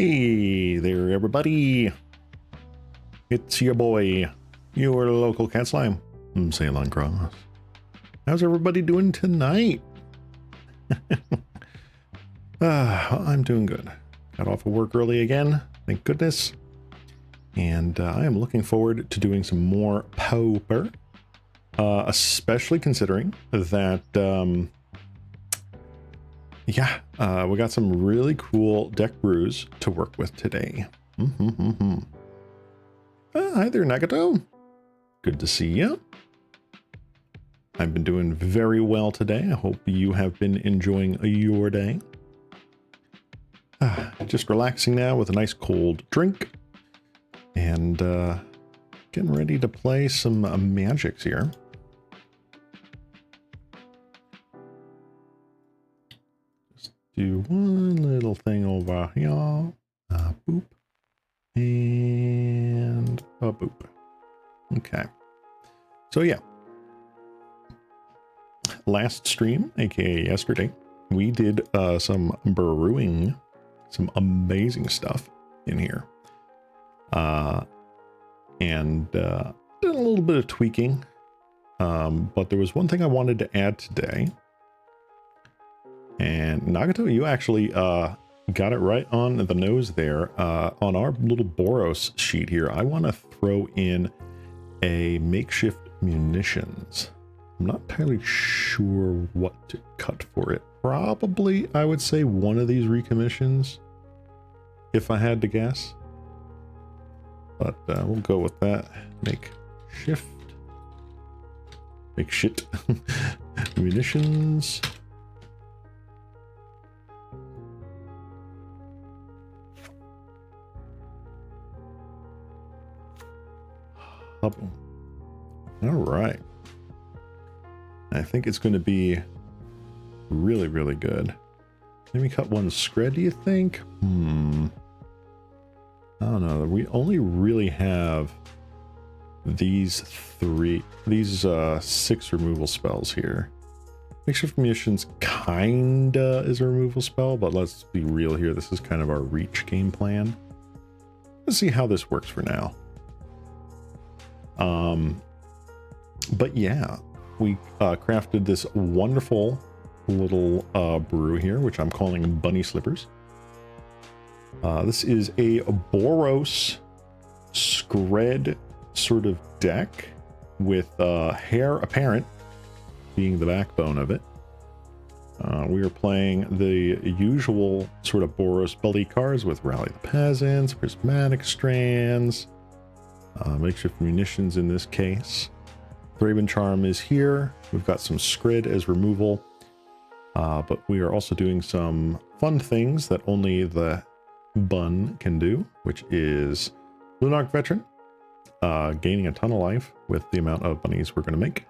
Hey there, everybody. It's your boy, your local cat slime from Ceylon Cross. How's everybody doing tonight? I'm doing good. Got off of work early again, thank goodness. And I am looking forward to doing some more Pauper, especially considering that, we got some really cool deck brews to work with today. Hi there, Nagato. Good to see you. I've been doing very well today. I hope you have been enjoying your day. Just relaxing now with a nice cold drink. And getting ready to play some magics here. Just do one little thing over here. Boop. And a boop. Okay. So yeah. Last stream, aka yesterday, we did some brewing, some amazing stuff in here. And did a little bit of tweaking. But there was one thing I wanted to add today. And Nagato, you actually got it right on the nose there. On our little Boros sheet here, I want to throw in a makeshift munitions. I'm not entirely sure what to cut for it. Probably, I would say one of these recommissions, if I had to guess. But we'll go with that. Makeshift. Makeshift munitions. All right. I think it's going to be really, really good. Maybe cut one scred, do you think? I don't know. We only really have these 6 removal spells here. Makeshift munitions kinda is a removal spell, but let's be real here. This is kind of our reach game plan. Let's see how this works for now. But yeah, we crafted this wonderful little brew here, which I'm calling Bunny Slippers. This is a Boros Scred sort of deck with Hare apparent being the backbone of it. We are playing the usual sort of Boros belly cards with Rally the Peasants, Prismatic Strands, makeshift munitions in this case. Thraben Charm is here. We've got some Scred as removal, but we are also doing some fun things that only the Bun can do, which is Lunarch Veteran, gaining a ton of life with the amount of bunnies we're going to make,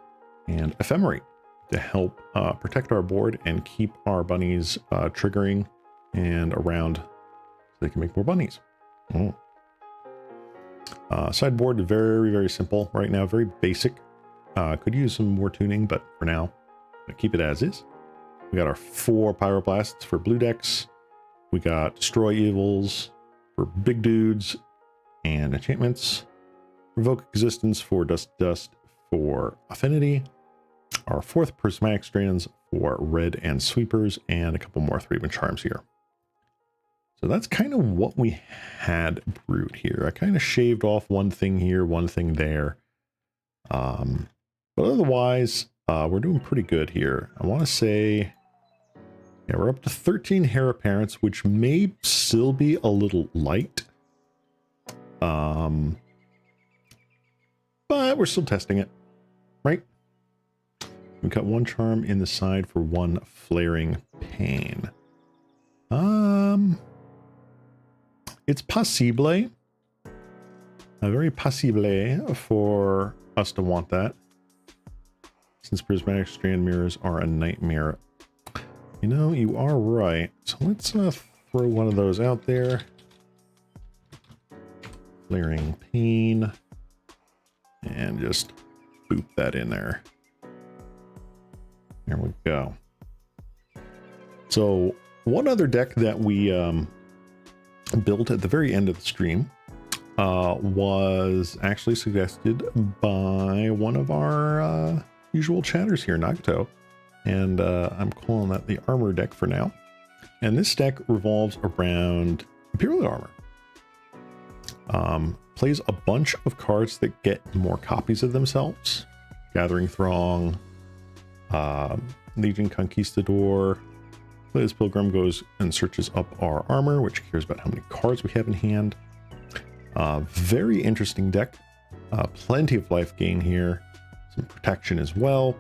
and Ephemerate to help protect our board and keep our bunnies triggering and around so they can make more bunnies. Sideboard, very, very simple right now, very basic. Could use some more tuning, but for now, keep it as is. We got our 4 Pyroblasts for blue decks. We got Destroy Evils for big dudes and enchantments. Revoke Existence for Dust for Affinity. Our 4th Prismatic Strands for red and sweepers, and a couple more Thraben Charms here. So that's kind of what we had brewed here. I kind of shaved off one thing here, one thing there. But otherwise, we're doing pretty good here. I want to say, yeah, we're up to 13 Hare apparents, which may still be a little light. But we're still testing it, right? We've got 1 charm in the side for 1 flaring pain. It's possible, very possible for us to want that, since prismatic strand mirrors are a nightmare. You know, you are right. So let's throw one of those out there. Flaring pain, and just boop that in there. There we go. So one other deck that we built at the very end of the stream was actually suggested by one of our usual chatters here, Nagato, and I'm calling that the armor deck for now. And this deck revolves around Imperial armor. Plays a bunch of cards that get more copies of themselves. Gathering Throng, Legion Conquistador. This Pilgrim goes and searches up our armor, which cares about how many cards we have in hand. Very interesting deck. Plenty of life gain here. Some protection as well.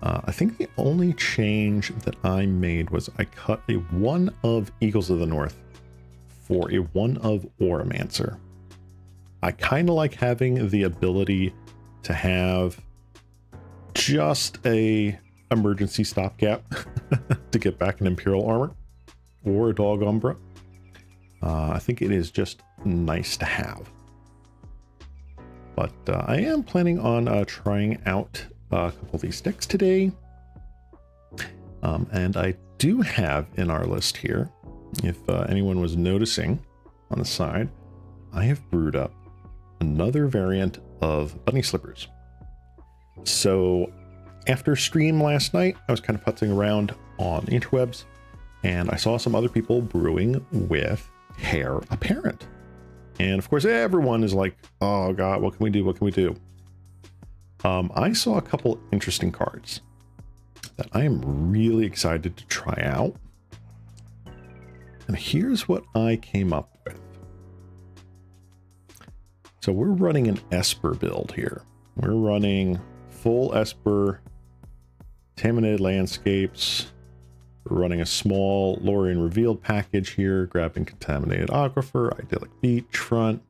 I think the only change that I made was I cut a 1 of Eagles of the North for a 1 of Oromancer. I kind of like having the ability to have just a emergency stopgap to get back an Imperial armor or a Dog Umbra. I think it is just nice to have. But I am planning on trying out a couple of these decks today. And I do have in our list here, if anyone was noticing on the side, I have brewed up another variant of bunny slippers. So after stream last night, I was kind of putzing around on the interwebs, and I saw some other people brewing with Hare Apparent. And of course, everyone is like, oh God, what can we do? What can we do? I saw a couple interesting cards that I am really excited to try out. And here's what I came up with. So we're running an Esper build here. We're running full Esper, Contaminated Landscapes. We're running a small Lorien Revealed package here, grabbing Contaminated Aquifer, Idyllic Beachfront.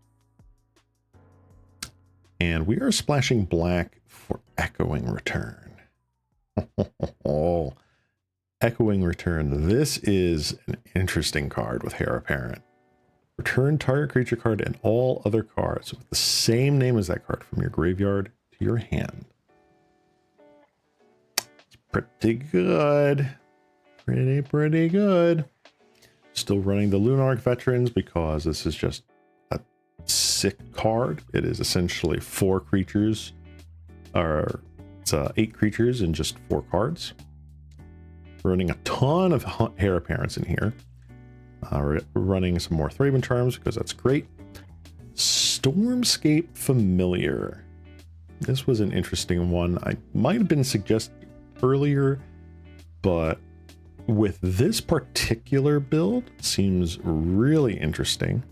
And we are splashing black for Echoing Return. Echoing Return. This is an interesting card with Hare Apparent. Return target creature card and all other cards with the same name as that card from your graveyard to your hand. It's pretty good. Pretty good. Still running the Lunarch Veterans because this is just a sick card. It is essentially 4 creatures, or it's 8 creatures and just 4 cards. Running a ton of Hare Apparents in here. We're running some more Thraben Charms because that's great. Stormscape Familiar. This was an interesting one. I might have been suggested earlier, but with this particular build, it seems really interesting.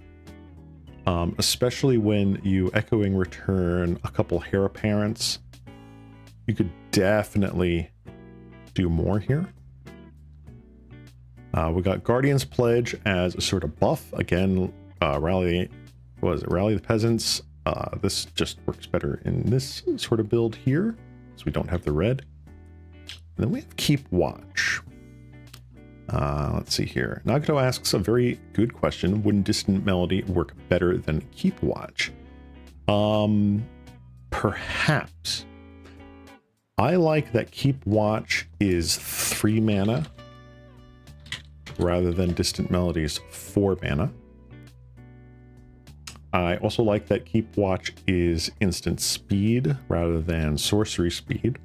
Especially when you Echoing Return a couple Hare Apparents. You could definitely do more here. We got Guardian's Pledge as a sort of buff. Again, Rally the Peasants. This just works better in this sort of build here, so we don't have the red. And then we have Keep Watch. Let's see here. Nagato asks a very good question. Wouldn't Distant Melody work better than Keep Watch? Perhaps. I like that Keep Watch is 3 mana rather than Distant Melody's 4 mana. I also like that Keep Watch is instant speed rather than sorcery speed.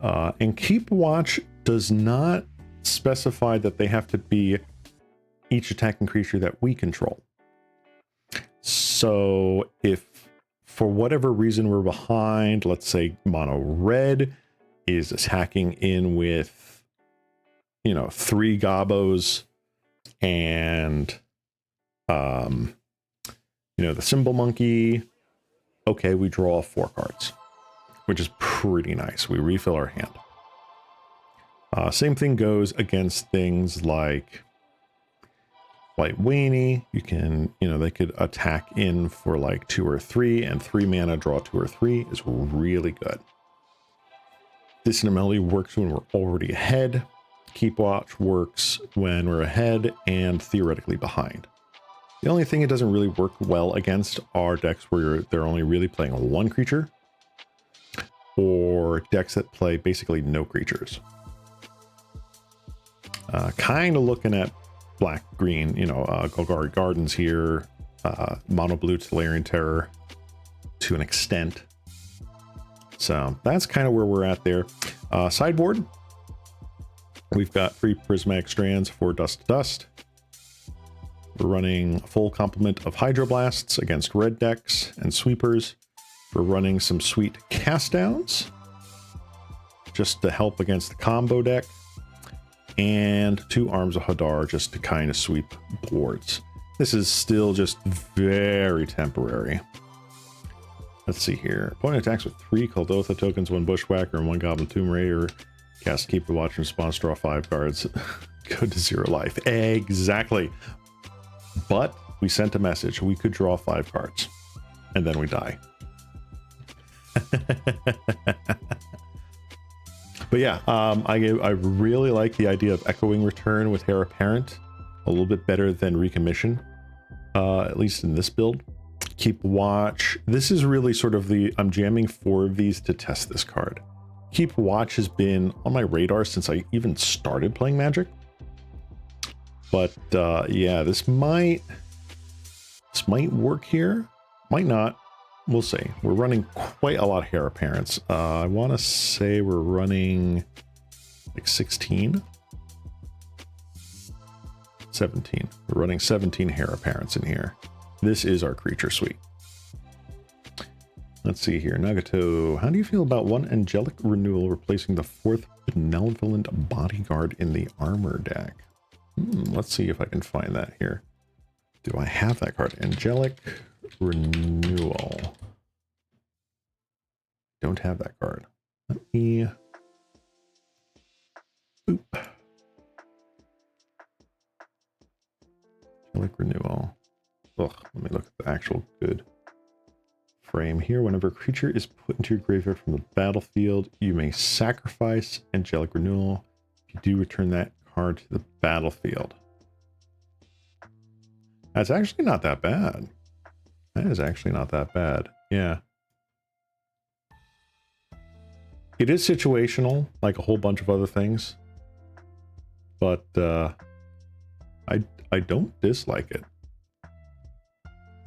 And Keep Watch does not specify that they have to be each attacking creature that we control. So if for whatever reason we're behind, let's say mono red is attacking in with, 3 Gobos and, the Symbol Monkey. Okay, we draw 4 cards, which is pretty nice. We refill our hand. Same thing goes against things like White Weenie. You can, they could attack in for like 2 or 3, and 3 mana, draw 2 or 3 is really good. Distant Melody works when we're already ahead. Keep Watch works when we're ahead and theoretically behind. The only thing it doesn't really work well against are decks where they're only really playing 1 creature, or decks that play basically no creatures. Kind of looking at black green, you know, Golgari Gardens here, mono blue Tolarian Terror to an extent. So that's kind of where we're at there. Sideboard, we've got 3 Prismatic Strands, 4 Dust to Dust. We're running a full complement of Hydroblasts against red decks and sweepers. We're running some sweet cast downs just to help against the combo deck, and 2 Arms of Hadar just to kind of sweep boards. This is still just very temporary. Let's see here. Opponent attacks with 3 Kuldotha tokens, 1 Bushwhacker, and 1 Goblin Tomb Raider. Cast Keep the Watch in response, draw 5 cards. Go to 0 life. Exactly. But we sent a message. We could draw 5 cards. And then we die. But yeah, I really like the idea of Echoing Return with Hare Apparent. A little bit better than Recommission. At least in this build. Keep Watch. This is really sort of the... I'm jamming 4 of these to test this card. Keep Watch has been on my radar since I even started playing Magic. But yeah, this might work here. Might not. We'll see. We're running quite a lot of Hare Apparents. I want to say we're running like 16. 17. We're running 17 Hare Apparents in here. This is our creature suite. Let's see here. Nagato, how do you feel about 1 Angelic Renewal replacing the 4th Benevolent Bodyguard in the armor deck? Let's see if I can find that here. Do I have that card? Angelic Renewal. Don't have that card. Let me... Boop. Angelic Renewal. Ugh, let me look at the actual good frame here. Whenever a creature is put into your graveyard from the battlefield, you may sacrifice Angelic Renewal. If you do, return that card to the battlefield. That's actually not that bad. That is actually not that bad. Yeah. It is situational, like a whole bunch of other things. But I don't dislike it.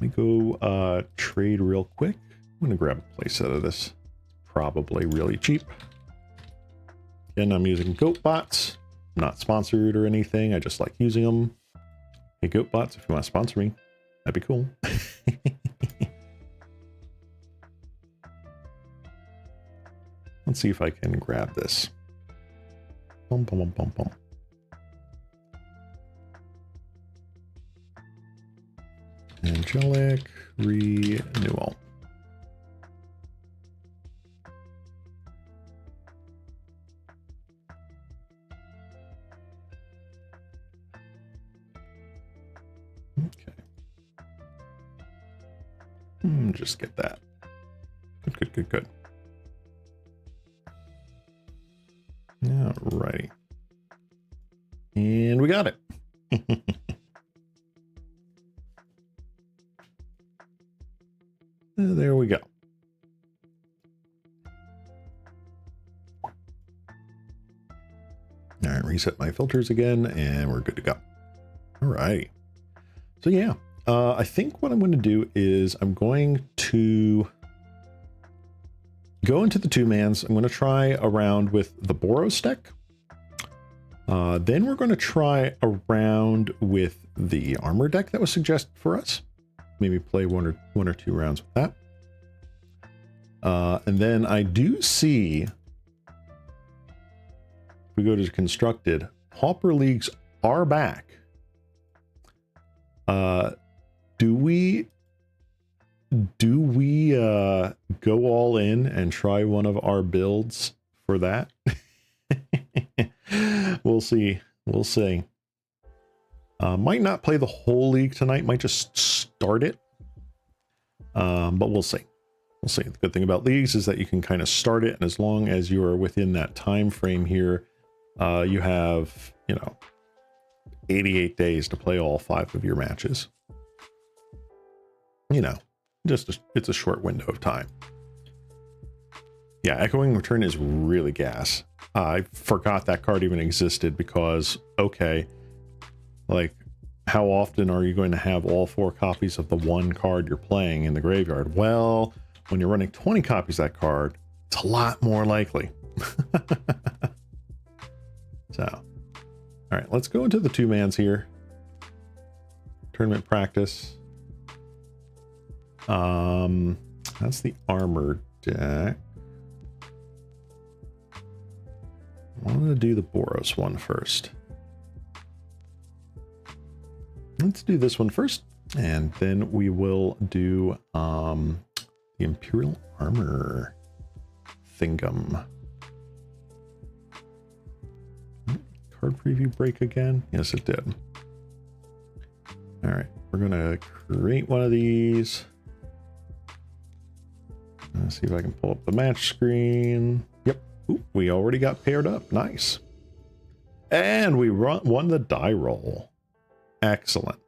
Let me go trade real quick. I'm gonna grab a playset of this. Probably really cheap. Again, I'm using GoatBots. I'm not sponsored or anything. I just like using them. Hey, GoatBots, if you want to sponsor me, that'd be cool. Let's see if I can grab this. Bum, bum, bum, bum, bum. Angelic Renewal. Okay. Just get that. Good, good, good, good. Alrighty. And we got it. There we go. All right, reset my filters again, and we're good to go. All right. So yeah, I think what I'm going to do is I'm going to go into the 2-mans. I'm going to try around with the Boros deck. Then we're going to try around with the armor deck that was suggested for us. Maybe play one or two rounds with that. And then I do see, if we go to constructed, Pauper leagues are back. Do we go all in and try one of our builds for that? We'll see. We'll see. Might not play the whole league tonight. Might just start it. But we'll see. We'll see. The good thing about leagues is that you can kind of start it, and as long as you are within that time frame here, you have, 88 days to play all 5 of your matches. It's a short window of time. Yeah, Echoing Return is really gas. I forgot that card even existed because, okay, like, how often are you going to have all 4 copies of the one card you're playing in the graveyard? Well, when you're running 20 copies of that card, it's a lot more likely. So, all right, let's go into the 2-mans here. Tournament practice. That's the armor deck. I want to do the Boros one first. Let's do this one first, and then we will do the Imperial Armor thingum. Card preview break again? Yes, it did. All right, we're gonna create one of these. Let's see if I can pull up the match screen. Yep, ooh, we already got paired up. Nice. And we won the die roll. Excellent.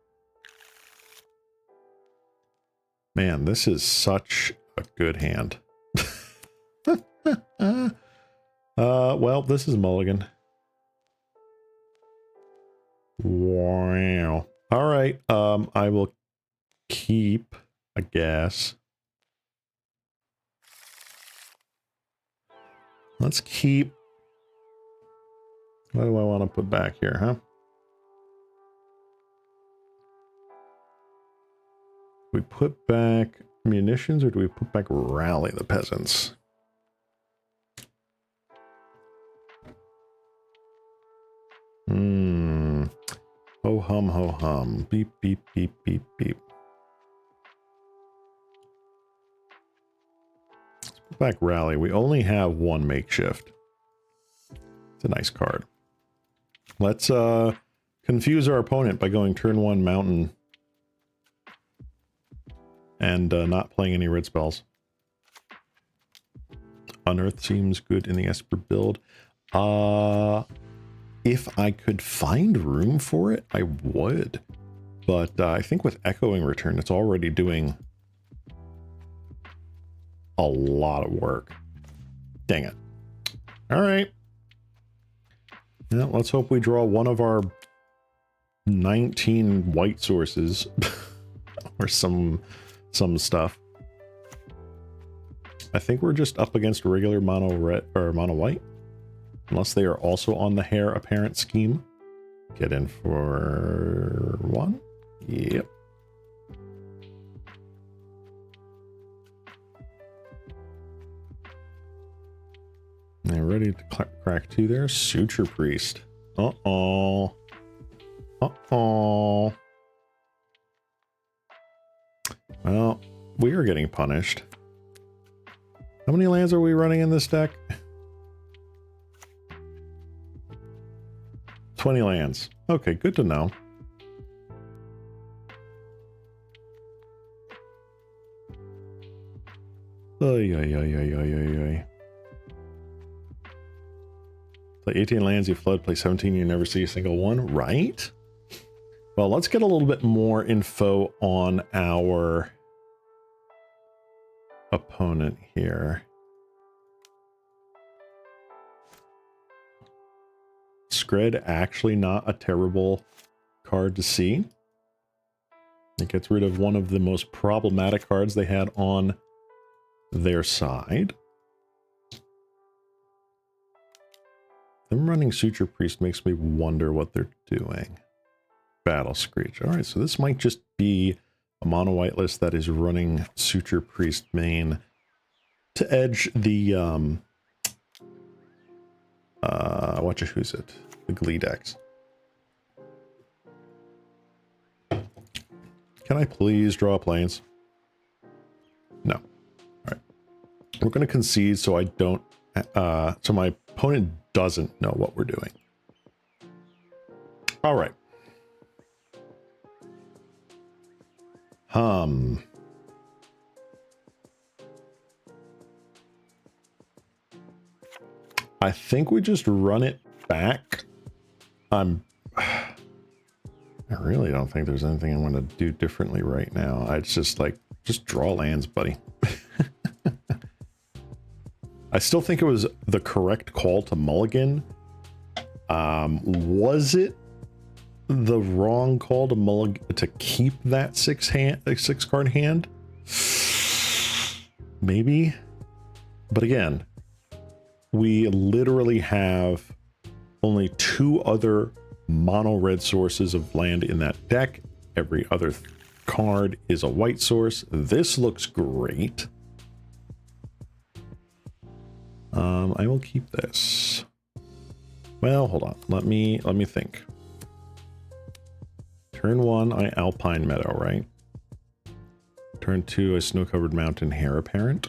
Man, this is such a good hand. Well, this is mulligan. Wow. All right. I will keep, I guess. Let's keep. What do I want to put back here, huh? We put back munitions, or do we put back rally the peasants? Ho hum, ho hum. Beep, beep, beep, beep, beep. Let's put back rally. We only have 1 makeshift. It's a nice card. Let's confuse our opponent by going turn 1 mountain and not playing any red spells. Unearth seems good in the Esper build. If I could find room for it, I would. But I think with Echoing Return, it's already doing a lot of work. Dang it. All right. Now, let's hope we draw one of our 19 white sources or some stuff. I think we're just up against regular mono red or mono white. Unless they are also on the Hare apparent scheme. Get in for 1. Yep. They're ready to crack 2 there. Suture Priest. Uh-oh. Uh-oh. Well, we are getting punished. How many lands are we running in this deck? 20 lands. Okay, good to know. Oy, oy, oy, oy, oy, oy, oy. Play 18 lands, you flood. Play 17, you never see a single one. Right? Well, let's get a little bit more info on our opponent here. Scred actually not a terrible card to see. It gets rid of one of the most problematic cards they had on their side. Them running Suture Priest makes me wonder what they're doing. Battle Screech. All right, so this might just be a mono white list that is running Suture Priest main to edge the who's it? The Glee decks. Can I please draw planes? No. All right. We're going to concede so I don't so my opponent doesn't know what we're doing. All right. I think we just run it back. I really don't think there's anything I'm going to do differently right now. It's just like, just draw lands, buddy. I still think it was the correct call to mulligan. Was it the wrong call to keep that six card hand? Maybe. But again, we literally have only 2 other mono red sources of land in that deck. Every other card is a white source. This looks great. I will keep this. Well, hold on. Let me think. Turn 1, I Alpine Meadow, right? Turn 2, a snow-covered mountain Hare apparent.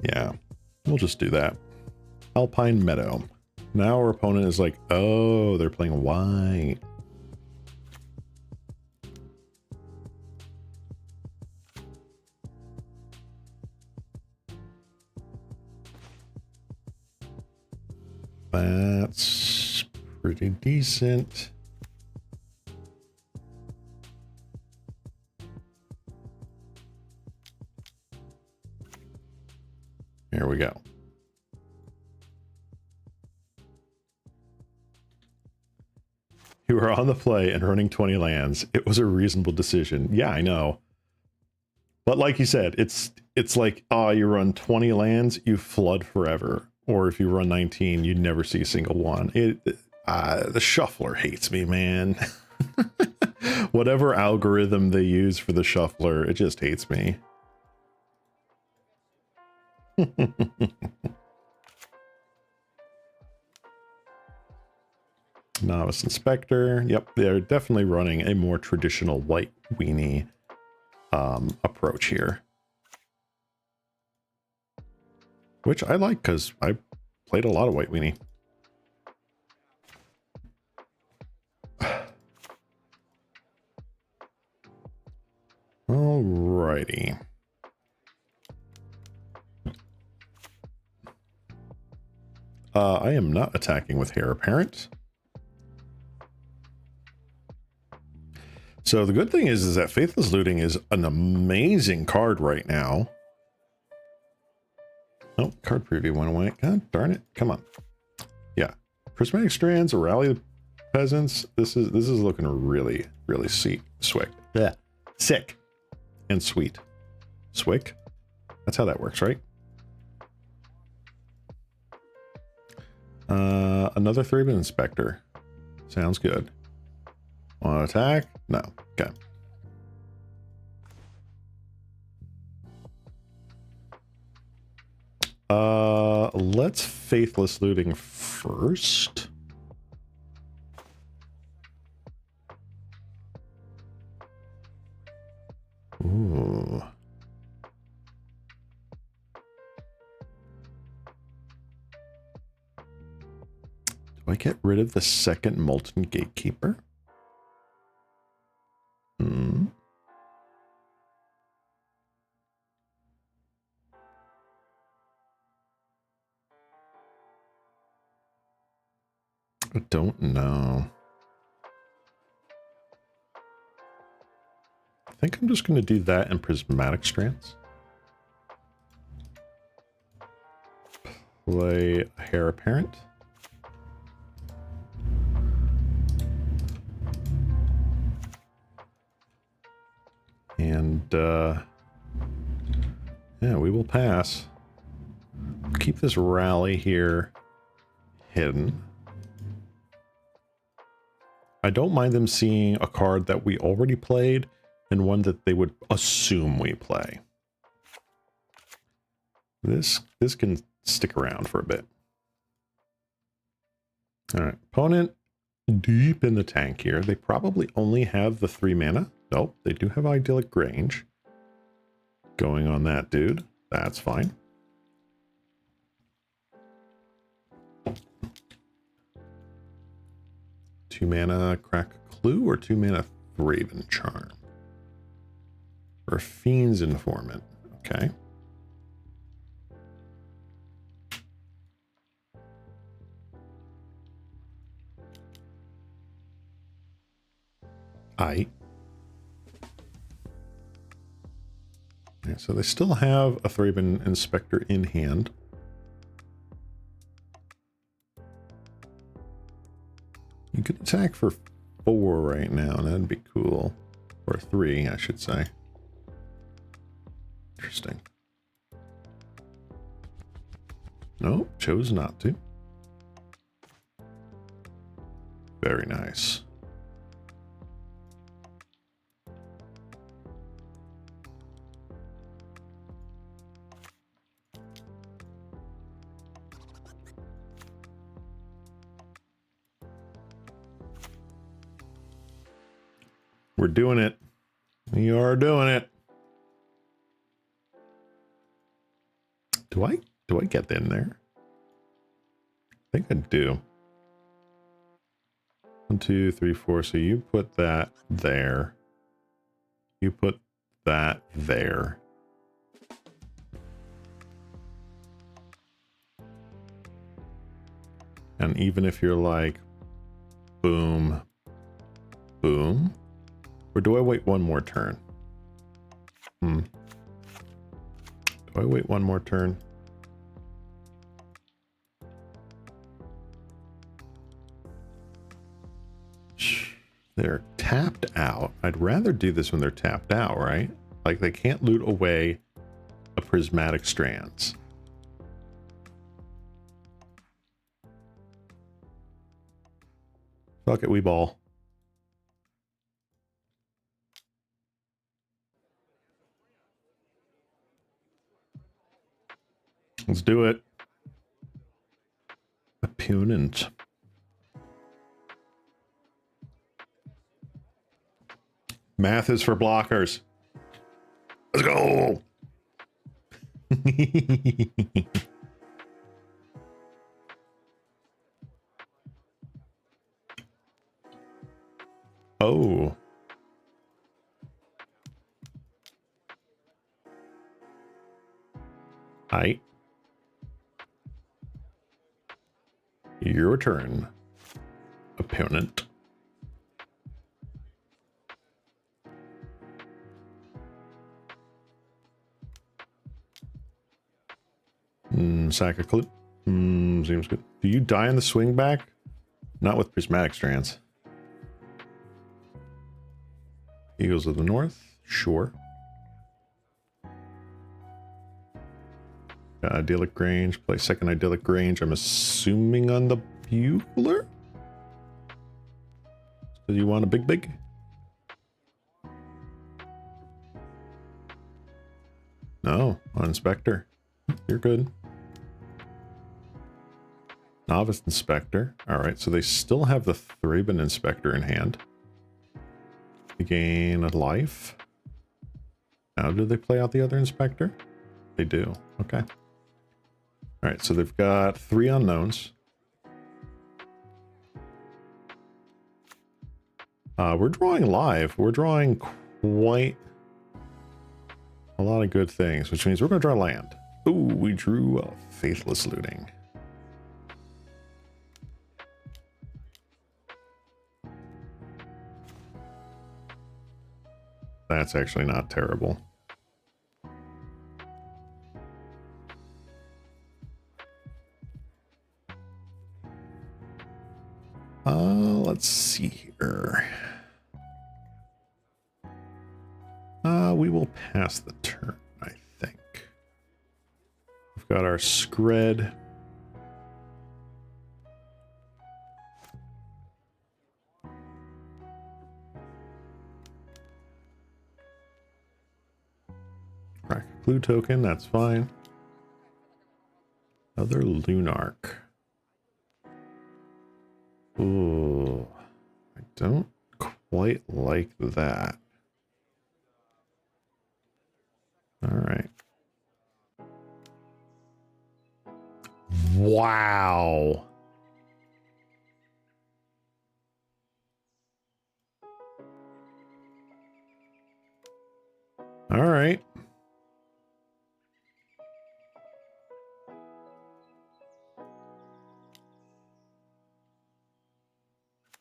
Yeah, we'll just do that. Alpine Meadow. Now our opponent is like, oh, they're playing white. That's pretty decent. Here we go. You were on the play and running 20 lands. It was a reasonable decision. Yeah, I know. But like you said, it's like, oh, you run 20 lands, you flood forever. Or if you run 19, you never see a single one. The shuffler hates me, man. Whatever algorithm they use for the shuffler, it just hates me. Novice Inspector. Yep, they're definitely running a more traditional white weenie approach here. Which I like because I played a lot of white weenie. Alrighty. I am not attacking with Hare Apparent. So the good thing is that Faithless Looting is an amazing card right now. Oh, card preview went away. God darn it. Come on. Yeah. Prismatic Strands, Rally the Peasants. This is looking really, really sweet. Yeah. Sick. And sweet. Swick? That's how that works, right? Another 3-bit Inspector. Sounds good. Want to attack? No. Okay. Let's Faithless Looting first. Ooh. Do I get rid of the second Molten Gatekeeper? Hmm. I don't know. I think I'm just going to do that in Prismatic Strands. Play a Hare Apparent. And, yeah, we will pass. Keep this rally here hidden. I don't mind them seeing a card that we already played and one that they would assume we play. This can stick around for a bit. All right, opponent deep in the tank here. They probably only have the 3 mana. Nope, they do have Idyllic Grange going on that dude. That's fine. Two mana Crack Clue or 2 mana Raven Charm? Or Fiend's Informant. Okay. Yeah, so they still have a Thraben Inspector in hand. You could attack for 4 right now, and that'd be cool. Or 3, I should say. Interesting. Nope, chose not to. Very nice. We're doing it. We are doing it. Do I get in there? I think I do. 1, 2, 3, 4. So you put that there. You put that there. And even if you're like, boom, boom, or do I wait one more turn? Do I wait one more turn? They're tapped out. I'd rather do this when they're tapped out, right? Like they can't loot away a prismatic strands. Fuck it, we ball. Let's do it. Opponent. Math is for blockers. Let's go. Oh. Hi. Your turn, opponent. Sack a clip. Seems good. Do you die in the swing back? Not with prismatic strands. Eagles of the North. Sure. Idyllic Grange. Play second Idyllic Grange. I'm assuming on the Bugler? So you want a big? No, on Inspector. You're good. Novice Inspector. Alright, so they still have the Thraben Inspector in hand. They gain a life. Now do they play out the other Inspector? They do. Okay. Alright, so they've got 3 unknowns. We're drawing live. We're drawing quite a lot of good things, which means we're going to draw land. Ooh, we drew a Faithless Looting. That's actually not terrible. Let's see here. We will pass the turn, I think. We've got our Scred. Crack a clue token, that's fine. Another Lunarch. Ooh, I don't quite like that. All right. Wow. All right.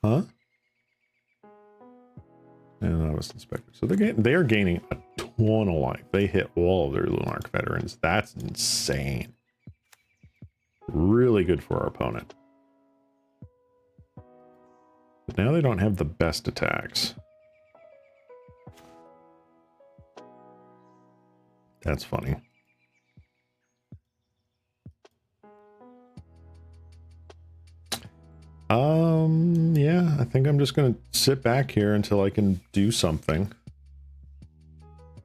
Huh? And I was Inspector. So they are gaining a ton of life. They hit all of their Lunarch veterans. That's insane. Really good for our opponent. now they don't have the best attacks. That's funny. Yeah, I think I'm just gonna sit back here until I can do something.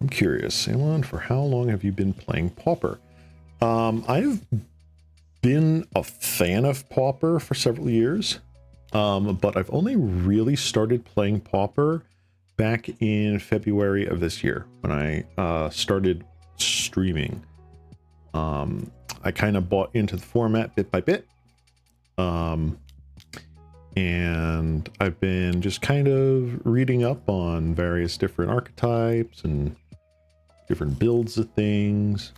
I'm curious, Ceylon, for how long have you been playing Pauper? I've been a fan of Pauper for several years, but I've only really started playing Pauper back in February of this year when I started streaming. I kind of bought into the format bit by bit. And I've been just kind of reading up on various different archetypes and different builds of things.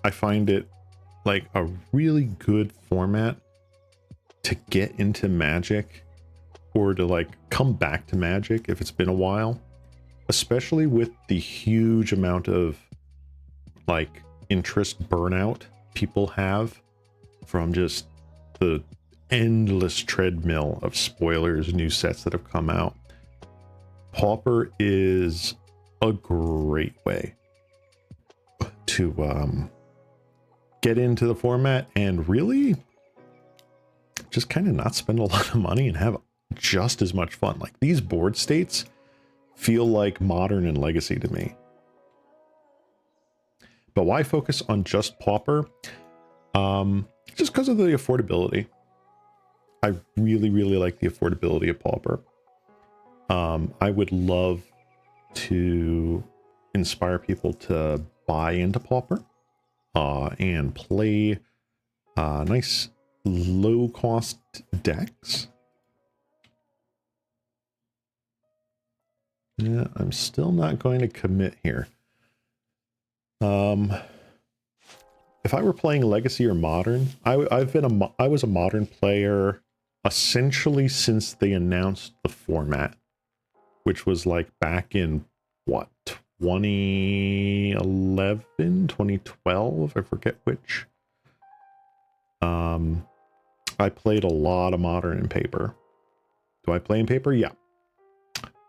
I find it like a really good format to get into Magic, or to like come back to Magic if it's been a while, especially with the huge amount of like interest burnout people have from just the endless treadmill of spoilers, new sets that have come out. Pauper is a great way to get into the format and really just kind of not spend a lot of money and have just as much fun. Like, these board states feel like Modern and Legacy to me. But why focus on just Pauper? Just because of the affordability. I really, really like the affordability of Pauper. I would love to inspire people to buy into Pauper and play nice low-cost decks. Yeah, I'm still not going to commit here. If I were playing Legacy or Modern, I was a Modern player essentially since they announced the format, which was like back in what, 2011, 2012, I forget which. I played a lot of Modern in Paper. Do I play in Paper? Yeah.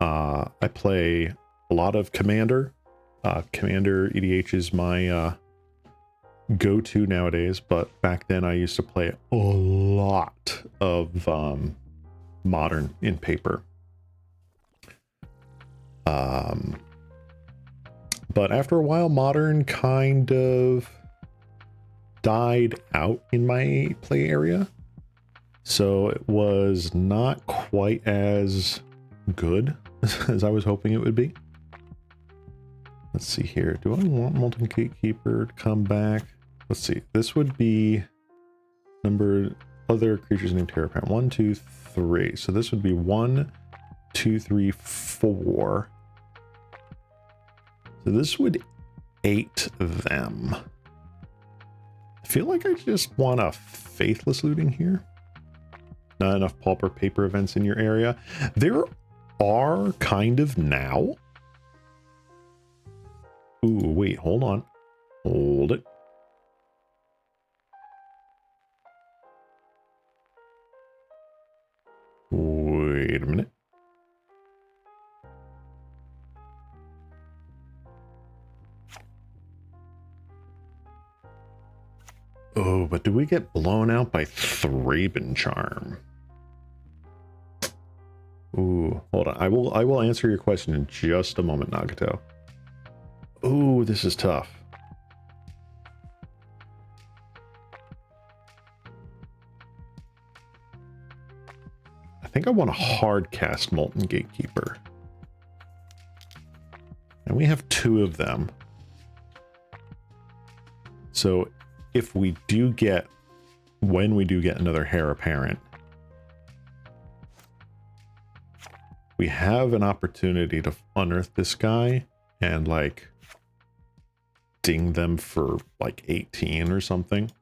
I play a lot of Commander. Commander EDH is my go-to nowadays, but back then I used to play a lot of Modern in Paper. But after a while, Modern kind of died out in my play area, so it was not quite as good as I was hoping it would be. Let's see here. Do I want Molten Gatekeeper to come back? Let's see. This would be number other creatures named Hare apparent. 1, 2, 3. So this would be 1, 2, 3, 4. So this would 8 them. I feel like I just want a Faithless Looting here. Not enough Pauper Paper events in your area. There are kind of now. Ooh, wait, hold on. Hold it. Wait a minute. Oh, but do we get blown out by Thraben Charm? Ooh, hold on. I will answer your question in just a moment, Nagato. Ooh, this is tough. I think I want to hard cast Molten Gatekeeper. And we have 2 of them. So if we do get, when we do get another Hare apparent, we have an opportunity to unearth this guy and like ding them for like 18 or something.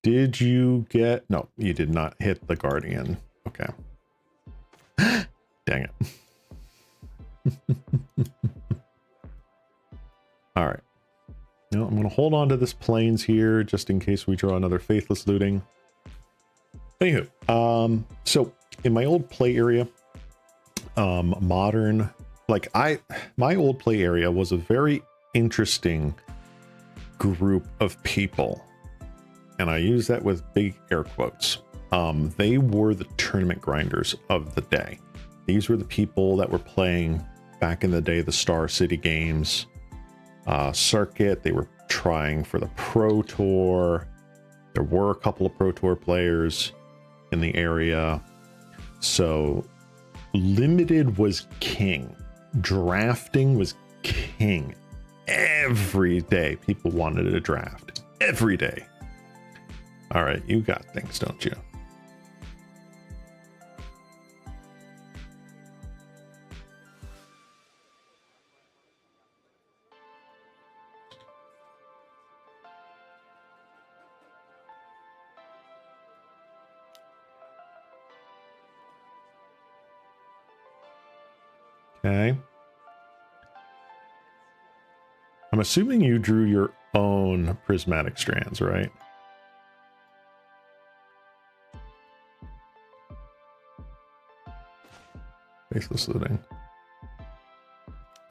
Did you get, no, you did not hit the Guardian. Okay. Dang it. All right. You know, I'm going to hold on to this plains here just in case we draw another faithless looting. Anywho, so in my old play area, modern, like my old play area was a very interesting group of people, and I use that with big air quotes. They were the tournament grinders of the day. These were the people that were playing back in the day, the Star City games, circuit. They were trying for the Pro Tour. There were a couple of Pro Tour players in the area. So limited was king. Drafting was king. Every day people wanted to draft. Every day. All right, you got things, don't you? Okay. I'm assuming you drew your own prismatic strands, right? Faceless looting.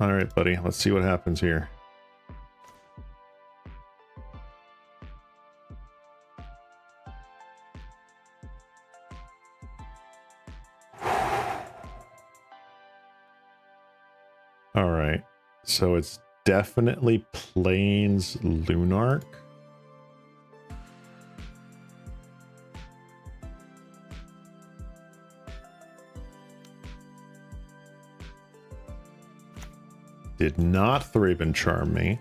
All right, buddy. Let's see what happens here. All right. So it's definitely Plains Lunarch. Did not Thraben charm me.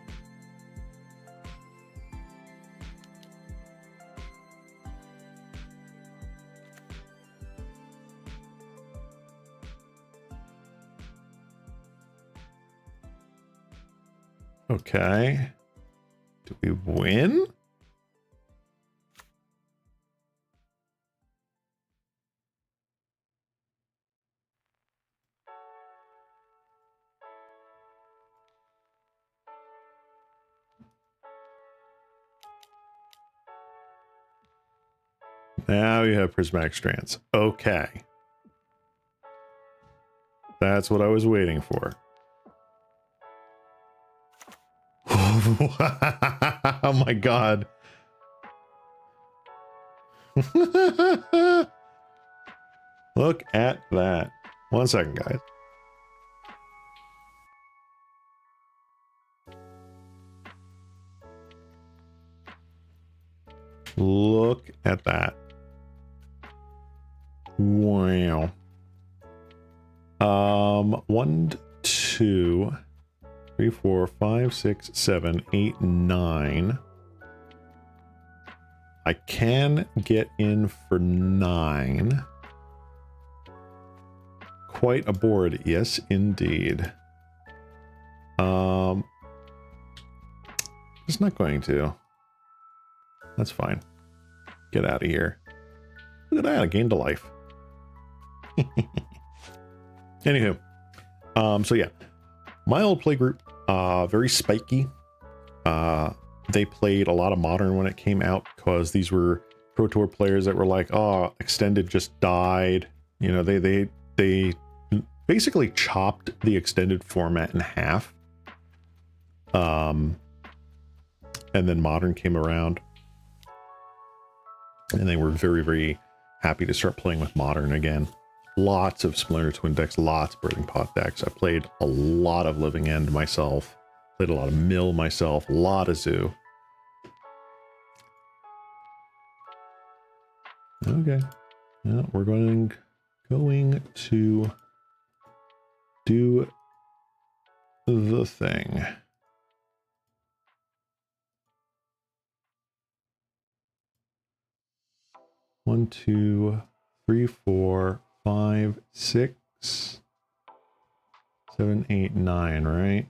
Okay. Do we win? Now you have prismatic strands. Okay. That's what I was waiting for. Oh my god. Look at that. 1 second, guys. Look at that. Wow. 1, 2, 3, 4, 5, 6, 7, 8, 9. I can get in for 9. Quite a board, yes, indeed. It's not going to. That's fine. Get out of here. Look at that, I gained a life. Anywho, so yeah, my old play group, very spiky. They played a lot of Modern when it came out because these were Pro Tour players that were like, oh, Extended just died. You know, they basically chopped the Extended format in half. And then Modern came around. And they were very, very happy to start playing with Modern again. Lots of Splinter Twin decks, lots of Burning Pot decks. I played a lot of Living End myself. Played a lot of Mill myself, a lot of Zoo. Okay. Yeah, we're going to do the thing. One, 2, 3, 4, 5, 6, 7, 8, 9, right?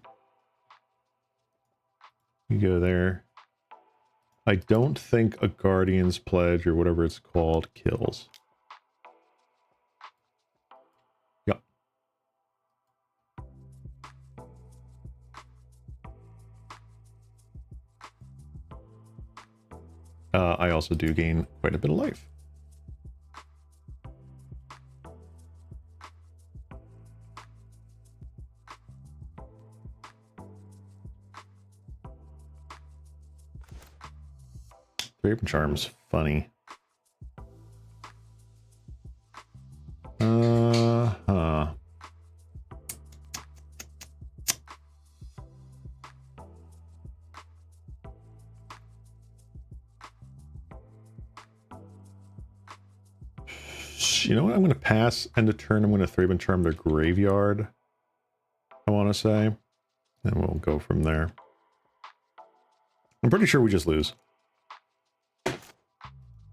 You go there. I don't think a Guardian's Pledge or whatever it's called kills. Yep. I also do gain quite a bit of life. Raven Charm's funny. Huh. You know what? I'm going to pass end of turn. I'm going to Thraben Charm their graveyard, I want to say. And we'll go from there. I'm pretty sure we just lose.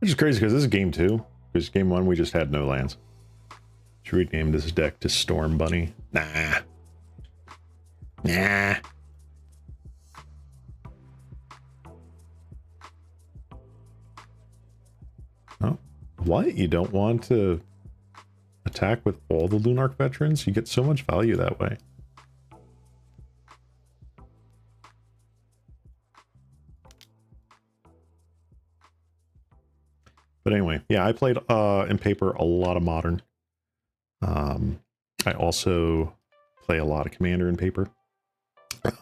Which is crazy because this is game 2. Because game 1 we just had no lands. Should we rename this deck to Storm Bunny? Nah. Nah. Oh, what? You don't want to attack with all the Lunarch veterans? You get so much value that way. But anyway, yeah, I played in paper a lot of Modern. I also play a lot of Commander in paper.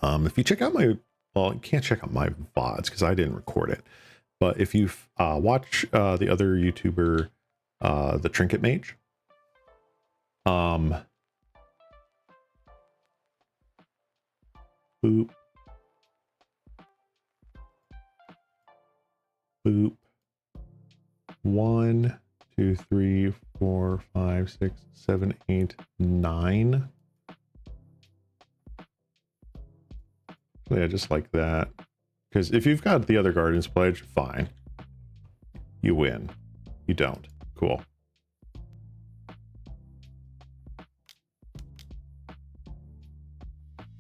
If you check out my, well, you can't check out my VODs because I didn't record it. But if you watch the other YouTuber, the Trinket Mage, boop, boop. 1, 2, 3, 4, 5, 6, 7, 8, 9. Yeah, just like that. Because if you've got the other Guardian's Pledge, fine. You win. You don't. Cool.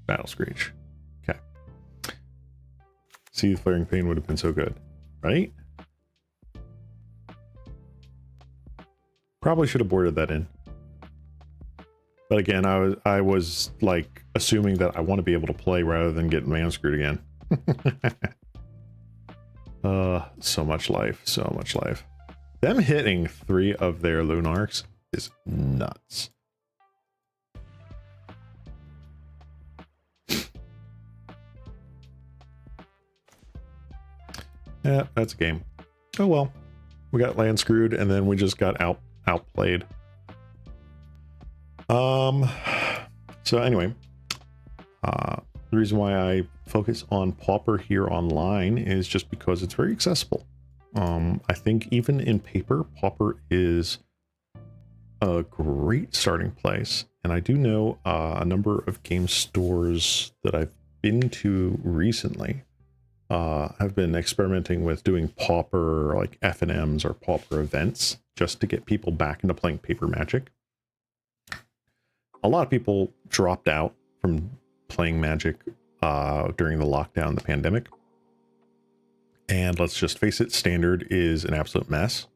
Battle Screech. Okay. See, the Flaring Pain would have been so good, right? Probably should have boarded that in. But again, I was like assuming that I want to be able to play rather than get man screwed again. So much life, so much life. Them hitting 3 of their Lunarchs is nuts. Yeah, that's a game. Oh well. We got land screwed and then we just got outplayed. So anyway, the reason why I focus on Pauper here online is just because it's very accessible. I think even in paper, Pauper is a great starting place. And I do know a number of game stores that I've been to recently have been experimenting with doing Pauper, like FNMs or Pauper events, just to get people back into playing paper Magic. A lot of people dropped out from playing Magic during the lockdown, the pandemic. And let's just face it, Standard is an absolute mess.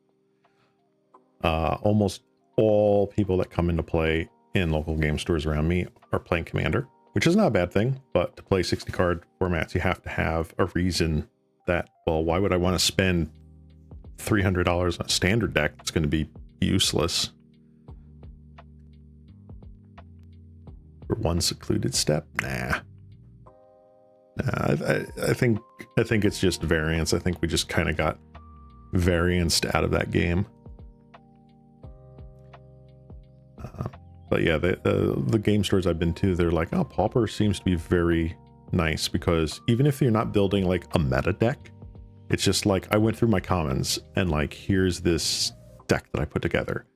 Almost all people that come into play in local game stores around me are playing Commander, which is not a bad thing, but to play 60 card formats, you have to have a reason that, well, why would I want to spend $300 on a Standard deck that's going to be useless for one secluded step? Nah. I think it's just variance. I think we just kind of got varianced out of that game. But yeah, the game stores I've been to, they're like, oh, Pauper seems to be very nice, because even if you're not building like a meta deck, it's just like I went through my commons and like, here's this deck that I put together.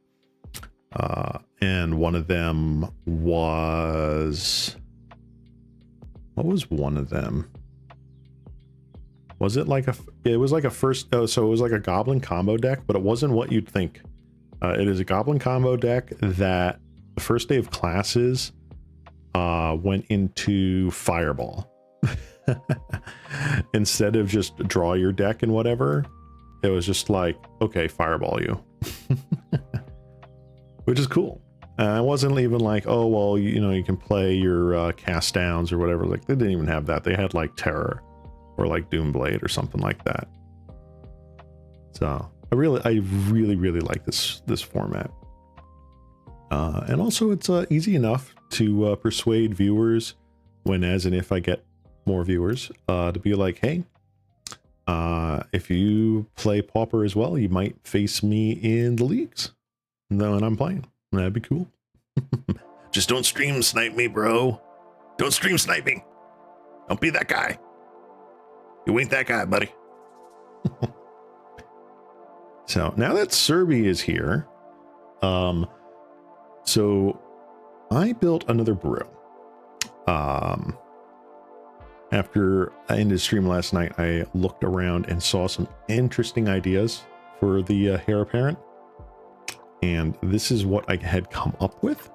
And one of them was, what was one of them? Was it like it was like a first, so it was like a Goblin combo deck, but it wasn't what you'd think. It is a Goblin combo deck that the first day of classes went into Fireball. Instead of just draw your deck and whatever, it was just like, okay, Fireball you. Which is cool. It wasn't even like, oh, well, you know, you can play your cast downs or whatever. Like, they didn't even have that. They had like Terror or like Doomblade or something like that. So I really like this format. And also it's easy enough to persuade viewers when, as and if I get more viewers, to be like, hey, if you play Pauper as well, you might face me in the leagues when I'm playing. That'd be cool. Just don't stream snipe me, bro. Don't stream snipe me. Don't be that guy. You ain't that guy, buddy. So now that Serby is here, so I built another brew. After I ended stream last night, I looked around and saw some interesting ideas for the Hare parent. And this is what I had come up with.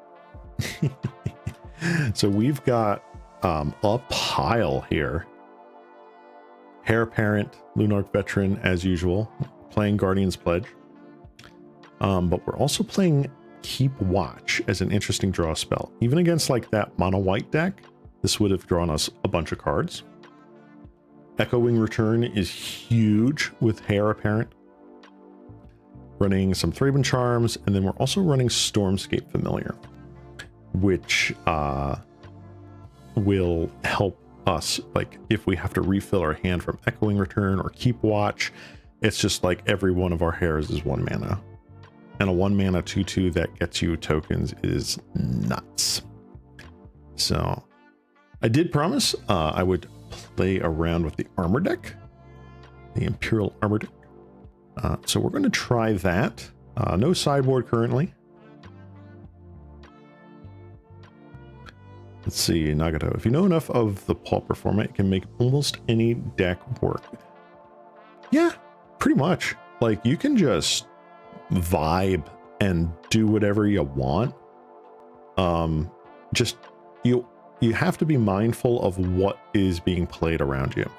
So we've got a pile here. Hare parent, Lunarch veteran as usual, playing Guardian's Pledge. But we're also playing Keep Watch as an interesting draw spell. Even against like that mono white deck, this would have drawn us a bunch of cards. Echoing Return is huge with Hare Apparent. Running some Thraben Charms, and then we're also running Stormscape Familiar, which will help us, like, if we have to refill our hand from Echoing Return or Keep Watch. It's just like every one of our Hares is 1 mana. And a 1 mana 2/2 that gets you tokens is nuts. So I did promise I would play around with the armor deck, the Imperial Armor deck. So we're going to try that. No sideboard currently. Let's see, Nagato. If you know enough of the Pauper format, you can make almost any deck work. Yeah, pretty much. Like, you can just vibe and do whatever you want. Just you have to be mindful of what is being played around you.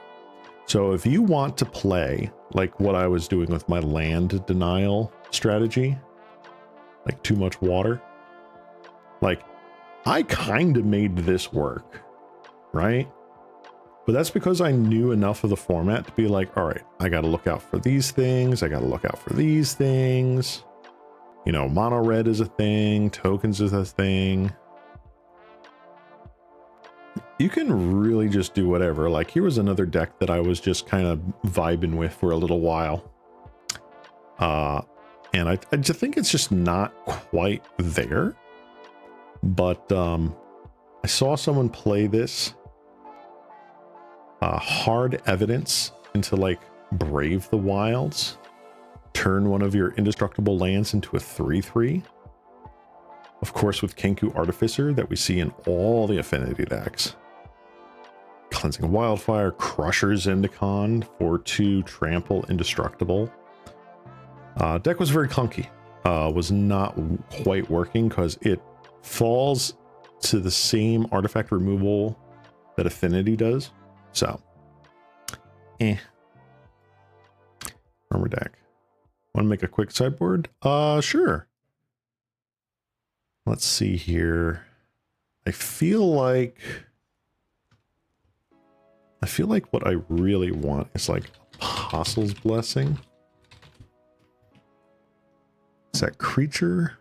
So if you want to play like what I was doing with my land denial strategy, like too much water, like I kind of made this work, right? But that's because I knew enough of the format to be like, all right, I got to look out for these things. I got to look out for these things. You know, mono red is a thing. Tokens is a thing. You can really just do whatever. Like, here was another deck that I was just kind of vibing with for a little while. And I just think it's just not quite there. But I saw someone play this hard evidence into like Brave the Wilds. Turn one of your indestructible lands into a 3/3. Of course, with Kenku Artificer that we see in all the affinity decks. Cleansing Wildfire, Crusher's Indicon for 2 trample indestructible. Deck was very clunky. Was not quite working because it falls to the same artifact removal that affinity does. So, armor deck. Want to make a quick sideboard? Sure. Let's see here. I feel like what I really want is like Apostle's Blessing. Is that creature?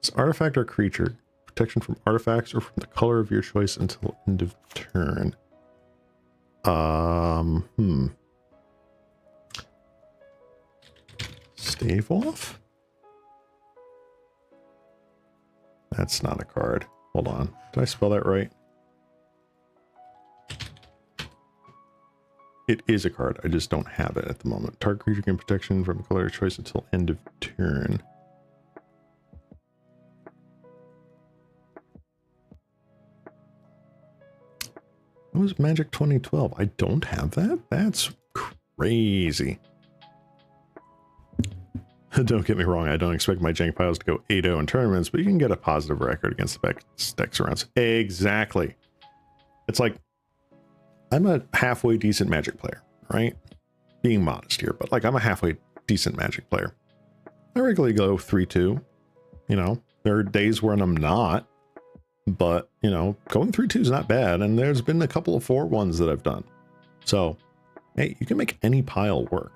Is artifact or creature? Protection from artifacts or from the color of your choice until end of turn. Stave Off? That's not a card. Hold on. Did I spell that right? It is a card. I just don't have it at the moment. Target creature gain protection from the color of choice until end of turn. That was Magic 2012. I don't have that? That's crazy. Don't get me wrong, I don't expect my jank piles to go 8-0 in tournaments, but you can get a positive record against the deck surrounds. Exactly. It's like, I'm a halfway decent Magic player, right? Being modest here, but like I'm a halfway decent Magic player. I regularly go 3-2. You know, there are days when I'm not, but you know, going 3-2 is not bad. And there's been a couple of 4-1s that I've done. So, hey, you can make any pile work.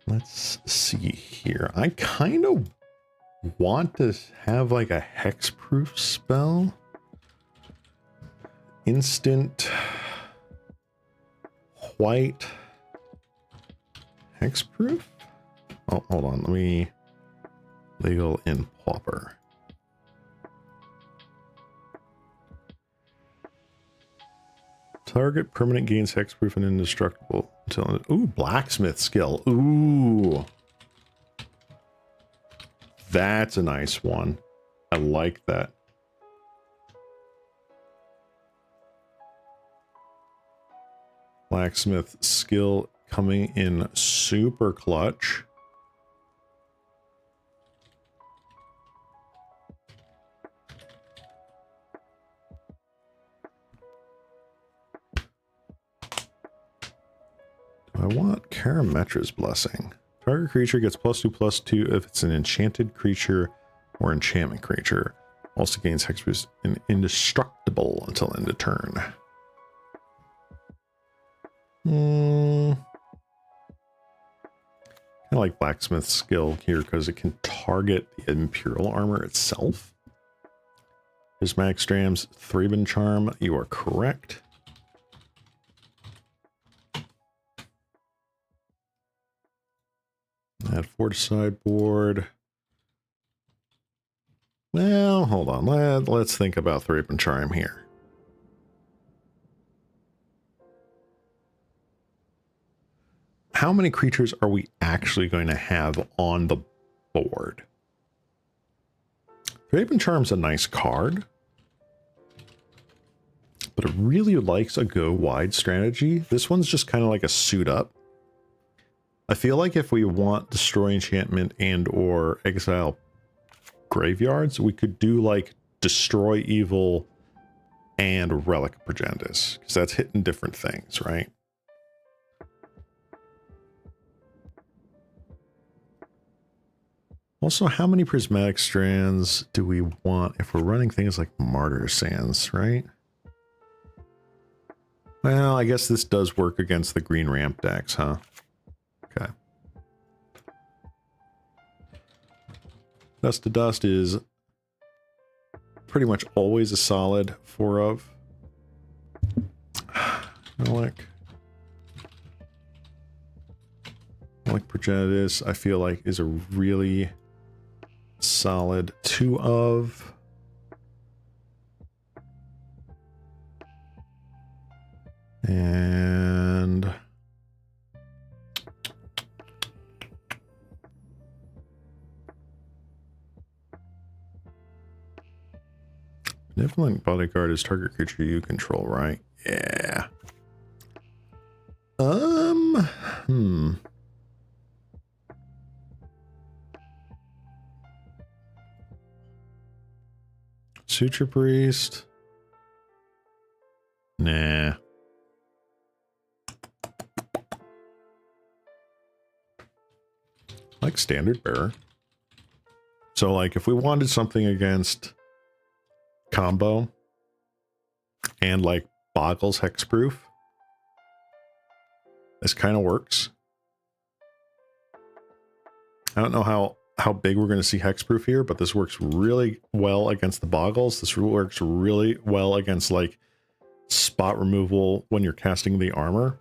Let's see here. I kind of want to have like a hexproof spell. Instant white hexproof? Oh, hold on. Let me legal in Pauper. Target permanent gains hexproof and indestructible until. Ooh, blacksmith skill. Ooh. That's a nice one. I like that. Blacksmith skill coming in super clutch. I want Karametra's Blessing. Target creature gets +2/+2 if it's an enchanted creature or enchantment creature. Also gains hexproof and indestructible until end of turn. I like Blacksmith's skill here because it can target the Imperial armor itself. Prismatic Strams, Thraben Charm, you are correct. Add 4 to sideboard. Well, hold on. Let's think about Thraben Charm here. How many creatures are we actually going to have on the board? Thraben Charm's a nice card, but it really likes a go wide strategy. This one's just kind of like a suit up. I feel like if we want destroy enchantment and or exile graveyards, we could do like destroy evil and relic of Progentis, because that's hitting different things, right? Also, how many prismatic strands do we want if we're running things like Martyr Sands, right? Well, I guess this does work against the green ramp decks, huh? Okay. Dust to Dust is pretty much always a solid 4 of. Relic Progentis, I feel like is a really solid 2 of. And Benevolent Bodyguard is target creature you control, right? Yeah. Suture Priest. Nah. Like Standard Bearer. So like if we wanted something against combo and like Boggles Hexproof, this kind of works. I don't know how big we're going to see Hexproof here, but this works really well against the Boggles. This works really well against like spot removal when you're casting the armor.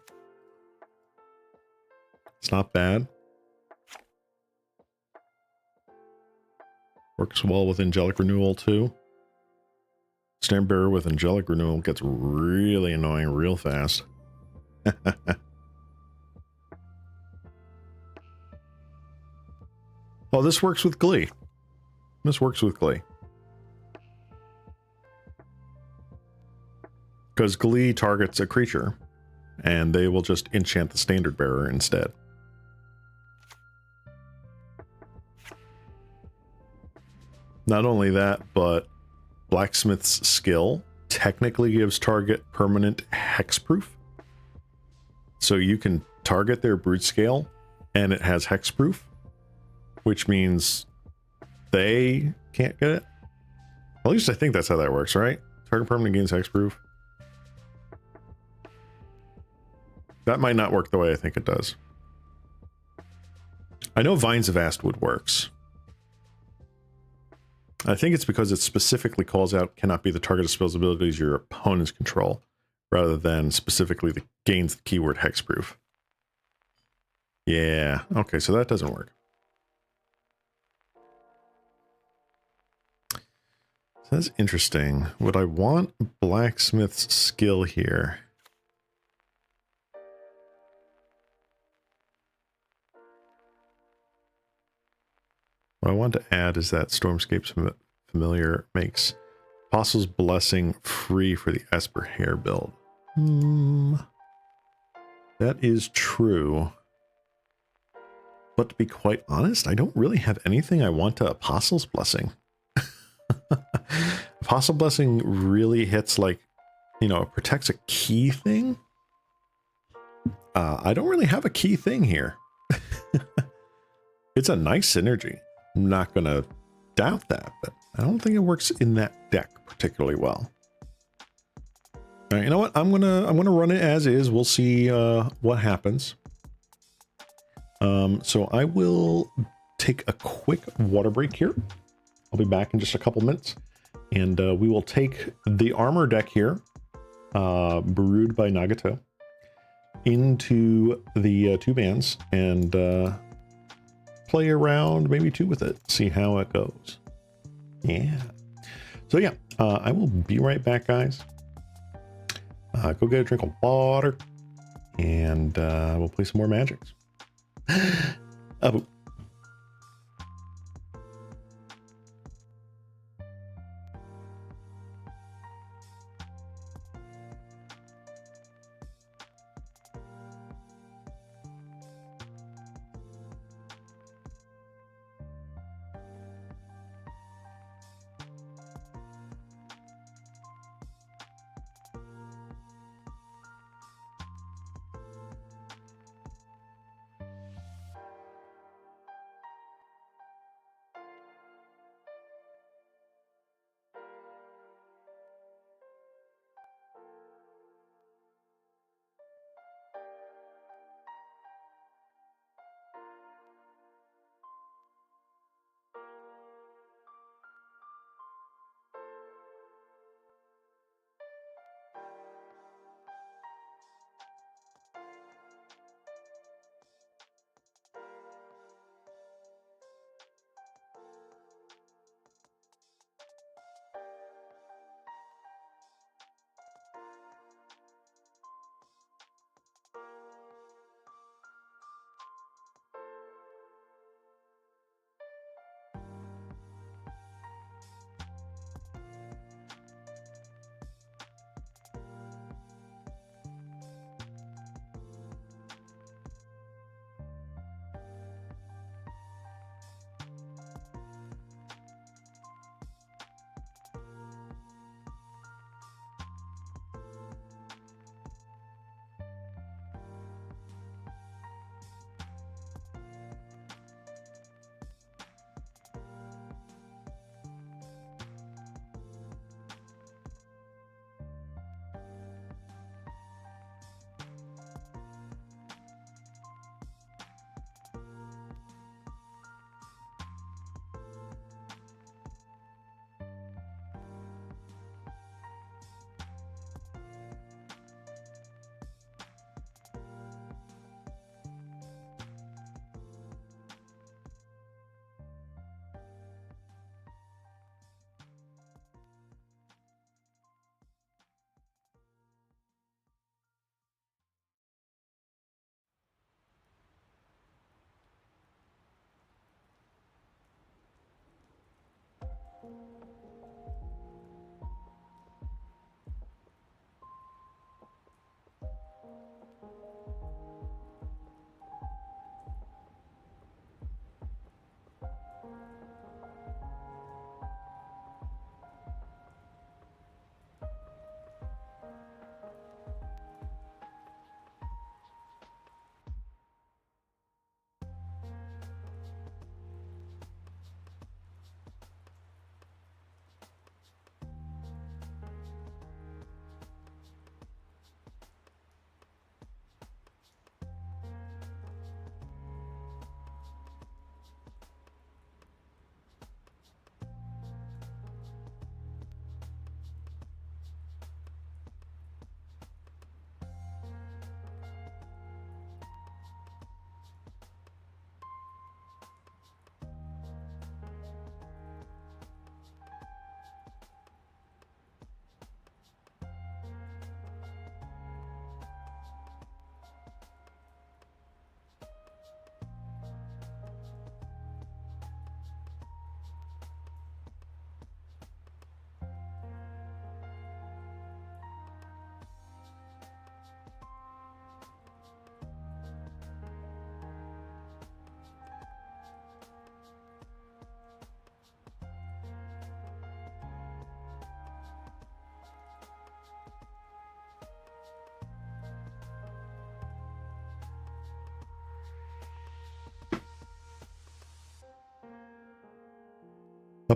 It's not bad. Works well with Angelic Renewal too. Standard Bearer with Angelic Renewal gets really annoying real fast. Oh, this works with Glee. This works with Glee. Because Glee targets a creature, and they will just enchant the Standard Bearer instead. Not only that, but Blacksmith's skill technically gives target permanent hexproof. So you can target their brute scale, and it has hexproof, which means they can't get it. At least I think that's how that works, right? Target permanent gains hexproof. That might not work the way I think it does. I know Vines of Astwood works. I think it's because it specifically calls out cannot be the target of spells abilities your opponents control, rather than specifically the gains the keyword hexproof. Yeah, okay, so that doesn't work. That's interesting. Would I want Blacksmith's skill here? What I want to add is that Stormscape's Familiar makes Apostle's Blessing free for the Esper Hare build. That is true. But to be quite honest, I don't really have anything I want to Apostle's Blessing. Apostle Blessing really hits like, you know, it protects a key thing. I don't really have a key thing here. It's a nice synergy. I'm not going to doubt that, but I don't think it works in that deck particularly well. All right, you know what? I'm gonna run it as is. We'll see what happens. So I will take a quick water break here. I'll be back in just a couple minutes, and we will take the armor deck here, brewed by Nagato, into the two bands and play around maybe two with it, see how it goes. Yeah. So yeah, I will be right back, guys. Go get a drink of water, and we'll play some more magics.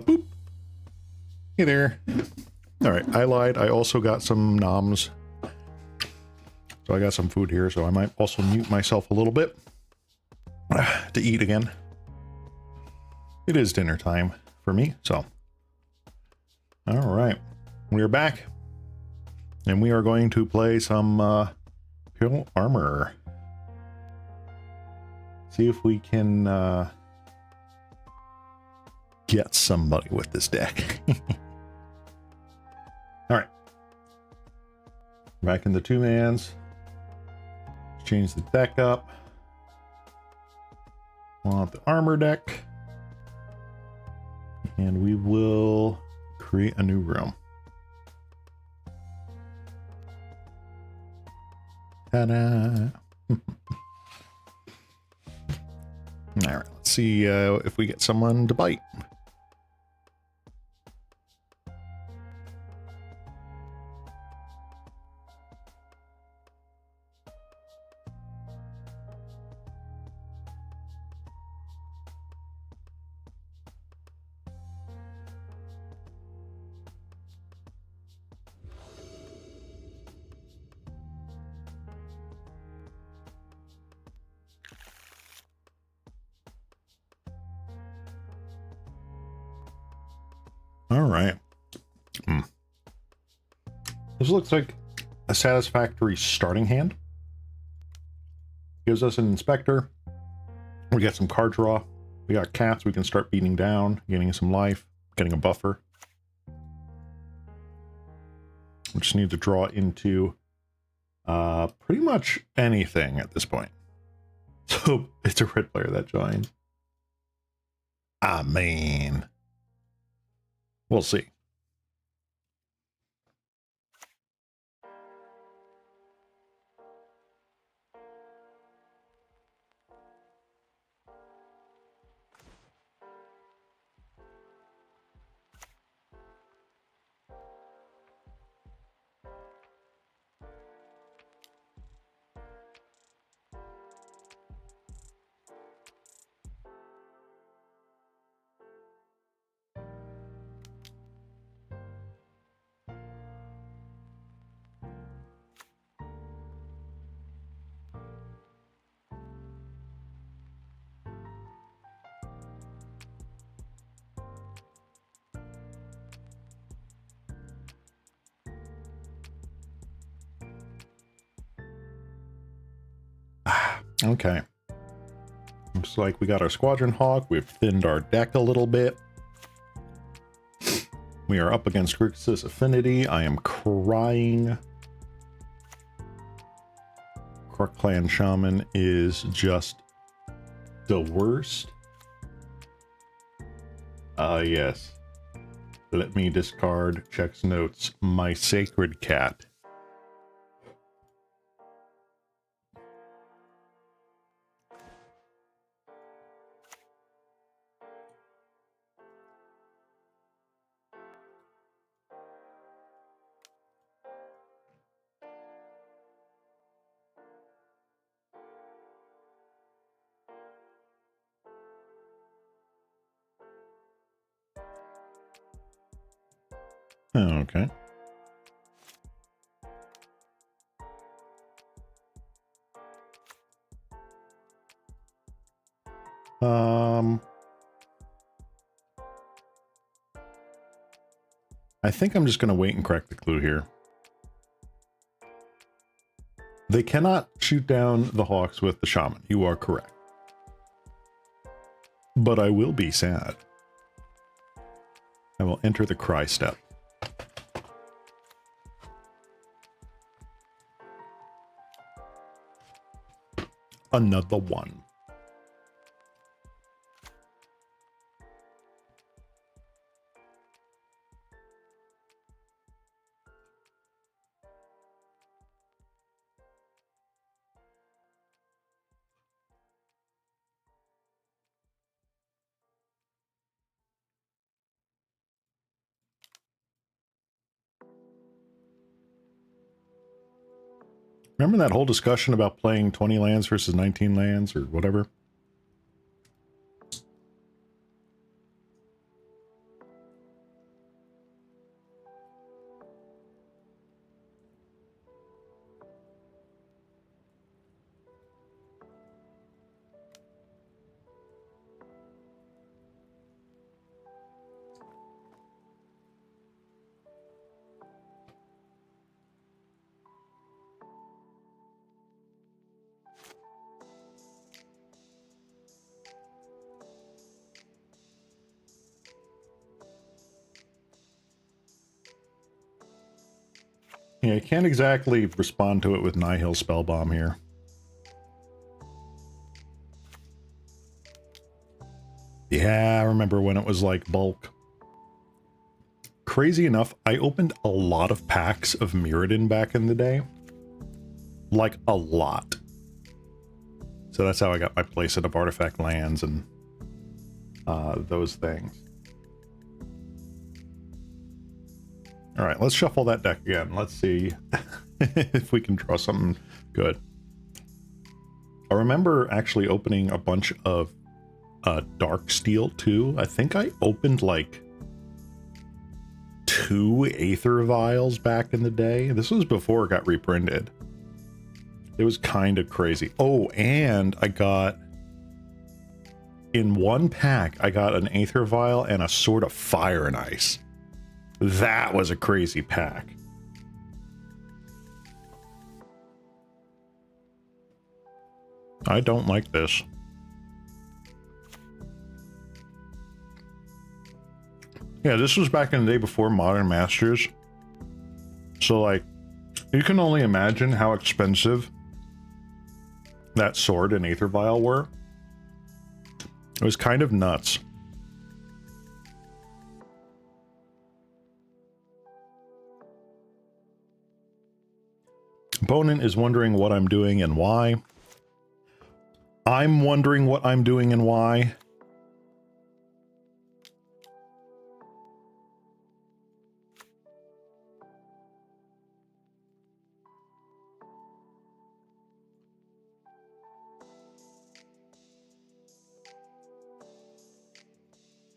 Boop. Hey there. All right, I lied. I also got some noms. So I got some food here, so I might also mute myself a little bit to eat again. It is dinner time for me, so. All right, we're back. And we are going to play some Pill Armor. See if we can get somebody with this deck. All right. Back in the 2-mans. Change the deck up. Want the armor deck. And we will create a new room. Ta-da! All right, let's see if we get someone to bite. All right. This looks like a satisfactory starting hand. Gives us an inspector. We got some card draw. We got cats we can start beating down, getting some life, getting a buffer. We just need to draw into pretty much anything at this point. So it's a red player that joined. I mean, we'll see. Okay. Looks like we got our Squadron Hawk. We've thinned our deck a little bit. We are up against Grixis Affinity. I am crying. Kruk Clan Shaman is just the worst. Yes. Let me discard, checks notes, my sacred cat. Okay. I think I'm just going to wait and crack the clue here. They cannot shoot down the Hawks with the Shaman. You are correct. But I will be sad. I will enter the cry step. Another one. Remember that whole discussion about playing 20 lands versus 19 lands or whatever? Yeah, I can't exactly respond to it with Nihil Spellbomb here. Yeah, I remember when it was like bulk. Crazy enough, I opened a lot of packs of Mirrodin back in the day. Like, a lot. So that's how I got my playset of artifact lands and those things. All right, let's shuffle that deck again. Let's see if we can draw something good. I remember actually opening a bunch of Dark Steel too. I think I opened like 2 Aether Vials back in the day. This was before it got reprinted. It was kind of crazy. Oh, and I got, in one pack, I got an Aether Vial and a Sword of Fire and Ice. That was a crazy pack. I don't like this. Yeah, this was back in the day before Modern Masters. So, like, you can only imagine how expensive that sword and Aether Vial were. It was kind of nuts. Opponent is wondering what I'm doing and why. I'm wondering what I'm doing and why.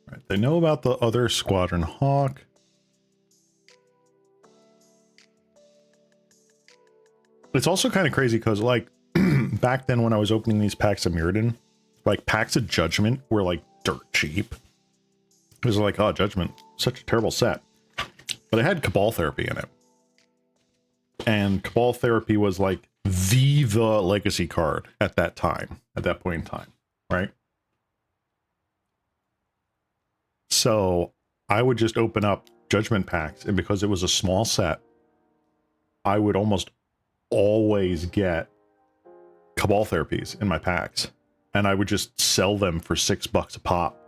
Right, they know about the other Squadron Hawk. It's also kind of crazy because, like, back then when I was opening these packs of Mirrodin, like, packs of Judgment were, like, dirt cheap. It was like, oh, Judgment, such a terrible set. But it had Cabal Therapy in it. And Cabal Therapy was, like, the legacy card at that time, at that point in time, right? So I would just open up Judgment packs, and because it was a small set, I would almost always get Cabal Therapies in my packs, and I would just sell them for $6 a pop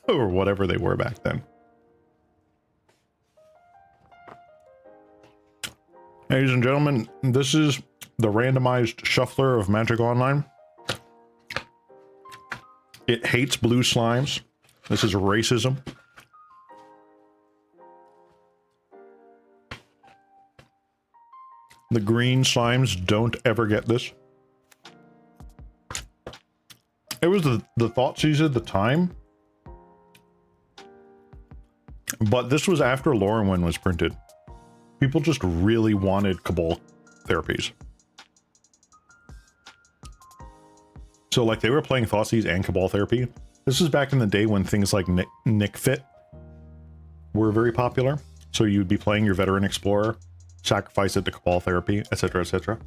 or whatever they were back then. Ladies and gentlemen, this is the randomized shuffler of Magic Online. It hates blue slimes. This is racism. The green slimes don't ever get this. It was the Thoughtseize at the time. But this was after Lorwyn was printed. People just really wanted Cabal Therapies. So, like, they were playing Thoughtseize and Cabal Therapy. This was back in the day when things like Nick Fit were very popular. So you'd be playing your Veteran Explorer, sacrifice it to Cabal Therapy, etc., etc.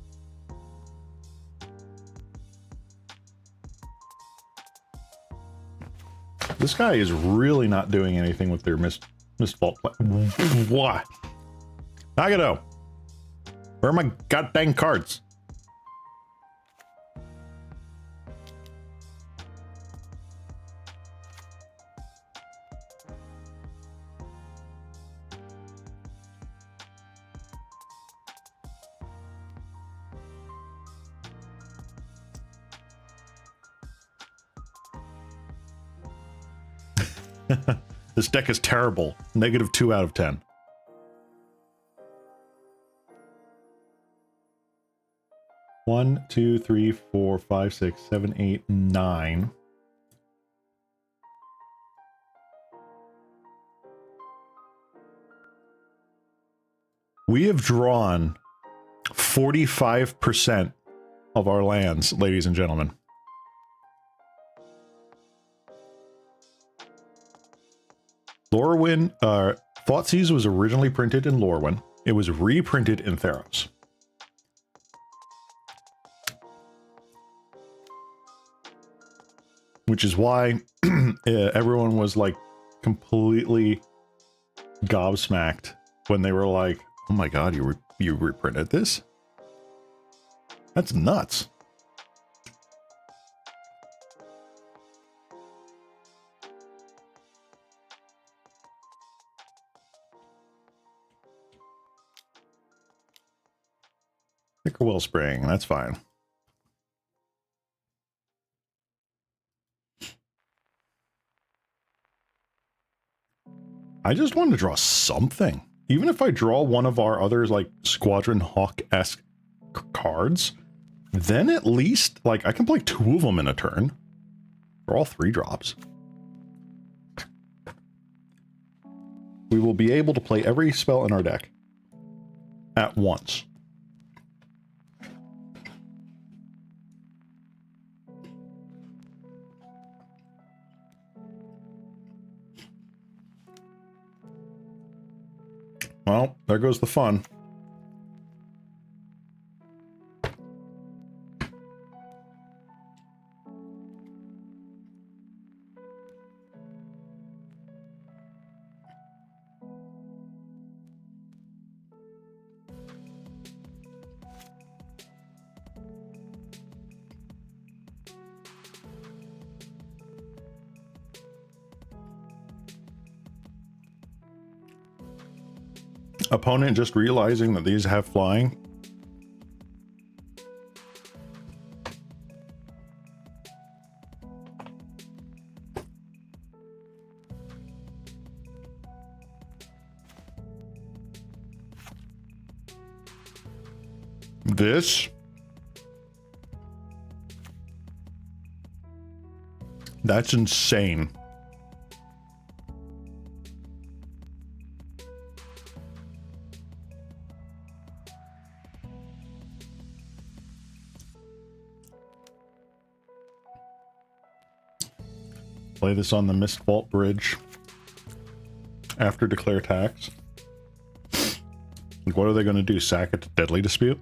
This guy is really not doing anything with their Mist Vault play. Why? Nagado! Where are my goddamn cards? This deck is terrible. -2 out of 10. One, two, three, four, five, six, seven, 8, 9. We have drawn 45% of our lands, ladies and gentlemen. Lorwyn, Thoughtseize was originally printed in Lorwyn. It was reprinted in Theros. Which is why everyone was like completely gobsmacked when they were like, oh my god, you you reprinted this? That's nuts. Thicker Wellspring, that's fine. I just want to draw something. Even if I draw one of our others, like Squadron Hawk-esque cards, then at least, like, I can play 2 of them in a turn. They're all 3 drops. We will be able to play every spell in our deck at once. Well, there goes the fun. Opponent just realizing that these have flying. This? That's insane. Play this on the Mist Vault Bridge after declare tax. What are they going to do? Sack it to Deadly Dispute?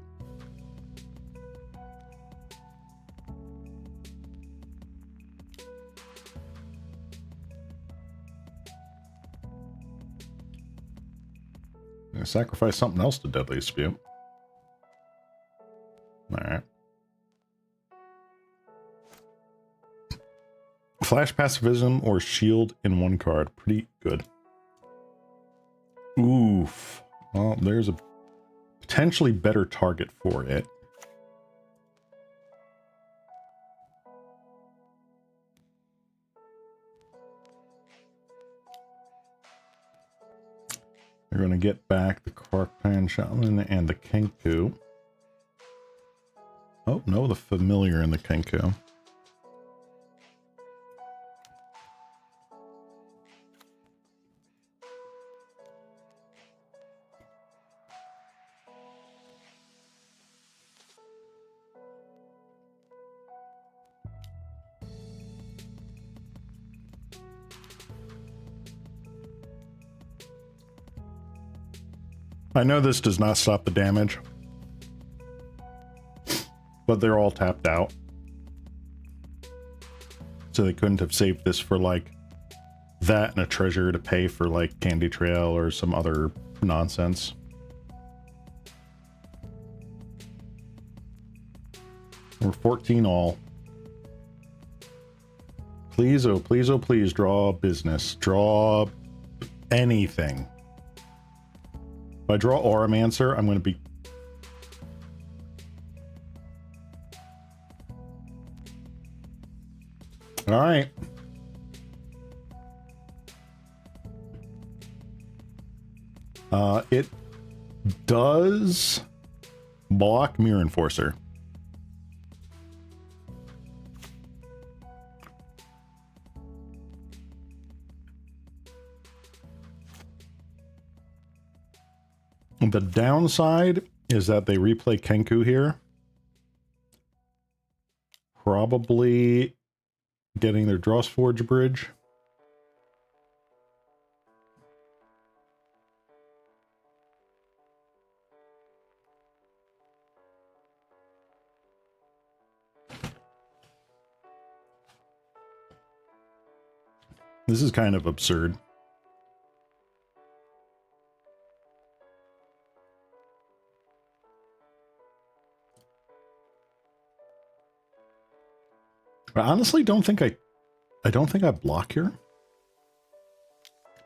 Sacrifice something else to Deadly Dispute. Alright. Flash Pacifism or Shield in 1 card. Pretty good. Oof. Well, there's a potentially better target for it. We're going to get back the Quarkpan Shaman and the Kenku. Oh, no, the Familiar and the Kenku. I know this does not stop the damage, but they're all tapped out. So they couldn't have saved this for like that and a treasure to pay for like Candy Trail or some other nonsense. We're 14 all. Please, oh please, draw business. Draw anything. If I draw Auramancer, I'm going to be... Alright. It does block Mirror Enforcer. The downside is that they replay Kenku here. Probably getting their Drossforge Bridge. This is kind of absurd. I honestly don't think I don't think I block here.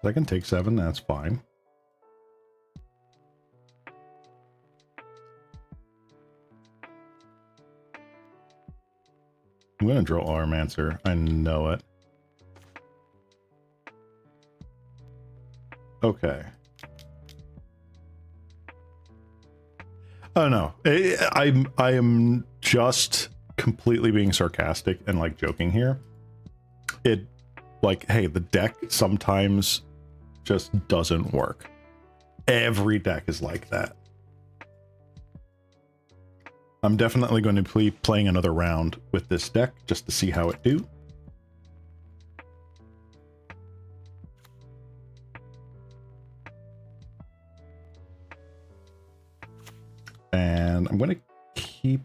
I can take 7, that's fine. I'm gonna draw Armancer. I know it. Okay. Oh no, I am just completely being sarcastic and like joking here. It like, hey, the deck sometimes just doesn't work. Every deck is like that. I'm definitely going to be playing another round with this deck just to see how it do. And I'm going to keep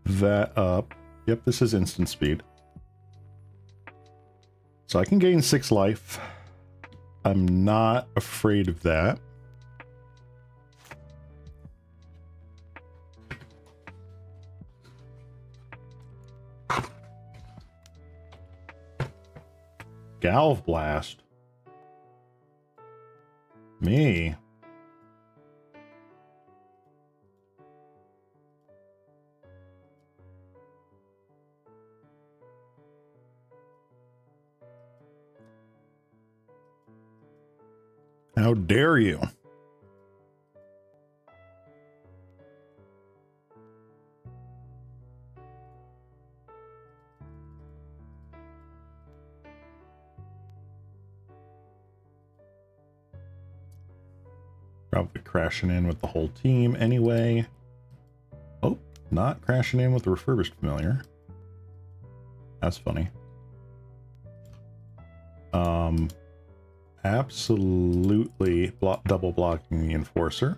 that up. Yep, this is instant speed. So I can gain 6 life. I'm not afraid of that. Galv Blast. Me. How dare you? Probably crashing in with the whole team anyway. Oh, not crashing in with the refurbished familiar. That's funny. Absolutely double blocking the enforcer.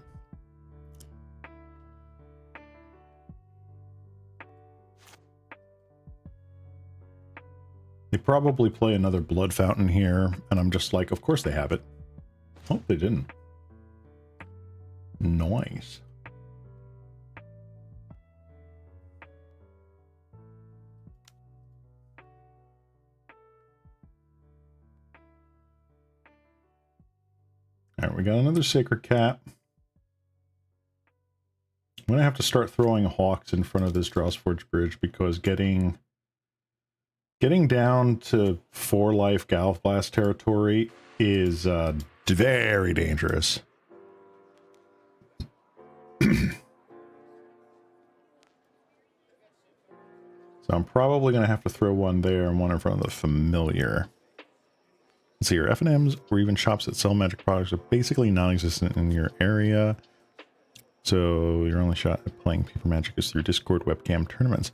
They probably play another blood fountain here, and I'm just like, of course they have it. Oh, they didn't. Nice. All right, we got another Sacred Cat. I'm going to have to start throwing Hawks in front of this Drawsforge Bridge because getting down to 4 life Galv Blast territory is very dangerous. So I'm probably going to have to throw one there and one in front of the familiar. Let's see, your F&Ms or even shops that sell magic products are basically non-existent in your area. So your only shot at playing paper magic is through Discord webcam tournaments.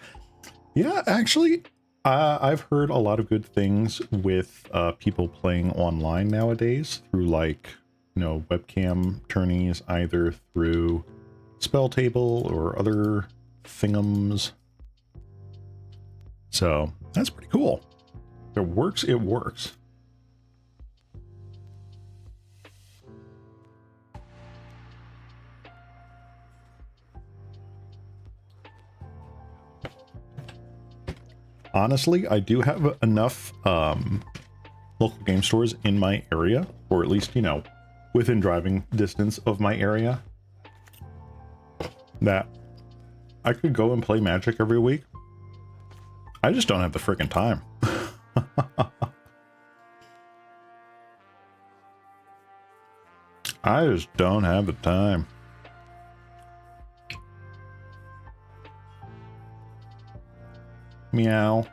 Yeah, actually, I've heard a lot of good things with people playing online nowadays through, like, you know, webcam tourneys, either through Spell Table or other thingums. So that's pretty cool. If it works, it works. Honestly, I do have enough local game stores in my area, or at least, you know, within driving distance of my area, that I could go and play Magic every week. I just don't have the freaking time. I just don't have the time. Meow.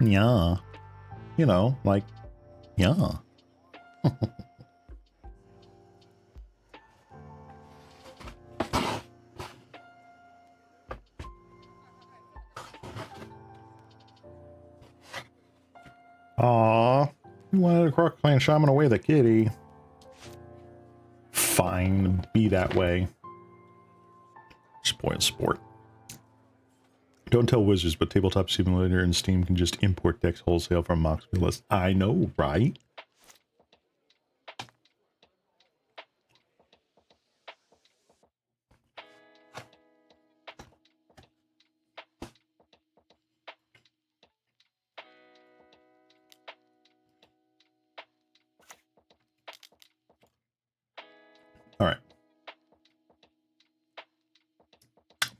Yeah. You know, like, yeah. Aw, you wanted a Croc Clan shaman away the kitty. Fine, be that way. Spoiled sport. Don't tell Wizards, but Tabletop Simulator and Steam can just import decks wholesale from Moxie list. I know, right?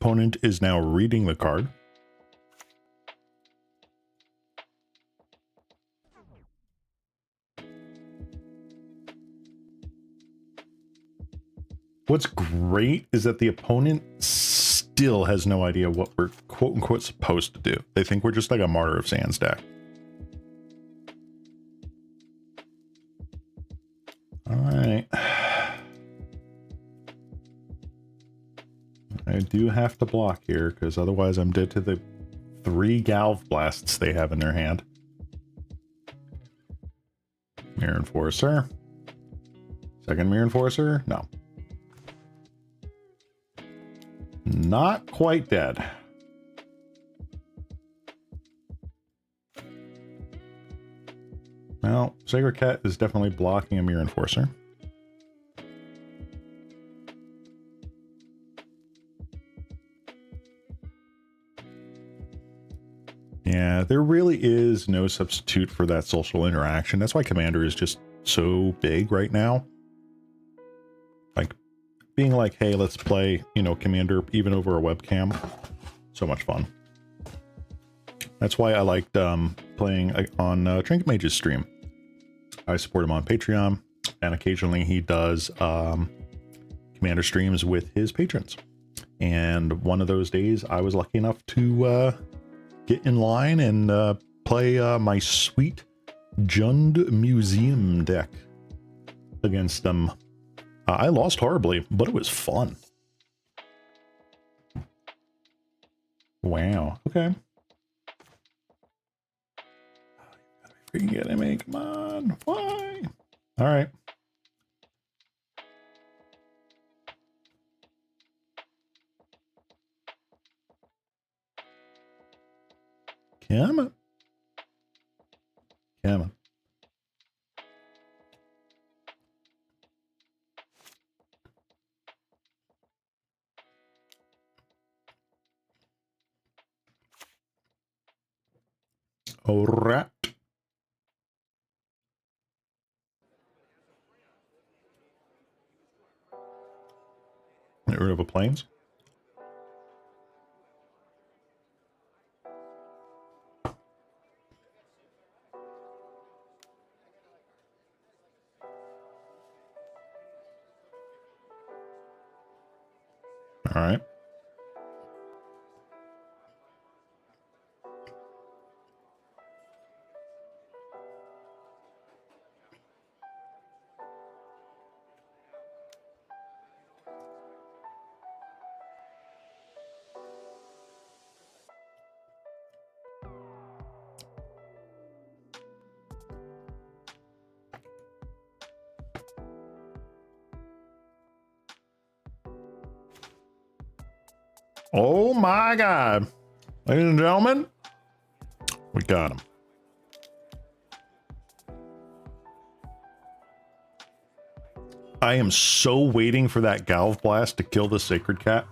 Opponent is now reading the card. What's great is that the opponent still has no idea what we're quote unquote supposed to do. They think we're just like a Martyr of Sands deck. All right. I do have to block here because otherwise I'm dead to the 3 Galv Blasts they have in their hand. Mirror Enforcer. Second Mirror Enforcer? No. Not quite dead. Well, Sacred Cat is definitely blocking a Mirror Enforcer. Yeah, there really is no substitute for that social interaction. That's why Commander is just so big right now. Like, being like, hey, let's play, you know, Commander even over a webcam. So much fun. That's why I liked playing on Trinket Mage's stream. I support him on Patreon, and occasionally he does Commander streams with his patrons. And one of those days, I was lucky enough to get in line and play my sweet Jund Museum deck against them. I lost horribly, but it was fun. Wow. Okay. Freaking get me. Come on. Why? All right. Come on. Come on. All right. Get rid of a planes. All right. Oh my God. Ladies and gentlemen, we got him. I am so waiting for that Galv Blast to kill the Sacred Cat.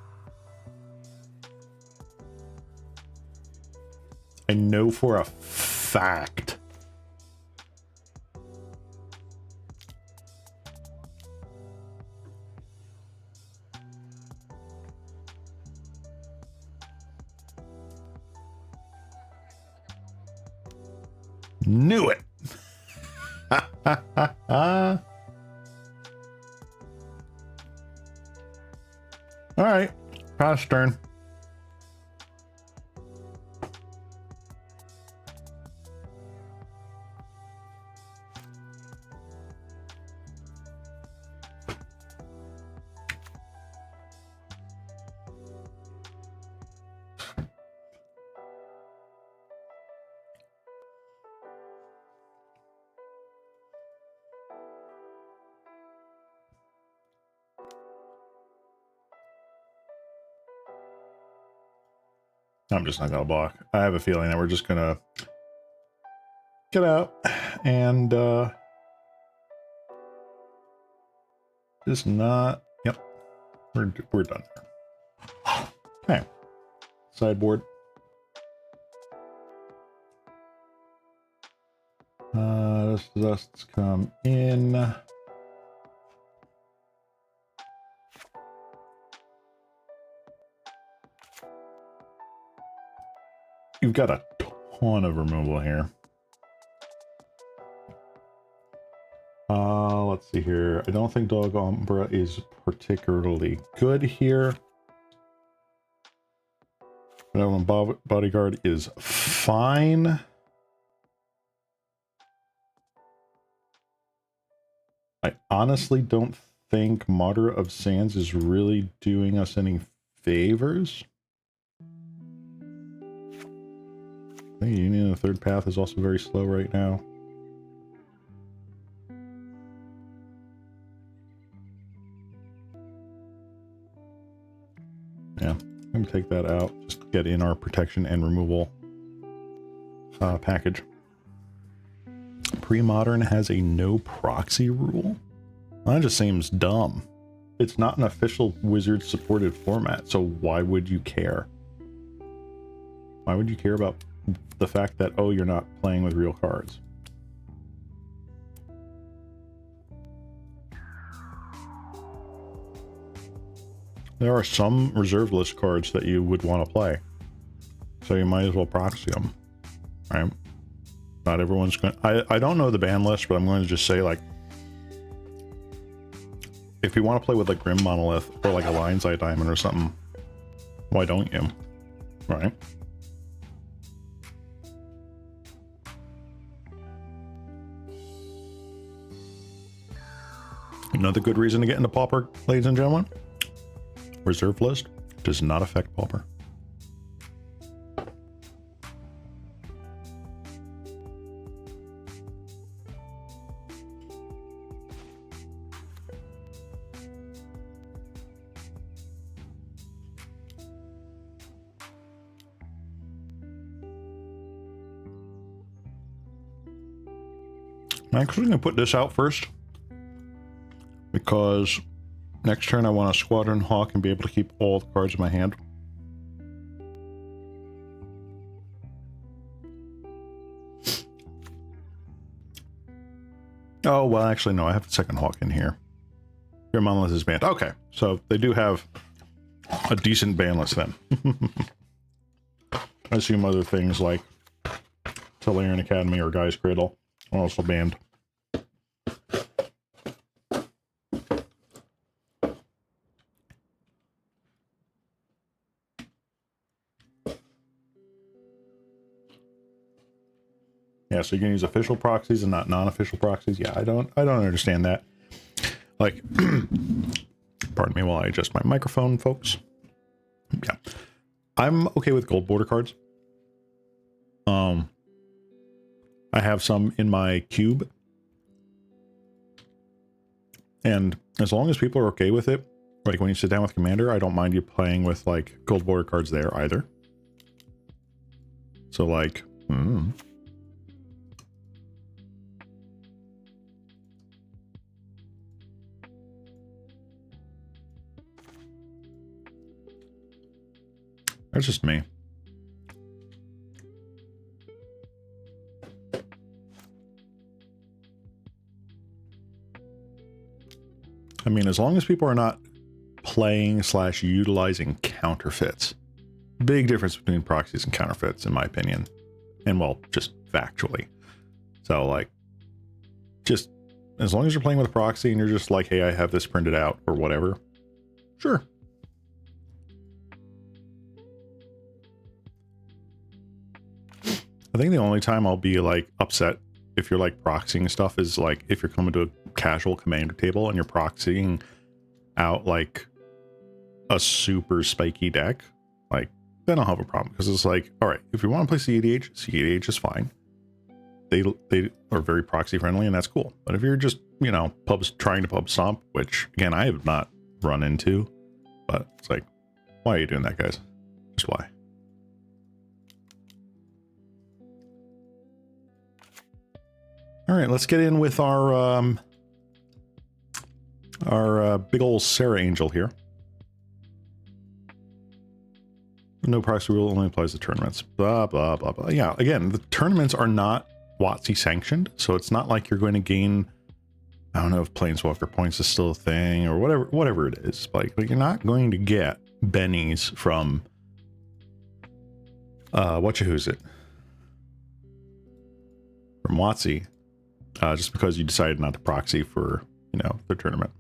I know for a fact. Knew it. All right, pass turn. I'm just not gonna block. I have a feeling that we're just gonna get out and just not. Yep, we're done. Okay, sideboard. Let's come in. you've got a ton of removal here. Let's see here. I don't think Dog Umbra is particularly good here. Bodyguard is fine. I honestly don't think Martyr of Sands is really doing us any favors. I think Union of the Third Path is also very slow right now. Yeah, I'm going to take that out. Just get in our protection and removal package. Pre-modern has a no proxy rule? Well, that just seems dumb. It's not an official Wizard supported format, so why would you care? Why would you care about the fact that, oh, you're not playing with real cards? There are some reserve list cards that you would want to play, so you might as well proxy them, right? Not everyone's going to... I don't know the ban list, but I'm going to just say, like, if you want to play with, like, Grim Monolith or, like, a Lion's Eye Diamond or something, why don't you? Right? Another good reason to get into Pauper, ladies and gentlemen. Reserve list does not affect Pauper. I'm actually going to put this out first, because next turn I want a Squadron Hawk and be able to keep all the cards in my hand. Oh, well, actually, no, I have the second Hawk in here. Your Monolith is banned. Okay, so they do have a decent ban list then. I assume other things like Ceylon Academy or Guy's Cradle are also banned. Yeah, so you can use official proxies and not non-official proxies. Yeah, I don't understand that. Like, pardon me while I adjust my microphone, folks. Yeah, I'm okay with gold border cards. I have some in my cube, and as long as people are okay with it, like when you sit down with Commander, I don't mind you playing with like gold border cards there either. So like, that's just me. I mean, as long as people are not playing / utilizing counterfeits. Big difference between proxies and counterfeits, in my opinion. And, well, just factually. So, like, just as long as you're playing with a proxy and you're just like, hey, I have this printed out or whatever. Sure. I think the only time I'll be, like, upset if you're, like, proxying stuff is, like, if you're coming to a casual Commander table and you're proxying out, like, a super spiky deck. Like, then I'll have a problem. Because it's like, all right, if you want to play CEDH is fine. They are very proxy friendly, and that's cool. But if you're just, you know, trying to pub stomp, which, again, I have not run into. But it's like, why are you doing that, guys? Just why? All right, let's get in with our big old Sarah Angel here. No proxy rule only applies to tournaments. Blah, blah, blah, blah. Yeah, again, the tournaments are not WotC sanctioned, so it's not like you're going to gain, I don't know if Planeswalker points is still a thing or whatever it is. Like you're not going to get bennies from Who's it? From WotC. Just because you decided not to proxy for, you know, the tournament.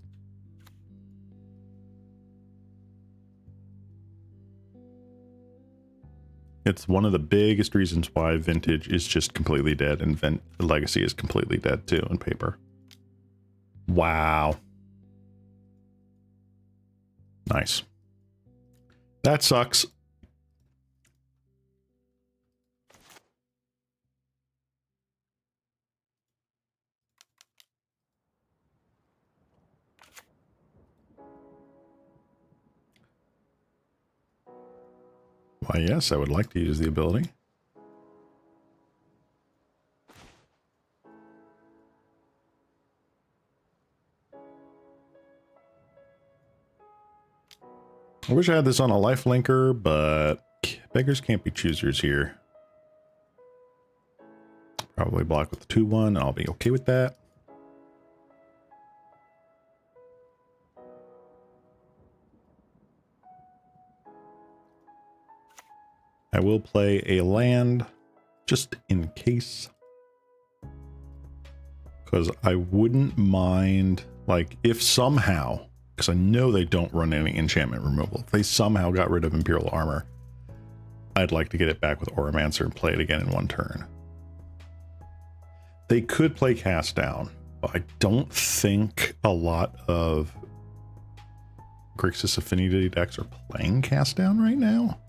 It's one of the biggest reasons why Vintage is just completely dead, and Legacy is completely dead too in paper. Wow. Nice. That sucks. Why, yes, I would like to use the ability. I wish I had this on a life linker, but beggars can't be choosers here. Probably block with the 2-1. I'll be okay with that. I will play a land just in case. Because I wouldn't mind, like, if somehow, because I know they don't run any enchantment removal, if they somehow got rid of Imperial Armor, I'd like to get it back with Auramancer and play it again in one turn. They could play Cast Down, but I don't think a lot of Grixis Affinity decks are playing Cast Down right now.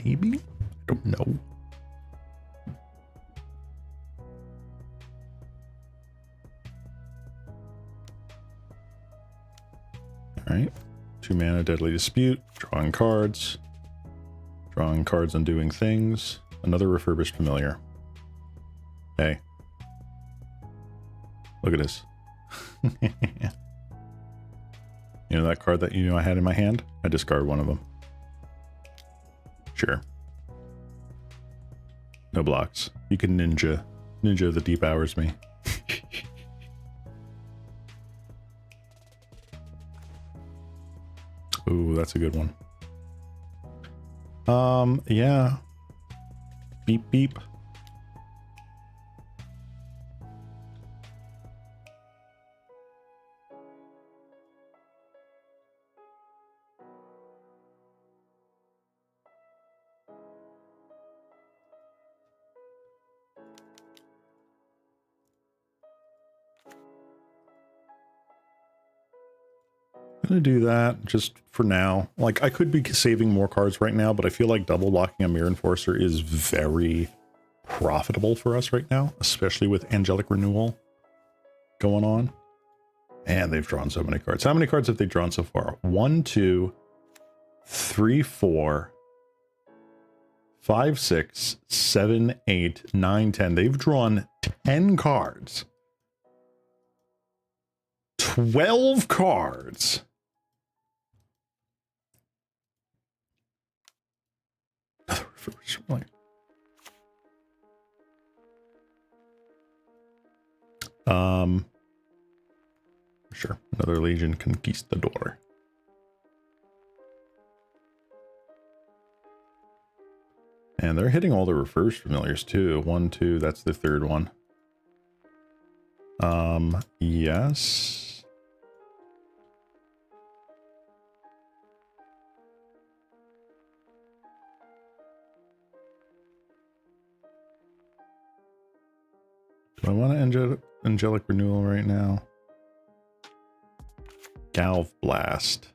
Maybe? I don't know. Alright. 2 mana, Deadly Dispute. Drawing cards. Drawing cards and doing things. Another Refurbished Familiar. Hey. Look at this. You know that card that you know I had in my hand? I discard one of them. Sure. No blocks. You can ninja the deep hours me. Ooh, that's a good one. Yeah. Beep beep. I'm gonna do that just for now. Like, I could be saving more cards right now, but I feel like double blocking a Mirror Enforcer is very profitable for us right now, especially with Angelic Renewal going on. And they've drawn so many cards. How many cards have they drawn so far? 1, 2, 3, 4, 5, 6, 7, 8, 9, 10. They've drawn 10 cards. 12 cards. Sure. Another Legion Conquistador. And they're hitting all the reverse familiars too. 1, 2, that's the third one. Yes. Do I want to angelic renewal right now? Galv Blast.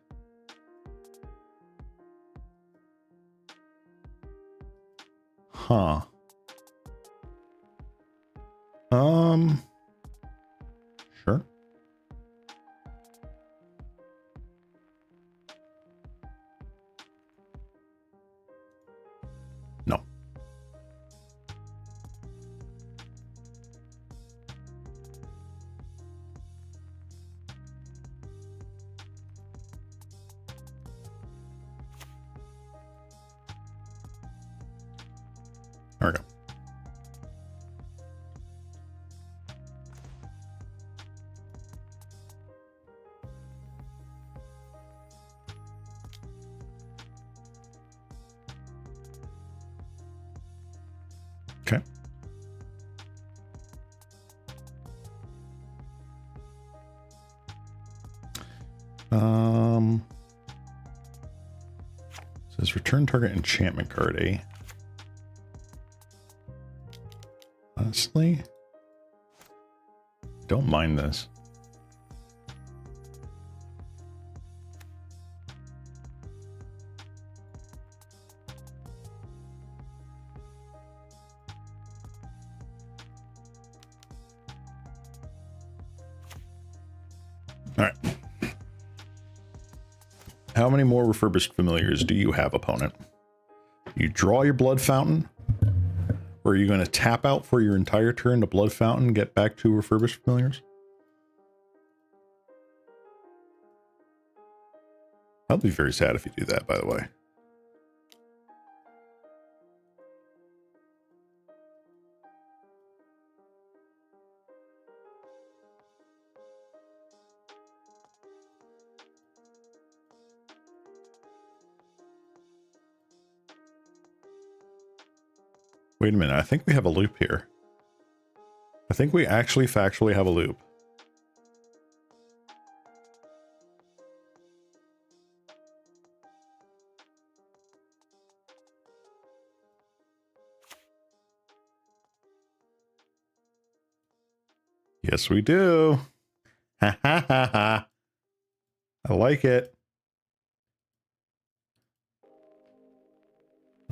Huh. Sure. No. There we go. Says return target enchantment card, eh? Honestly, don't mind this. All right. How many more refurbished familiars do you have, opponent? You draw your blood fountain, or are you going to tap out for your entire turn to blood fountain, get back to refurbished familiars? I'll be very sad if you do that, by the way. Wait a minute, I think we have a loop here. I think we actually factually have a loop. Yes, we do. Ha ha ha ha. I like it.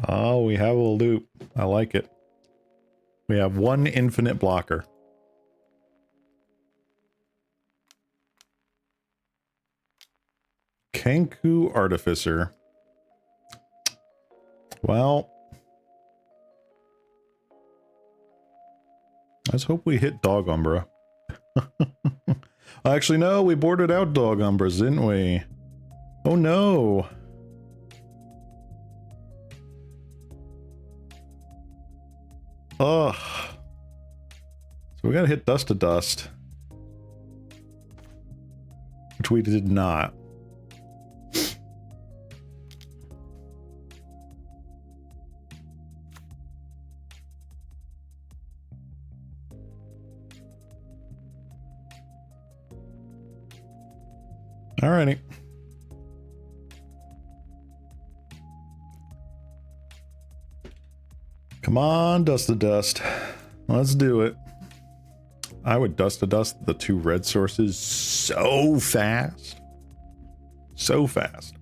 Oh, we have a loop. I like it. We have one infinite blocker. Kenku Artificer. Well, let's hope we hit Dog Umbra. Actually, no, we boarded out Dog Umbras, didn't we? Oh no. Ugh. So we gotta hit Dust to Dust. Which we did not. Alrighty. Come on, Dust to Dust. Let's do it. I would Dust to Dust the two red sources so fast. So fast.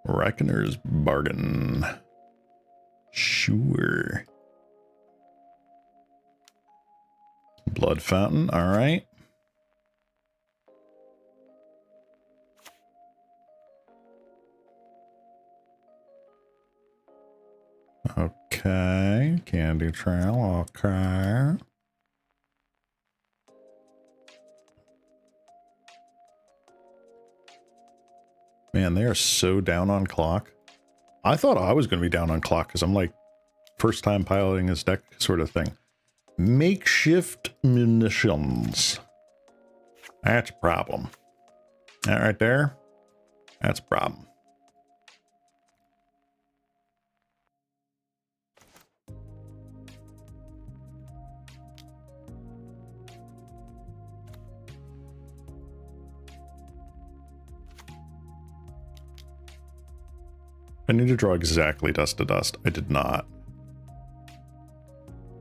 Reckoner's Bargain. Sure. Blood Fountain, alright. Okay, Candy Trail, okay. Man, they are so down on clock. I thought I was going to be down on clock because I'm like first time piloting this deck sort of thing. Makeshift munitions. That's a problem. That right there, that's a problem. I need to draw exactly Dust to Dust. I did not.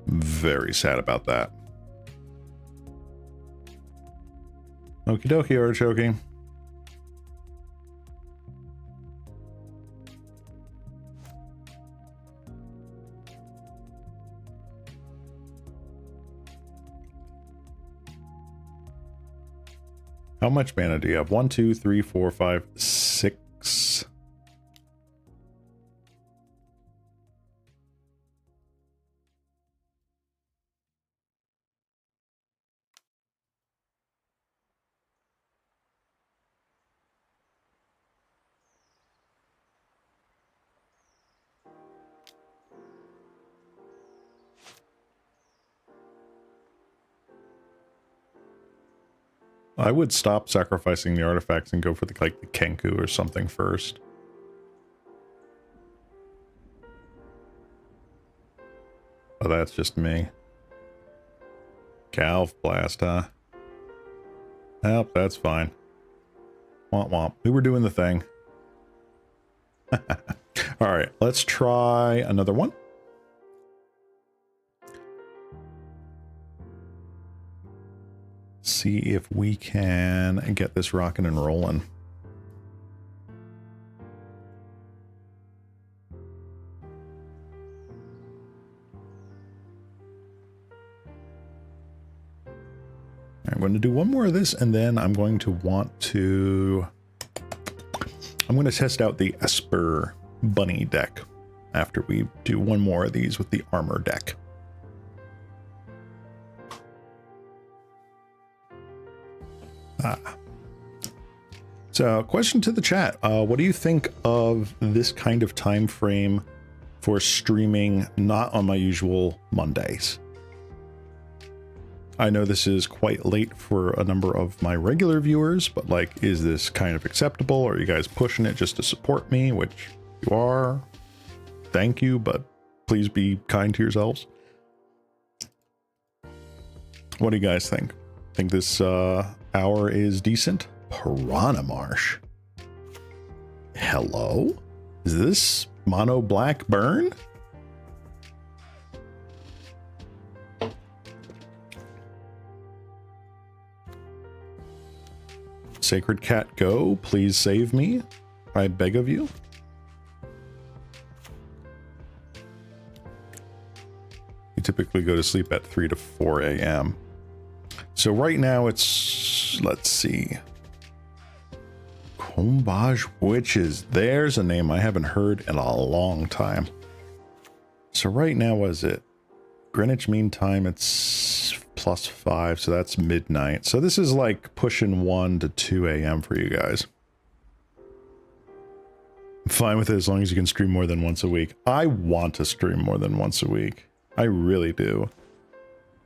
Very sad about that. Okie dokie, artichoke. How much mana do you have? 1, 2, 3, 4, 5, 6. I would stop sacrificing the artifacts and go for the Kenku or something first. Oh, that's just me. Calf Blast, huh? Yep, that's fine. Womp womp. We were doing the thing. Alright, let's try another one. See if we can get this rocking and rolling. I'm going to do one more of this, and then I'm going to I'm going to test out the Esper Bunny deck after we do one more of these with the armor deck. So, question to the chat. What do you think of this kind of time frame for streaming not on my usual Mondays? I know this is quite late for a number of my regular viewers, but like, is this kind of acceptable? Are you guys pushing it just to support me, which you are? Thank you, but please be kind to yourselves. What do you guys think? Think this hour is decent? Piranha Marsh. Hello? Is this Mono Black Burn? Sacred Cat Go, please save me. I beg of you. You typically go to sleep at 3 to 4 a.m. So right now it's, let's see. Combage Witches. There's a name I haven't heard in a long time. So right now, what is it? Greenwich Mean Time, it's +5, so that's midnight. So this is like pushing 1 to 2 a.m. for you guys. I'm fine with it as long as you can stream more than once a week. I want to stream more than once a week. I really do.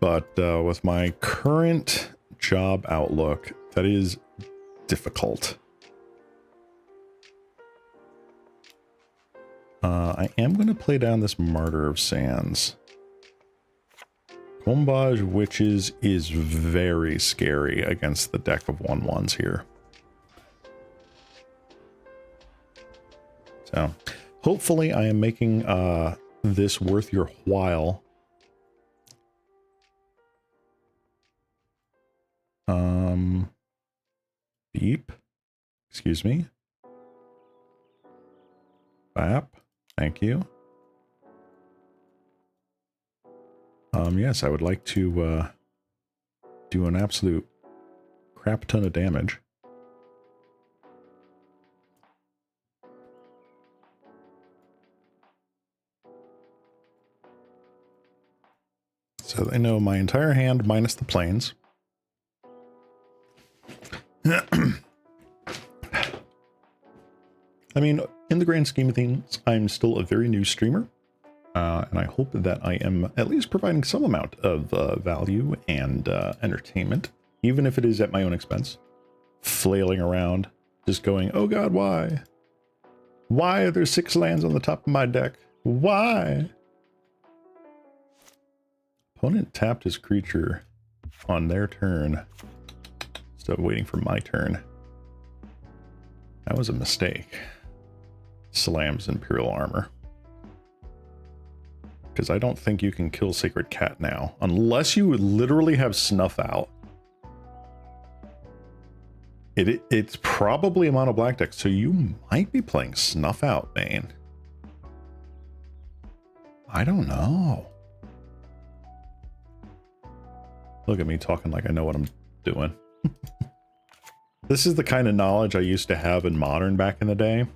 But with my current job outlook, that is difficult. I am going to play down this Martyr of Sands. Combage Witches is very scary against the deck of 1/1s here. So, hopefully I am making this worth your while. Beep. Excuse me. Bap. Thank you. Yes, I would like to do an absolute crap ton of damage. So they know my entire hand minus the planes. I mean, in the grand scheme of things, I'm still a very new streamer. And I hope that I am at least providing some amount of value and entertainment, even if it is at my own expense. Flailing around, just going, oh god, why? Why are there 6 lands on the top of my deck? Why? Opponent tapped his creature on their turn instead of waiting for my turn. That was a mistake. Slams Imperial Armor. Because I don't think you can kill Sacred Cat now, unless you would literally have Snuff Out. It's probably a mono black deck, so you might be playing Snuff Out, Bane. I don't know. Look at me talking like I know what I'm doing. This is the kind of knowledge I used to have in Modern back in the day.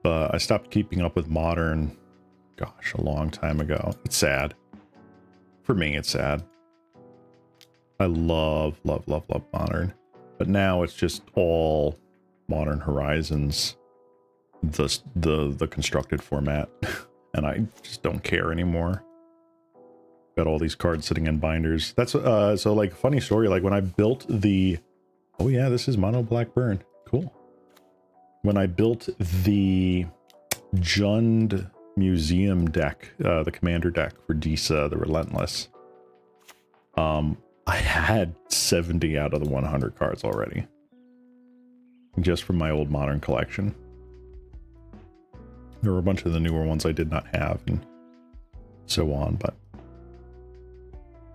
But I stopped keeping up with Modern, gosh, a long time ago. It's sad. For me, it's sad. I love, love, love, love Modern. But now it's just all Modern Horizons, the constructed format. And I just don't care anymore. Got all these cards sitting in binders. That's so like funny story, like when I built the, oh yeah, this is mono black burn. Cool. When I built the Jund Museum deck, the commander deck for Disa the Relentless, I had 70 out of the 100 cards already. Just from my old Modern collection. There were a bunch of the newer ones I did not have and so on, but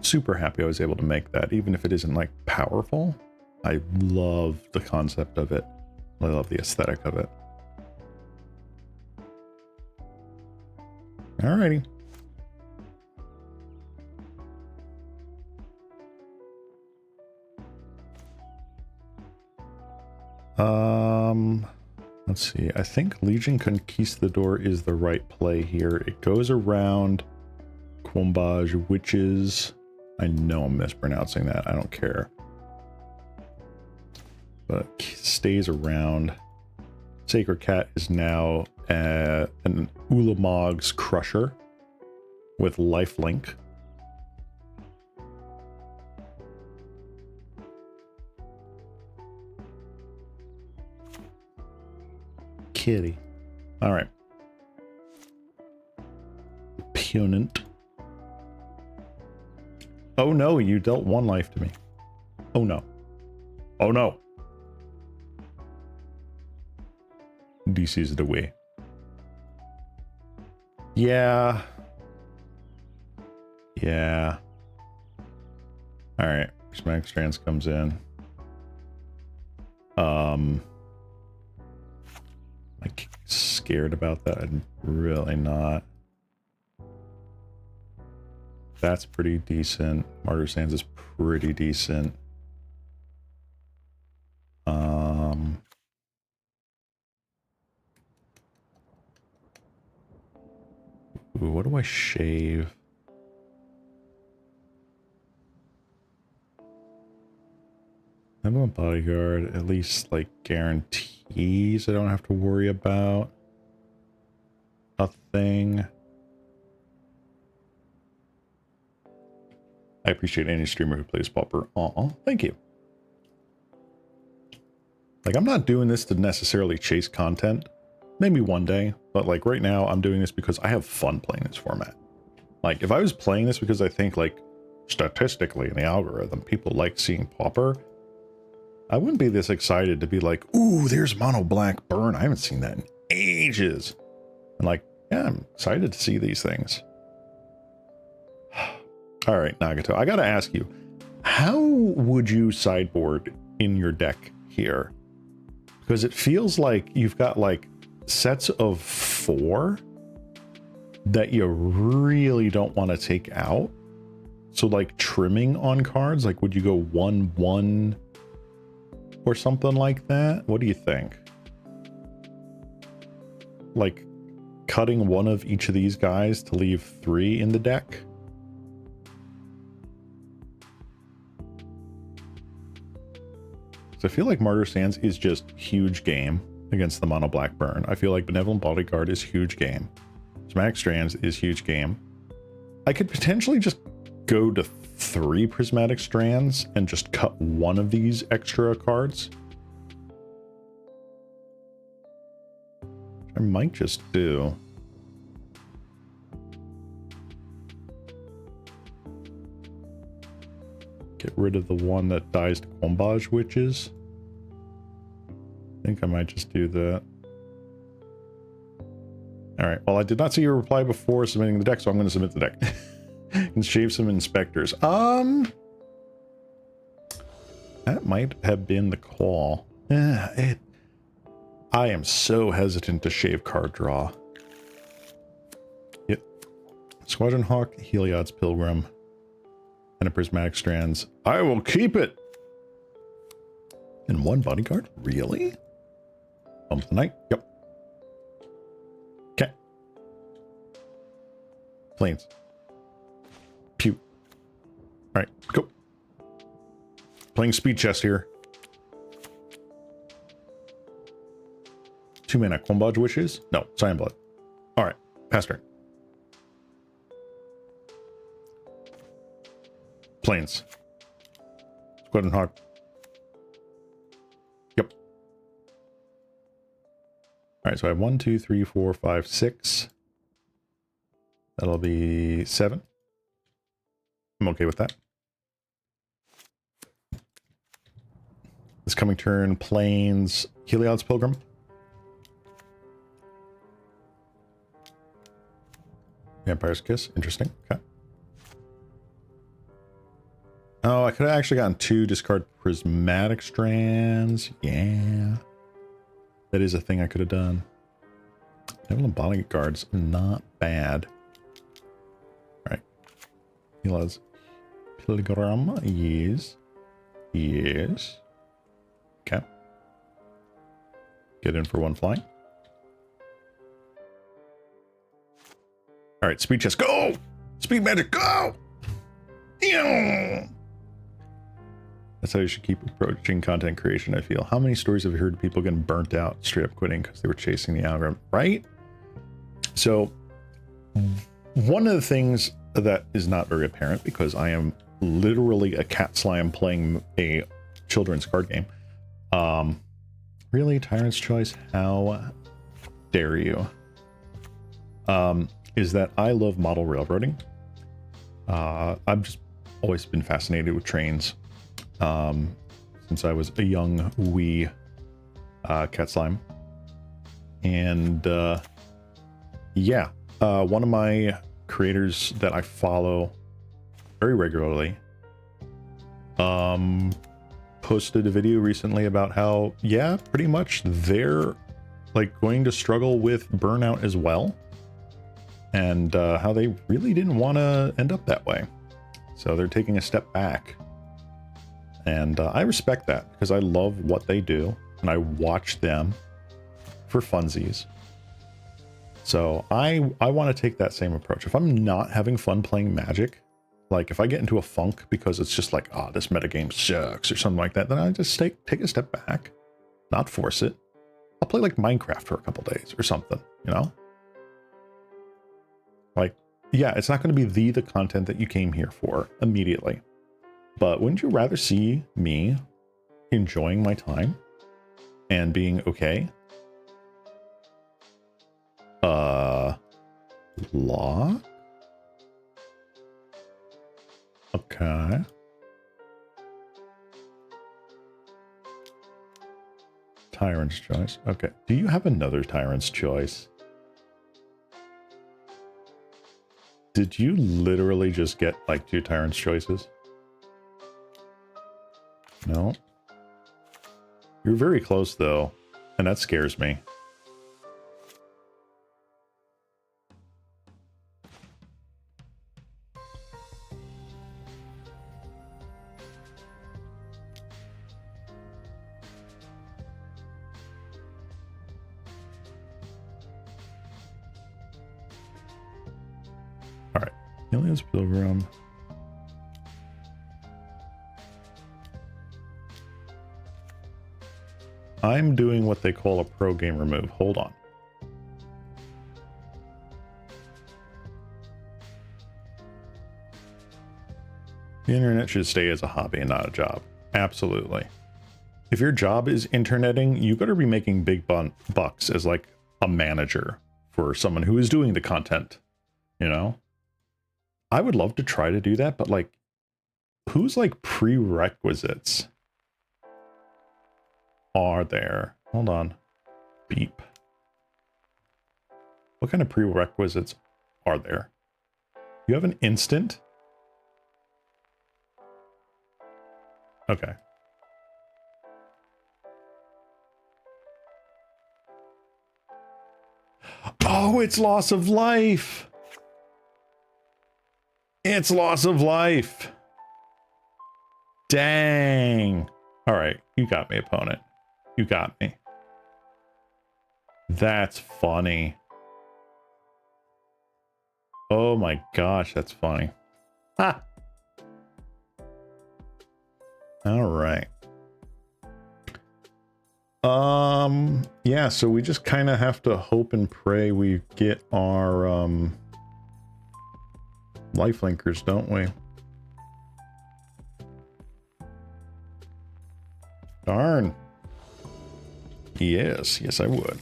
super happy I was able to make that, even if it isn't like powerful. I love the concept of it. I love the aesthetic of it. Alrighty. Let's see. I think Legion Conquistador is the right play here. It goes around Quombage Witches. I know I'm mispronouncing that. I don't care. But stays around. Sacred Cat is now an Ulamog's Crusher with lifelink. Kitty. All right. Punent. Oh no, you dealt 1 life to me. Oh no. Oh no. DC's it away. Yeah. Yeah. All right. Prismatic Strands comes in. Like scared about that? I'm really not. That's pretty decent. Martyr Sands is pretty decent. Ooh, what do I shave? I'm a bodyguard, at least like guarantees I don't have to worry about a thing. I appreciate any streamer who plays Pauper. Thank you. Like, I'm not doing this to necessarily chase content. Maybe one day, but like right now I'm doing this because I have fun playing this format. Like, if I was playing this because I think like statistically in the algorithm people like seeing Pauper, I wouldn't be this excited to be like, ooh, there's Mono Black Burn. I haven't seen that in ages. And like, yeah, I'm excited to see these things. All right, Nagato, I gotta ask you, how would you sideboard in your deck here? Because it feels like you've got like sets of 4 that you really don't want to take out. So like trimming on cards, like would you go 1/1 or something like that? What do you think? Like cutting one of each of these guys to leave 3 in the deck? So I feel like Martyr Sands is just huge game against the Mono Black Burn. I feel like Benevolent Bodyguard is huge game. Prismatic Strands is huge game. I could potentially just go to 3 Prismatic Strands and just cut one of these extra cards. I might just do. Get rid of the one that dies to Quombage Witches. I think I might just do that. All right. Well, I did not see your reply before submitting the deck, so I'm going to submit the deck. And shave some inspectors. That might have been the call. I am so hesitant to shave card draw. Yep. Squadron Hawk, Heliod's Pilgrim, and a Prismatic Strands. I will keep it! And 1 bodyguard? Really? Bump the night? Yep. Okay. Planes. Pew. Alright, go. Playing speed chess here. 2 mana Quombage Wishes? No, Cyan Blood. Alright, pass turn. Planes. Squadron Hawk. Yep. Alright, so I have 1, 2, 3, 4, 5, 6. That'll be 7. I'm okay with that. This coming turn, Plains, Heliod's Pilgrim. Vampire's Kiss, interesting. Okay. Oh, I could have actually gotten 2 discard Prismatic Strands. Yeah. That is a thing I could have done. Devil and Bodyguard's not bad. Alright. Heliod's Pilgrim, yes. Yes. Okay. Get in for 1 flying. Alright, speed chest, go! Speed magic, go! Ew! That's how you should keep approaching content creation, I feel. How many stories have you heard of people getting burnt out, straight up quitting because they were chasing the algorithm, right? So, one of the things that is not very apparent, because I am literally a cat slime playing a children's card game. Really, Tyrant's Choice? How dare you? Is that I love model railroading. I've just always been fascinated with trains. Since I was a young wee cat slime. And yeah, one of my creators that I follow very regularly posted a video recently about how, yeah, pretty much they're like going to struggle with burnout as well. And how they really didn't want to end up that way. So they're taking a step back. And I respect that because I love what they do and I watch them for funsies. So I want to take that same approach. If I'm not having fun playing Magic, like if I get into a funk because it's just like, oh, this metagame sucks or something like that, then I just take a step back, not force it. I'll play like Minecraft for a couple days or something, you know? Like, yeah, it's not going to be the content that you came here for immediately. But wouldn't you rather see me enjoying my time and being okay? Lock? Okay. Tyrant's Choice. Okay. Do you have another Tyrant's Choice? Did you literally just get like 2 Tyrant's Choices? No. You're very close though, and that scares me. All right, Heliod's Pilgrim. I'm doing what they call a pro gamer move. Hold on. The internet should stay as a hobby and not a job. Absolutely. If your job is interneting, you better be making big bucks as like a manager for someone who is doing the content, you know? I would love to try to do that, but like, whose like prerequisites are there? Hold on. Beep. What kind of prerequisites are there? You have an instant? Okay. Oh, it's loss of life. It's loss of life. Dang. All right. You got me, opponent. You got me. That's funny. Oh my gosh, that's funny. Ha! All right. Yeah, so we just kind of have to hope and pray we get our lifelinkers, don't we? Darn. Yes, yes I would.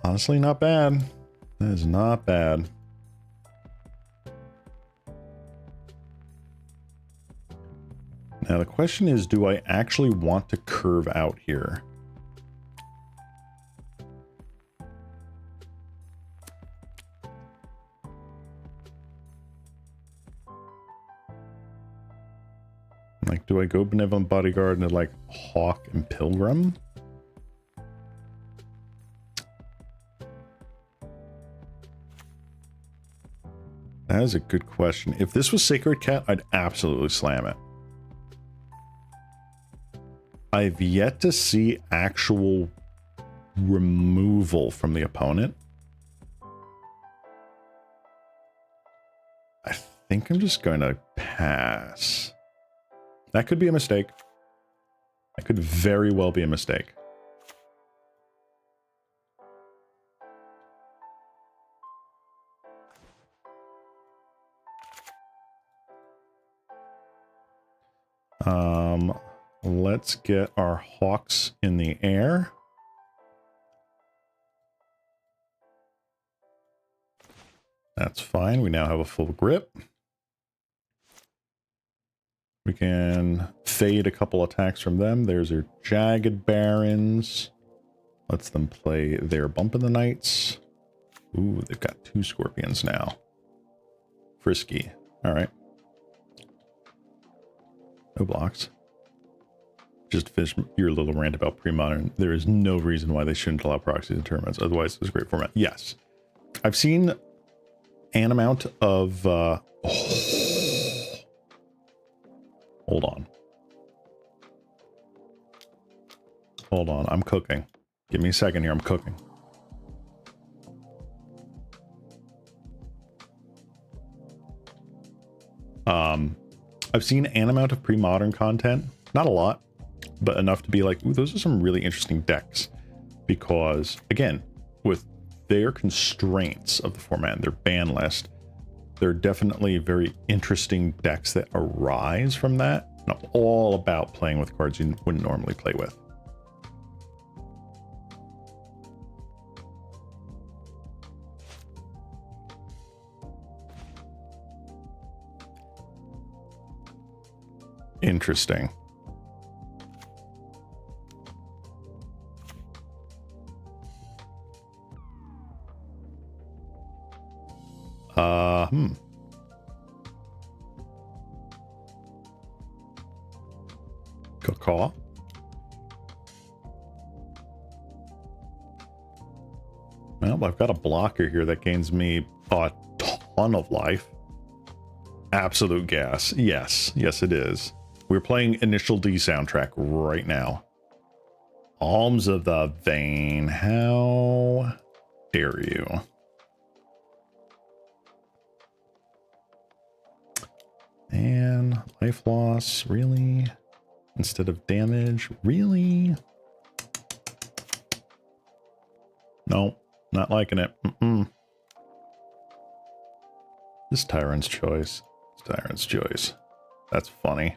Honestly, not bad. That is not bad. Now the question is, do I actually want to curve out here? Like, do I go Benevolent Bodyguard into like Hawk and Pilgrim? That is a good question. If this was Sacred Cat, I'd absolutely slam it. I've yet to see actual removal from the opponent. I think I'm just going to pass. That could be a mistake. That could very well be a mistake. Let's get our Hawks in the air. That's fine. We now have a full grip. We can fade a couple attacks from them. There's our Jagged Barons. Lets them play their Bump in the Nights. Ooh, they've got 2 Scorpions now. Frisky. All right. No blocks. Just to finish your little rant about pre-modern, there is no reason why they shouldn't allow proxies in tournaments. Otherwise, it's a great format. Yes. I've seen an amount of... Hold on. Hold on. I'm cooking. Give me a second here. I'm cooking. I've seen an amount of pre-modern content. Not a lot, but enough to be like, ooh, those are some really interesting decks. Because, again, with their constraints of the format and their ban list, there are definitely very interesting decks that arise from that. And I'm all about playing with cards you wouldn't normally play with. Interesting. Caw. Well, I've got a blocker here that gains me a ton of life. Absolute gas. Yes. Yes, it is. We're playing Initial D soundtrack right now. Alms of the Vein. How dare you? And life loss, really? Instead of damage, really? No, not liking it. This Tyrant's Choice. Tyrant's Choice. That's funny.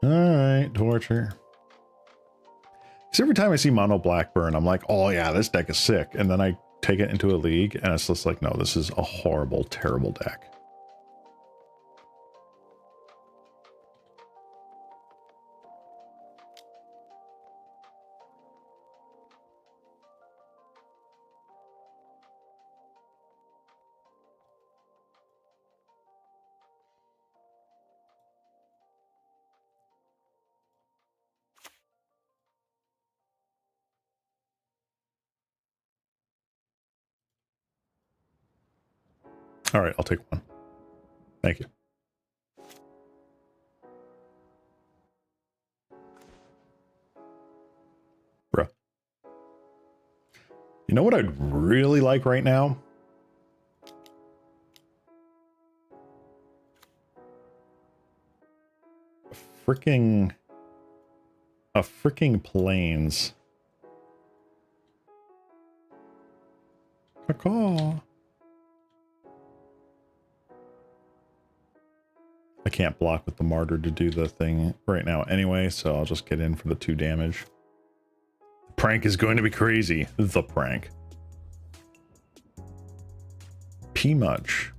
Alright, Torture. Because every time I see Mono Blackburn, I'm like, oh yeah, this deck is sick. And then I take it into a league, and it's just like, no, this is a horrible, terrible deck. All right, I'll take one. Thank you. Bruh. You know what I'd really like right now? A freaking planes. Caw. I can't block with the Martyr to do the thing right now anyway, so I'll just get in for the 2 damage. The prank is going to be crazy. The prank. P much.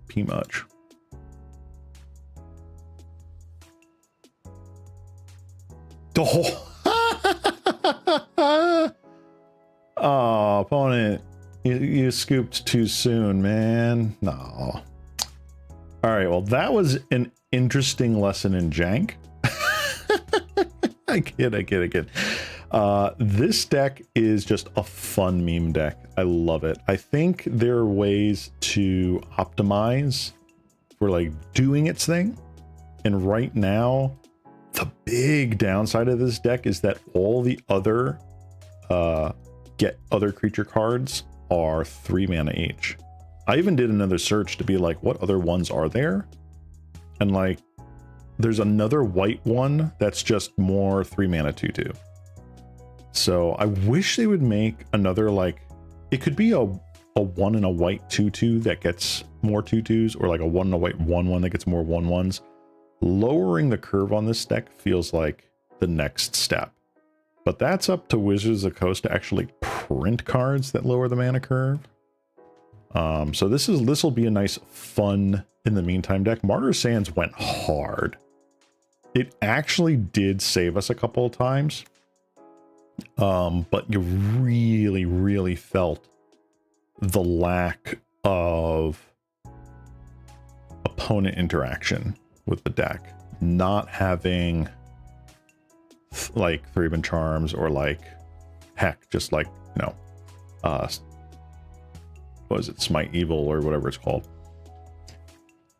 Oh, opponent, you scooped too soon, man. No. All right, well, that was an interesting lesson in jank. I kid. This deck is just a fun meme deck. I love it. I think there are ways to optimize for like doing its thing. And right now, the big downside of this deck is that all the other get other creature cards are 3 mana each. I even did another search to be like, what other ones are there? And like, there's another white one that's just more 3 mana 2/2. So I wish they would make another, like, it could be a 1 and a white 2/2 that gets more 2/2s, or like a 1 and a white 1/1 that gets more 1/1s. Lowering the curve on this deck feels like the next step. But that's up to Wizards of the Coast to actually print cards that lower the mana curve. So this will be a nice fun in the meantime deck. Martyr Sands went hard. It actually did save us a couple of times. But you really felt the lack of opponent interaction with the deck. Not having like 3-man charms, or like, heck, just like, you know, what is it, Smite Evil or whatever it's called.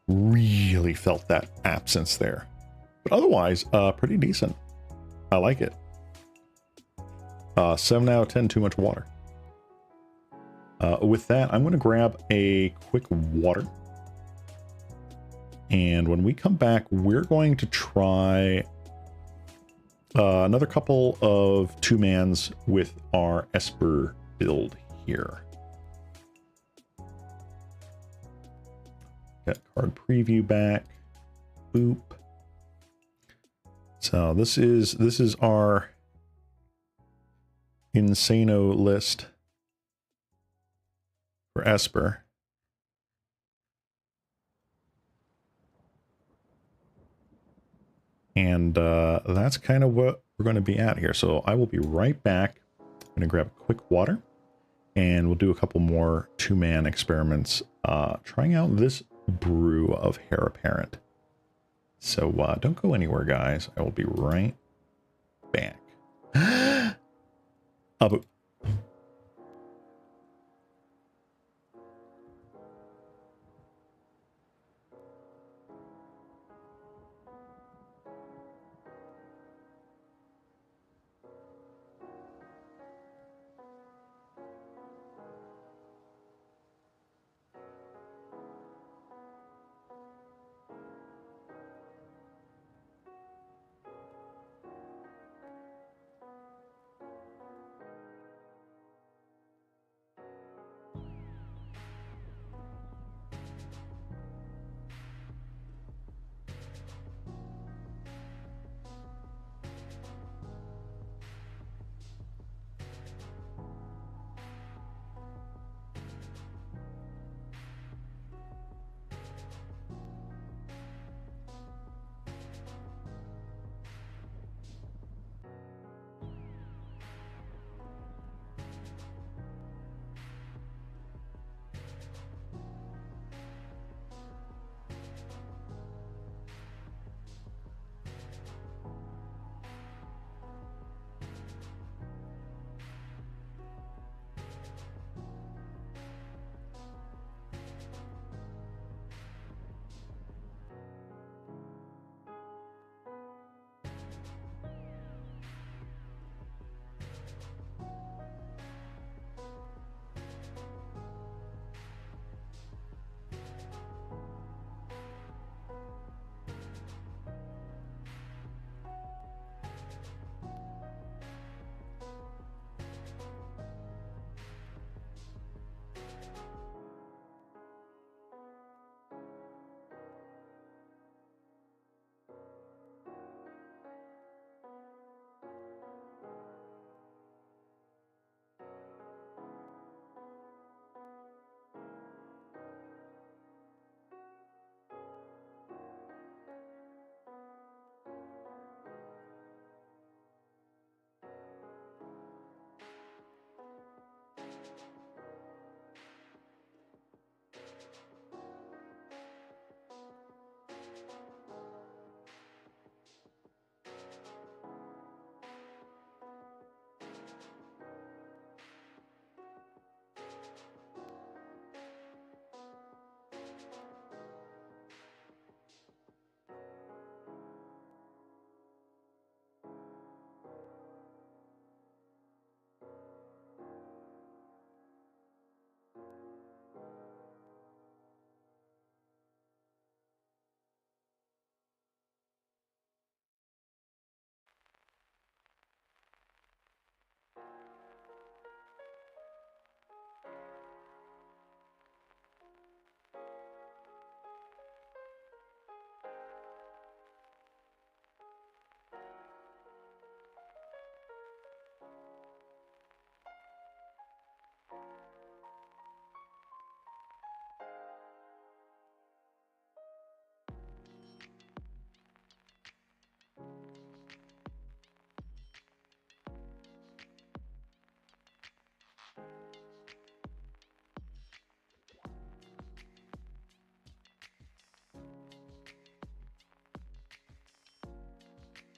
Really felt that absence there. But otherwise, pretty decent. I like it. 7 out of 10, too much water. With that, I'm going to grab a quick water. And when we come back, we're going to try another couple of 2-mans with our Esper build here. Got card preview back. Boop. So this is our Insano list for Esper. And that's kind of what we're going to be at here. So I will be right back. I'm going to grab a quick water, and we'll do a couple more 2-man experiments, trying out this brew of Hare Apparent. So don't go anywhere, guys. I will be right back.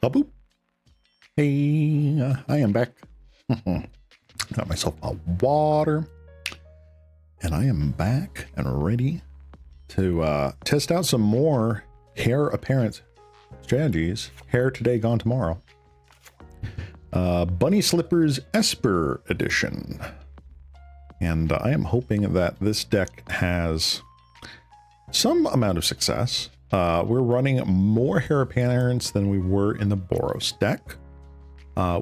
boop. Hey, I am back. Got myself a water. And I am back and ready to test out some more Hare apparent strategies. Hare today, gone tomorrow. Bunny Slippers Esper edition. And I am hoping that this deck has some amount of success. We're running more Hare appearance than we were in the Boros deck.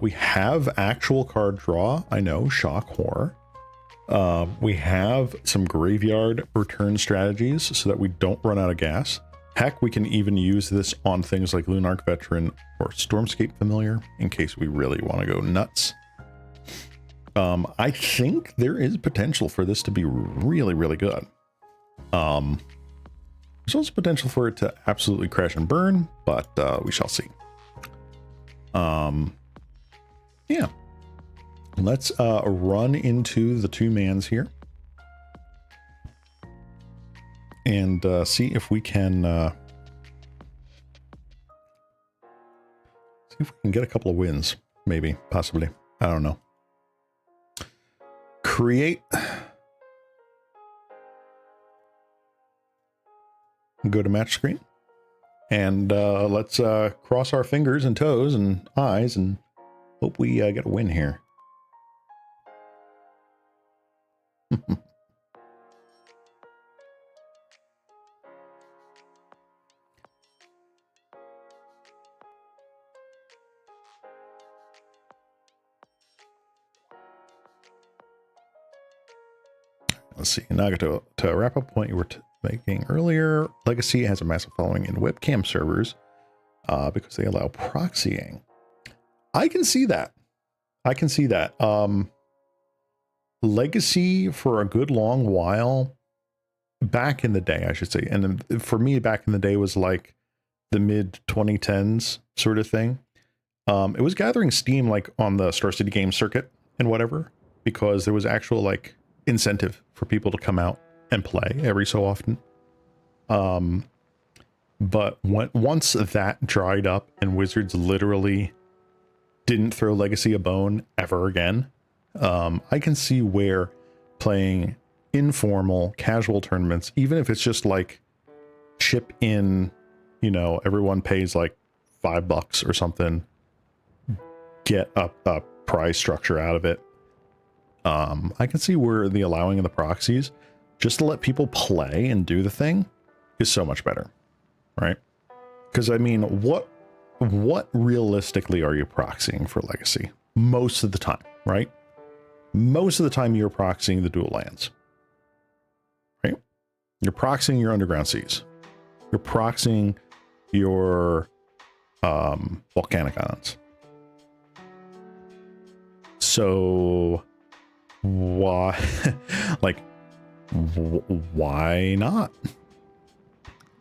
We have actual card draw. I know, shock horror. We have some graveyard return strategies so that we don't run out of gas. Heck, we can even use this on things like Lunarch Veteran or Stormscape Familiar in case we really want to go nuts. I think there is potential for this to be really, really good. There's also potential for it to absolutely crash and burn, but we shall see. Yeah. Let's run into the two mans here and see if we can get a couple of wins, maybe, possibly. I don't know. Create. Go to match screen and let's cross our fingers and toes and eyes and hope we get a win here. Let's see. Now I get to wrap up point you were making earlier. Legacy has a massive following in webcam servers because they allow proxying. I can see that. I can see that. Legacy for a good long while back in the day, I should say. And for me, back in the day was like the mid 2010s sort of thing. It was gathering steam like on the Star City Games circuit and whatever, because there was actual like incentive for people to come out and play every so often. But once that dried up and Wizards literally didn't throw Legacy a bone ever again, I can see where playing informal casual tournaments, even if it's just like chip in, you know, everyone pays like $5 or something, get a prize structure out of it. I can see where the allowing of the proxies just to let people play and do the thing is so much better, right? Because I mean, what realistically are you proxying for Legacy? Most of the time, right? Most of the time you're proxying the dual lands, right? You're proxying your underground seas. You're proxying your volcanic islands. So why, like, why not?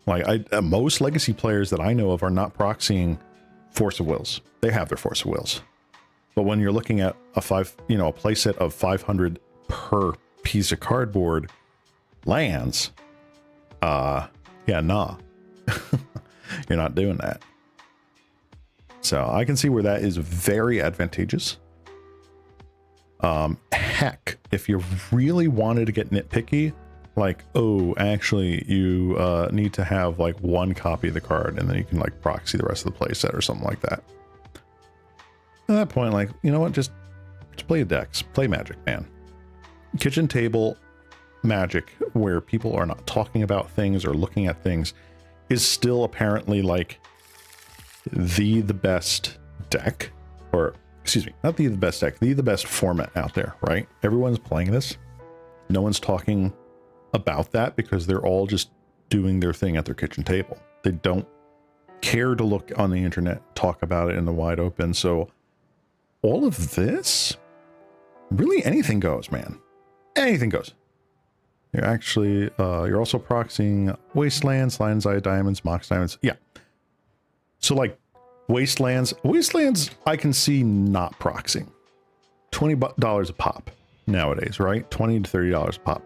Like, most Legacy players that I know of are not proxying Force of Wills. They have their Force of Wills. But when you're looking at a playset of 500 per piece of cardboard lands, yeah, nah. You're not doing that. So I can see where that is very advantageous. Heck, if you really wanted to get nitpicky, like, oh, actually, you need to have like one copy of the card, and then you can like proxy the rest of the playset or something like that. At that point, like, you know what, just play decks, play Magic, man. Kitchen table Magic, where people are not talking about things or looking at things, is still apparently like the best deck, or excuse me, not the best deck, the best format out there, right? Everyone's playing this. No one's talking about that because they're all just doing their thing at their kitchen table. They don't care to look on the internet, talk about it in the wide open. So all of this, really anything goes, man. Anything goes. You're actually, you're also proxying Wastelands, Lion's Eye Diamonds, Mox Diamonds. Yeah. So like Wastelands, I can see not proxying. $20 a pop nowadays, right? $20 to $30 a pop.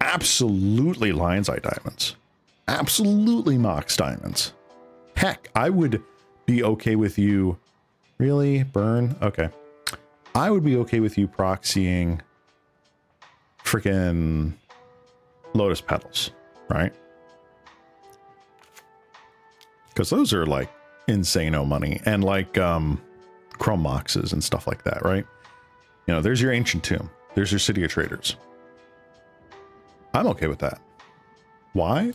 Absolutely Lion's Eye Diamonds. Absolutely Mox Diamonds. Heck, I would be okay with you. Really? Burn? Okay. I would be okay with you proxying freaking Lotus Petals, right? Because those are like insano money, and like Chrome Moxes and stuff like that, right? You know, there's your Ancient Tomb. There's your City of Traders. I'm okay with that. Why?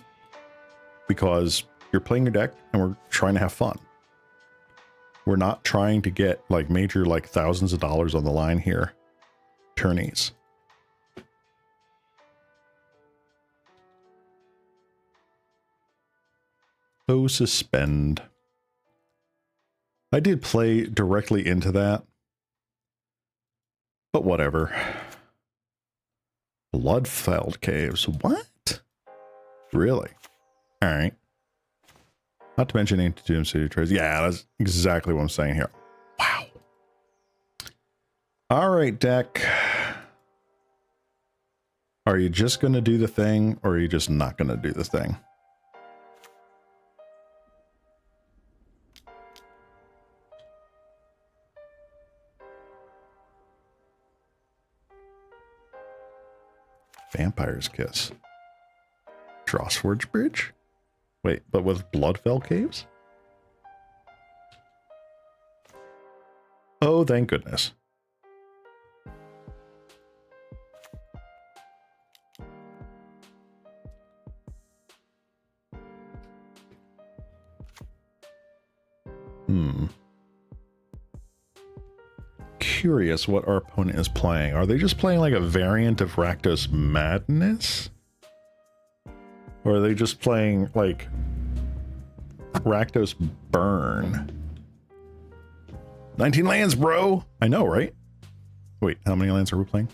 Because you're playing your deck and we're trying to have fun. We're not trying to get like major, like thousands of dollars on the line here. Tourneys. Oh, suspend. I did play directly into that. But whatever. Bloodfeld Caves. What? Really? All right. Not to mention Ancient Tomb, City of Traders. Yeah, that's exactly what I'm saying here. Wow. All right, deck. Are you just going to do the thing, or are you just not going to do the thing? Vampire's Kiss. Drossforge Bridge? Wait, but with Bloodfell Caves? Oh, thank goodness. Curious what our opponent is playing. Are they just playing like a variant of Rakdos Madness? Or are they just playing like Rakdos Burn? 19 lands, bro! I know, right? Wait, how many lands are we playing?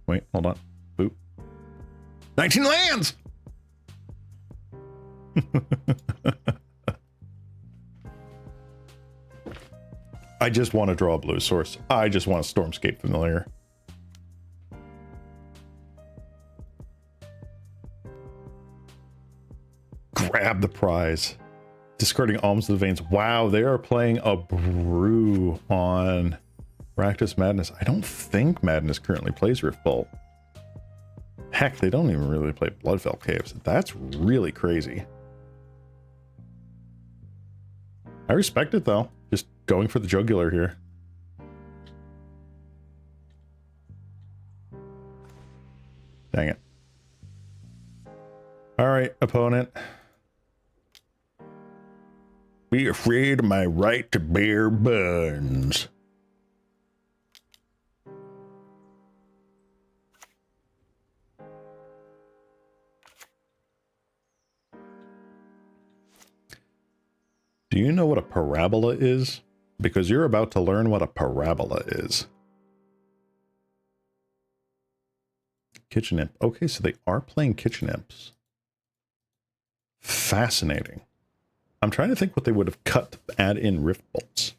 Wait, hold on. Boop. 19 lands! I just want to draw a blue source. I just want a Stormscape Familiar. Grab the prize. Discarding Alms of the Veins. Wow, they are playing a brew on Rakdos Madness. I don't think Madness currently plays Riftbolt. Heck, they don't even really play Bloodfell Caves. That's really crazy. I respect it though. Just going for the jugular here. Dang it. All right, opponent. Be afraid of my right to bear buns. Do you know what a parabola is? Because you're about to learn what a parabola is. Kitchen Imp. Okay, so they are playing Kitchen Imps. Fascinating. I'm trying to think what they would have cut to add in Rift Bolts.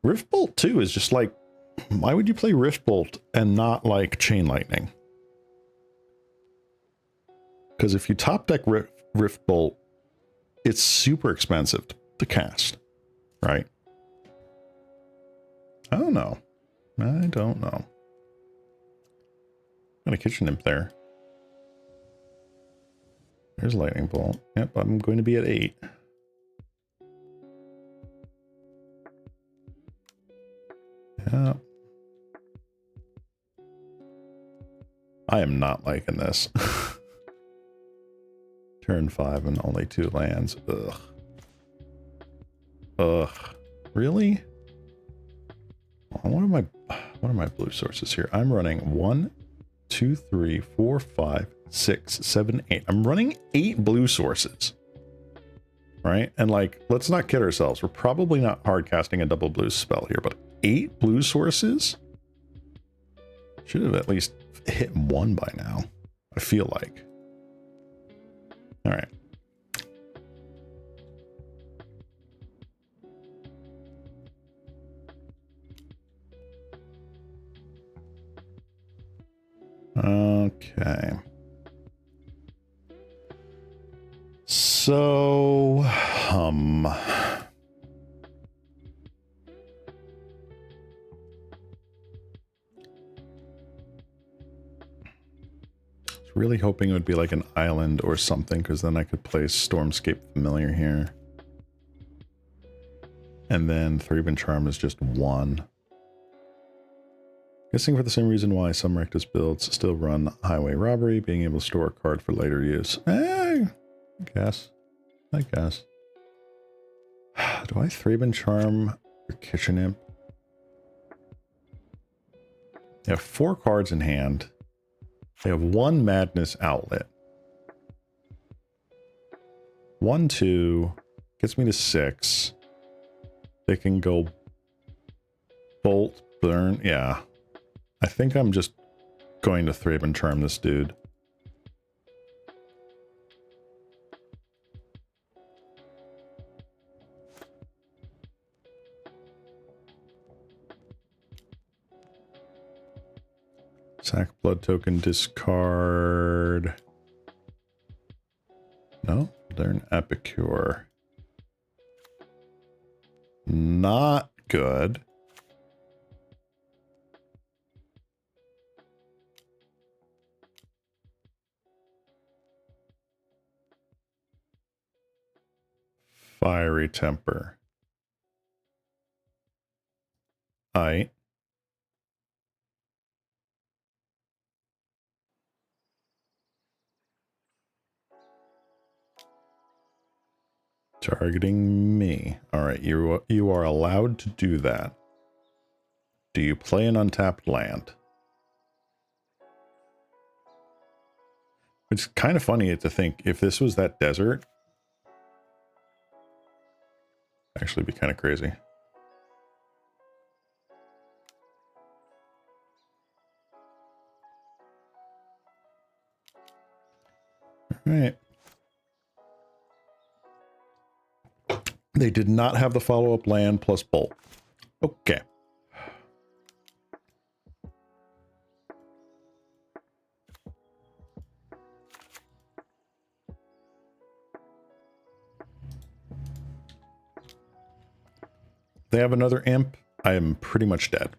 Rift Bolt 2 is just like, why would you play Rift Bolt and not like Chain Lightning? Because if you top deck Rift Bolt, it's super expensive to cast, right? I don't know. I don't know. Got a Kitchen Imp there. There's Lightning Bolt. Yep, I'm going to be at 8. Yeah. I am not liking this. Turn 5 and only 2 lands. Ugh. Ugh. Really? What are my blue sources here? I'm running 1, 2, 3, 4, 5, 6, 7, 8. I'm running 8 blue sources. Right? And like, let's not kid ourselves. We're probably not hard casting a double blue spell here, but 8 blue sources? Should have at least hit 1 by now, I feel like. All right. Okay. So, Really hoping it would be like an island or something, because then I could play Stormscape Familiar here. And then Thraben Charm is just one. Guessing for the same reason why some Rectus builds still run Highway Robbery, being able to store a card for later use. I guess. Do I Thraben Charm or Kitchen Imp? They have 4 cards in hand. They have 1 Madness outlet. 1, 2 gets me to 6. They can go Bolt, Burn. Yeah. I think I'm just going to Thraben Charm this dude. Sack Blood Token, discard. No, they're an Epicure. Not good. Fiery Temper. Aight. Targeting me. Alright, you are allowed to do that. Do you play an untapped land? It's kind of funny to think if this was that desert. Actually be kind of crazy. Alright. They did not have the follow-up land plus bolt. Okay. They have another imp. I am pretty much dead.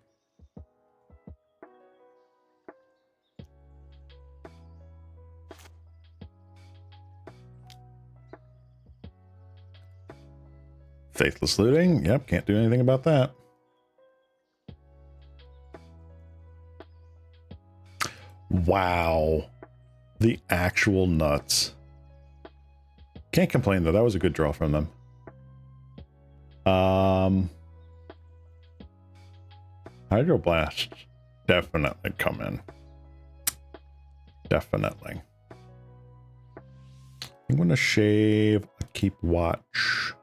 Faithless Looting. Yep, can't do anything about that. Wow. The actual nuts. Can't complain though. That was a good draw from them. Hydroblast. Definitely come in. Definitely. I'm going to shave. Keep watch.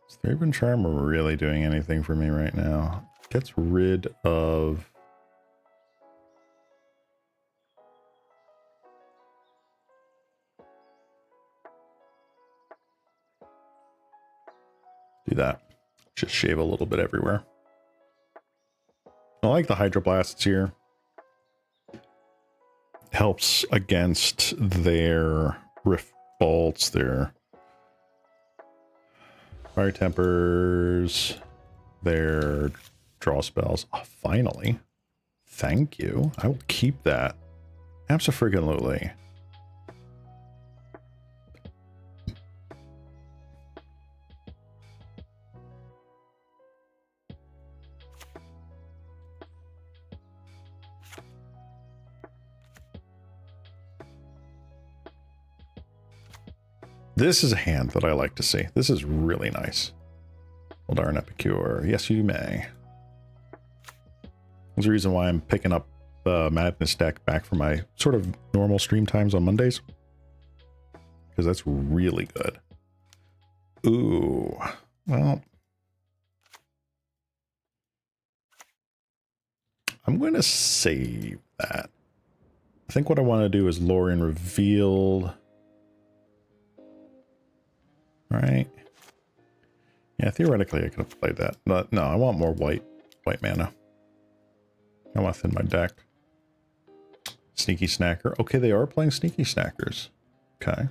Is Thraben Charm really doing anything for me right now? Gets rid of... Do that. Just shave a little bit everywhere. I like the Hydroblasts here. Helps against their Rift Bolts, their Fire Tempers, their draw spells. Oh, finally. Thank you. I will keep that. Abso-friggin-lutely. This is a hand that I like to see. This is really nice. Well, darn Epicure. Yes, you may. There's a reason why I'm picking up the Madness deck back for my sort of normal stream times on Mondays. Because that's really good. Ooh. Well. I'm going to save that. I think what I want to do is Lorien Revealed. Right. Yeah, theoretically I could have played that. But no, I want more white mana. I want to thin my deck. Sneaky Snacker. Okay, they are playing Sneaky Snackers. Okay.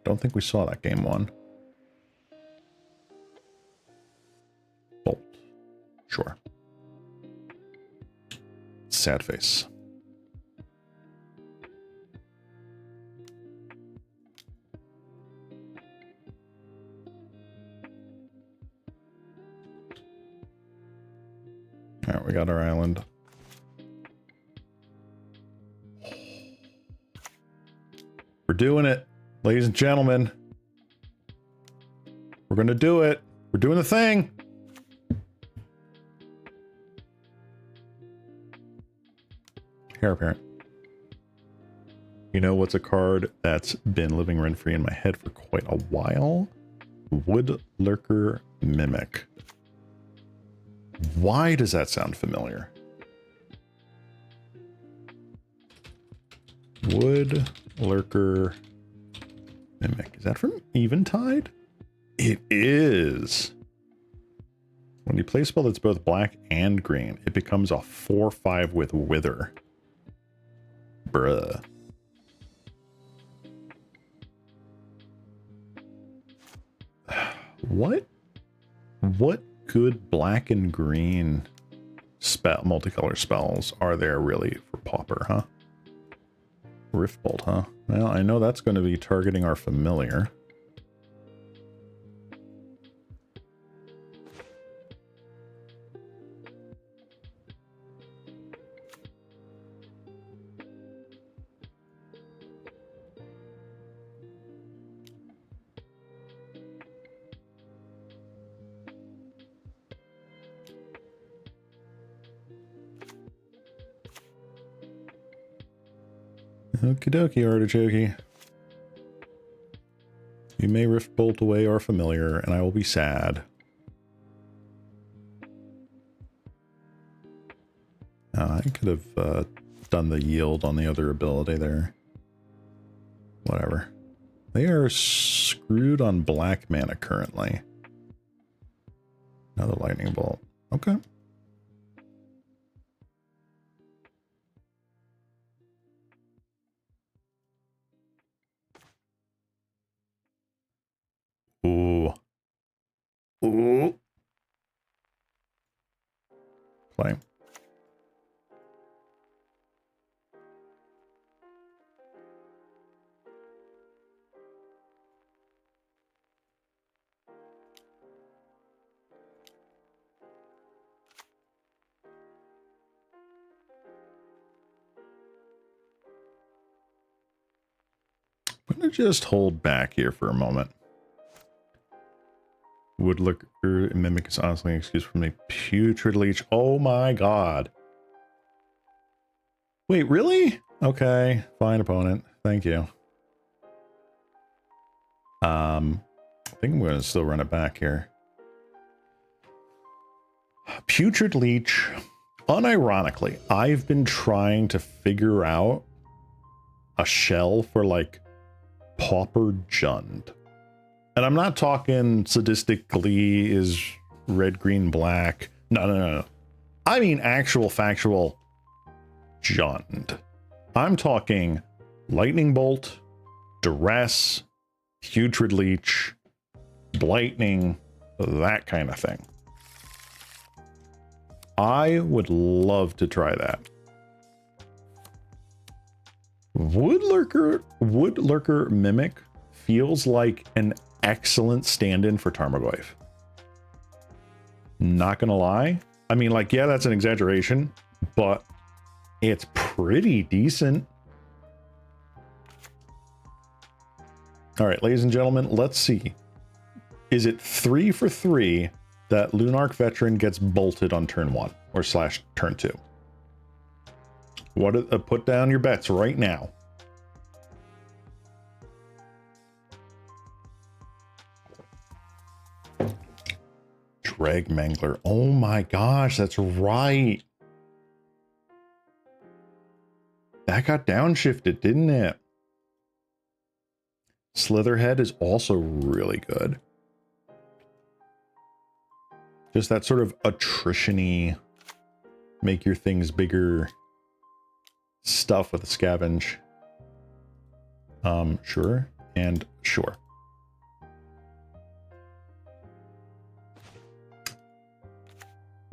Don't think we saw that game one. Bolt. Sure. Sad face. All right, we got our island. We're doing it, ladies and gentlemen. We're going to do it. We're doing the thing. Heir apparent. You know what's a card that's been living rent-free in my head for quite a while? Wood Lurker Mimic. Why does that sound familiar? Wood Lurker Mimic. Is that from Eventide? It is. When you play a spell that's both black and green, it becomes a 4/5 with Wither. Bruh. What good black and green multicolor spells are there really for Pauper, huh? Riftbolt, huh? Well, I know that's going to be targeting our familiar. Okie dokie, artichoke. You may Riftbolt away our familiar, and I will be sad. I could have done the yield on the other ability there. Whatever. They are screwed on black mana currently. Another lightning bolt. Okay. Ooh. Ooh. Play. I'm going to just hold back here for a moment. Woodlurker Mimic is honestly an excuse for me. Putrid Leech. Oh my god. Wait, really? Okay, fine, opponent. Thank you. I think I'm going to still run it back here. Putrid Leech. Unironically, I've been trying to figure out a shell for, like, Pauper Jund. And I'm not talking sadistically is red, green, black. No. I mean actual factual Jund. I'm talking Lightning Bolt, Duress, Putrid Leech, Blightning, that kind of thing. I would love to try that. Woodlurker Mimic feels like an excellent stand-in for Tarmogoyf. Not gonna lie. I mean, like, yeah, that's an exaggeration, but it's pretty decent. All right, ladies and gentlemen, let's see. Is it 3 for 3 that Lunarch Veteran gets bolted on turn 1 or slash turn 2? What? Put down your bets right now. Drag Mangler. Oh my gosh, that's right. That got downshifted, didn't it? Slitherhead is also really good. Just that sort of attrition-y make your things bigger. Stuff with a scavenge. Sure and sure.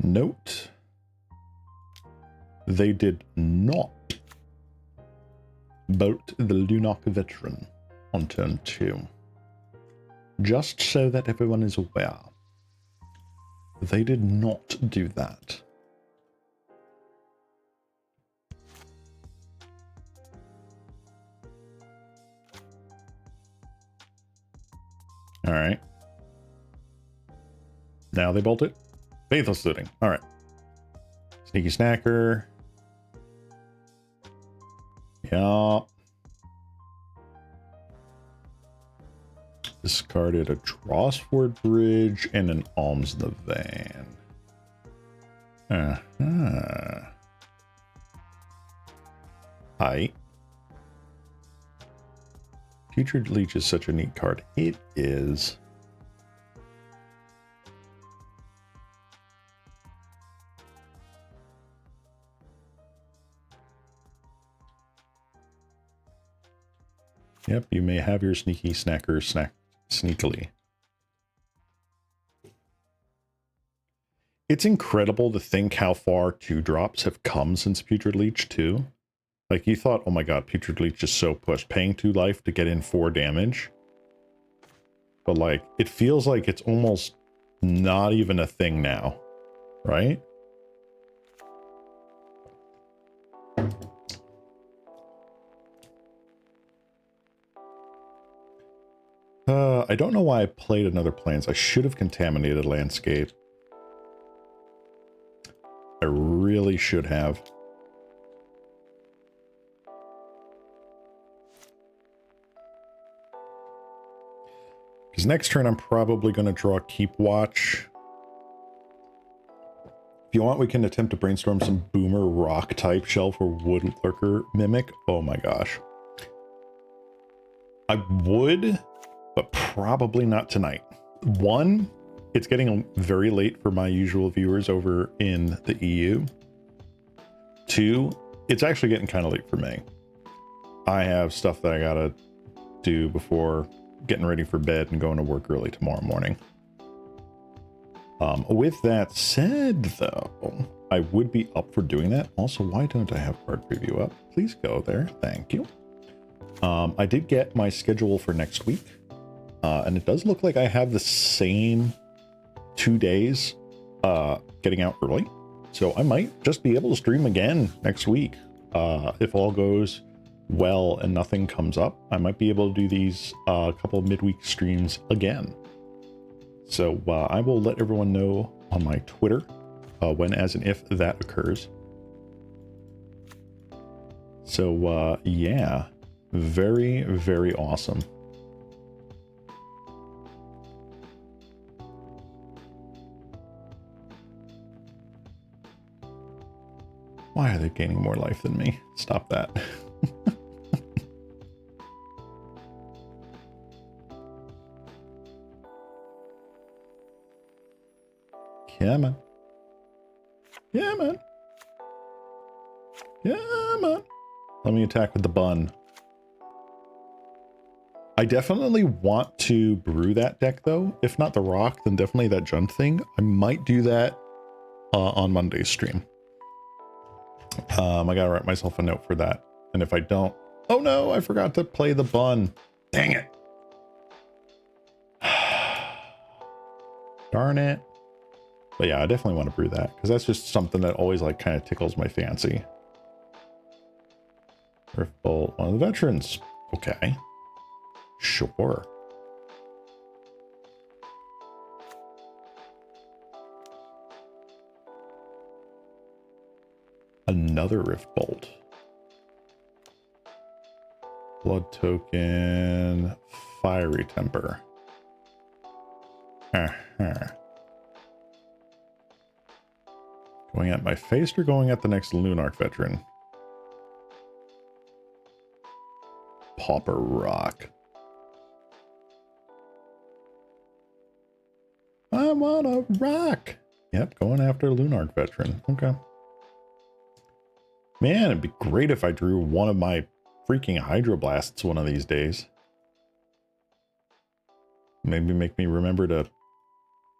Note. They did not boat the Lunark Veteran on turn 2. Just so that everyone is aware. They did not do that. Alright. Now they bolt it. Faithless Looting. Alright. Sneaky Snacker. Yeah. Discarded a Drossford Bridge and an Alms in the Van. Hi. Putrid Leech is such a neat card. It is. Yep, you may have your sneaky snacker snack sneakily. It's incredible to think how far 2-drops have come since Putrid Leech 2. Like, you thought, oh my god, Putrid Leech is so pushed. Paying 2 life to get in 4 damage. But, like, it feels like it's almost not even a thing now. Right? I don't know why I played another Plains. I should have contaminated Landscape. I really should have. Because next turn I'm probably going to draw Keep Watch. If you want, we can attempt to brainstorm some Boomer Rock type Shelf or Woodlurker Mimic. Oh my gosh. I would, but probably not tonight. One, it's getting very late for my usual viewers over in the EU. Two, it's actually getting kind of late for me. I have stuff that I gotta do before getting ready for bed and going to work early tomorrow morning. With that said, though, I would be up for doing that. Also, why don't I have card preview up? Please go there. Thank you. I did get my schedule for next week, and it does look like I have the same 2 days getting out early. So I might just be able to stream again next week. If all goes well and nothing comes up, I might be able to do these couple of midweek streams again. So I will let everyone know on my Twitter when, as, and if that occurs. So yeah, very, very awesome. Why are they gaining more life than me? Stop that. Yeah, man. Yeah, man. Yeah, man. Let me attack with the bun. I definitely want to brew that deck, though. If not the rock, then definitely that Jund thing. I might do that on Monday's stream. I gotta write myself a note for that. And if I don't... Oh no, I forgot to play the bun. Dang it. Darn it. But yeah, I definitely want to brew that, because that's just something that always like kind of tickles my fancy. Rift Bolt, one of the veterans. Okay. Sure. Another Rift Bolt. Blood token, Fiery Temper. Going at my face or going at the next Lunark veteran? Pauper Rock. I want a rock. Yep, going after Lunark veteran. Okay. Man, it'd be great if I drew one of my freaking hydroblasts one of these days. Maybe make me remember to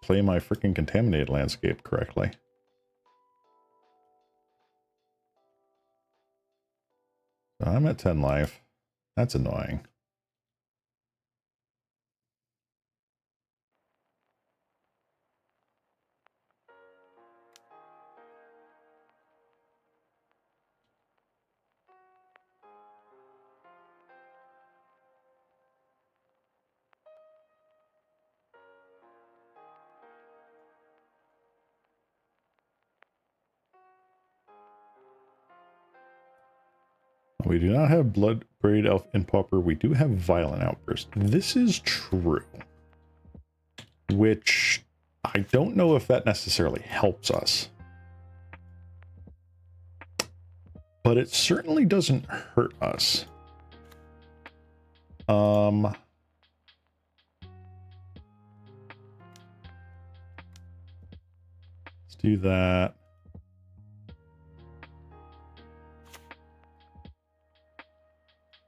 play my freaking contaminated landscape correctly. So I'm at 10 life. That's annoying. We do not have Blood Braid Elf and Pauper. We do have Violent Outburst. This is true. Which I don't know if that necessarily helps us. But it certainly doesn't hurt us. Let's do that.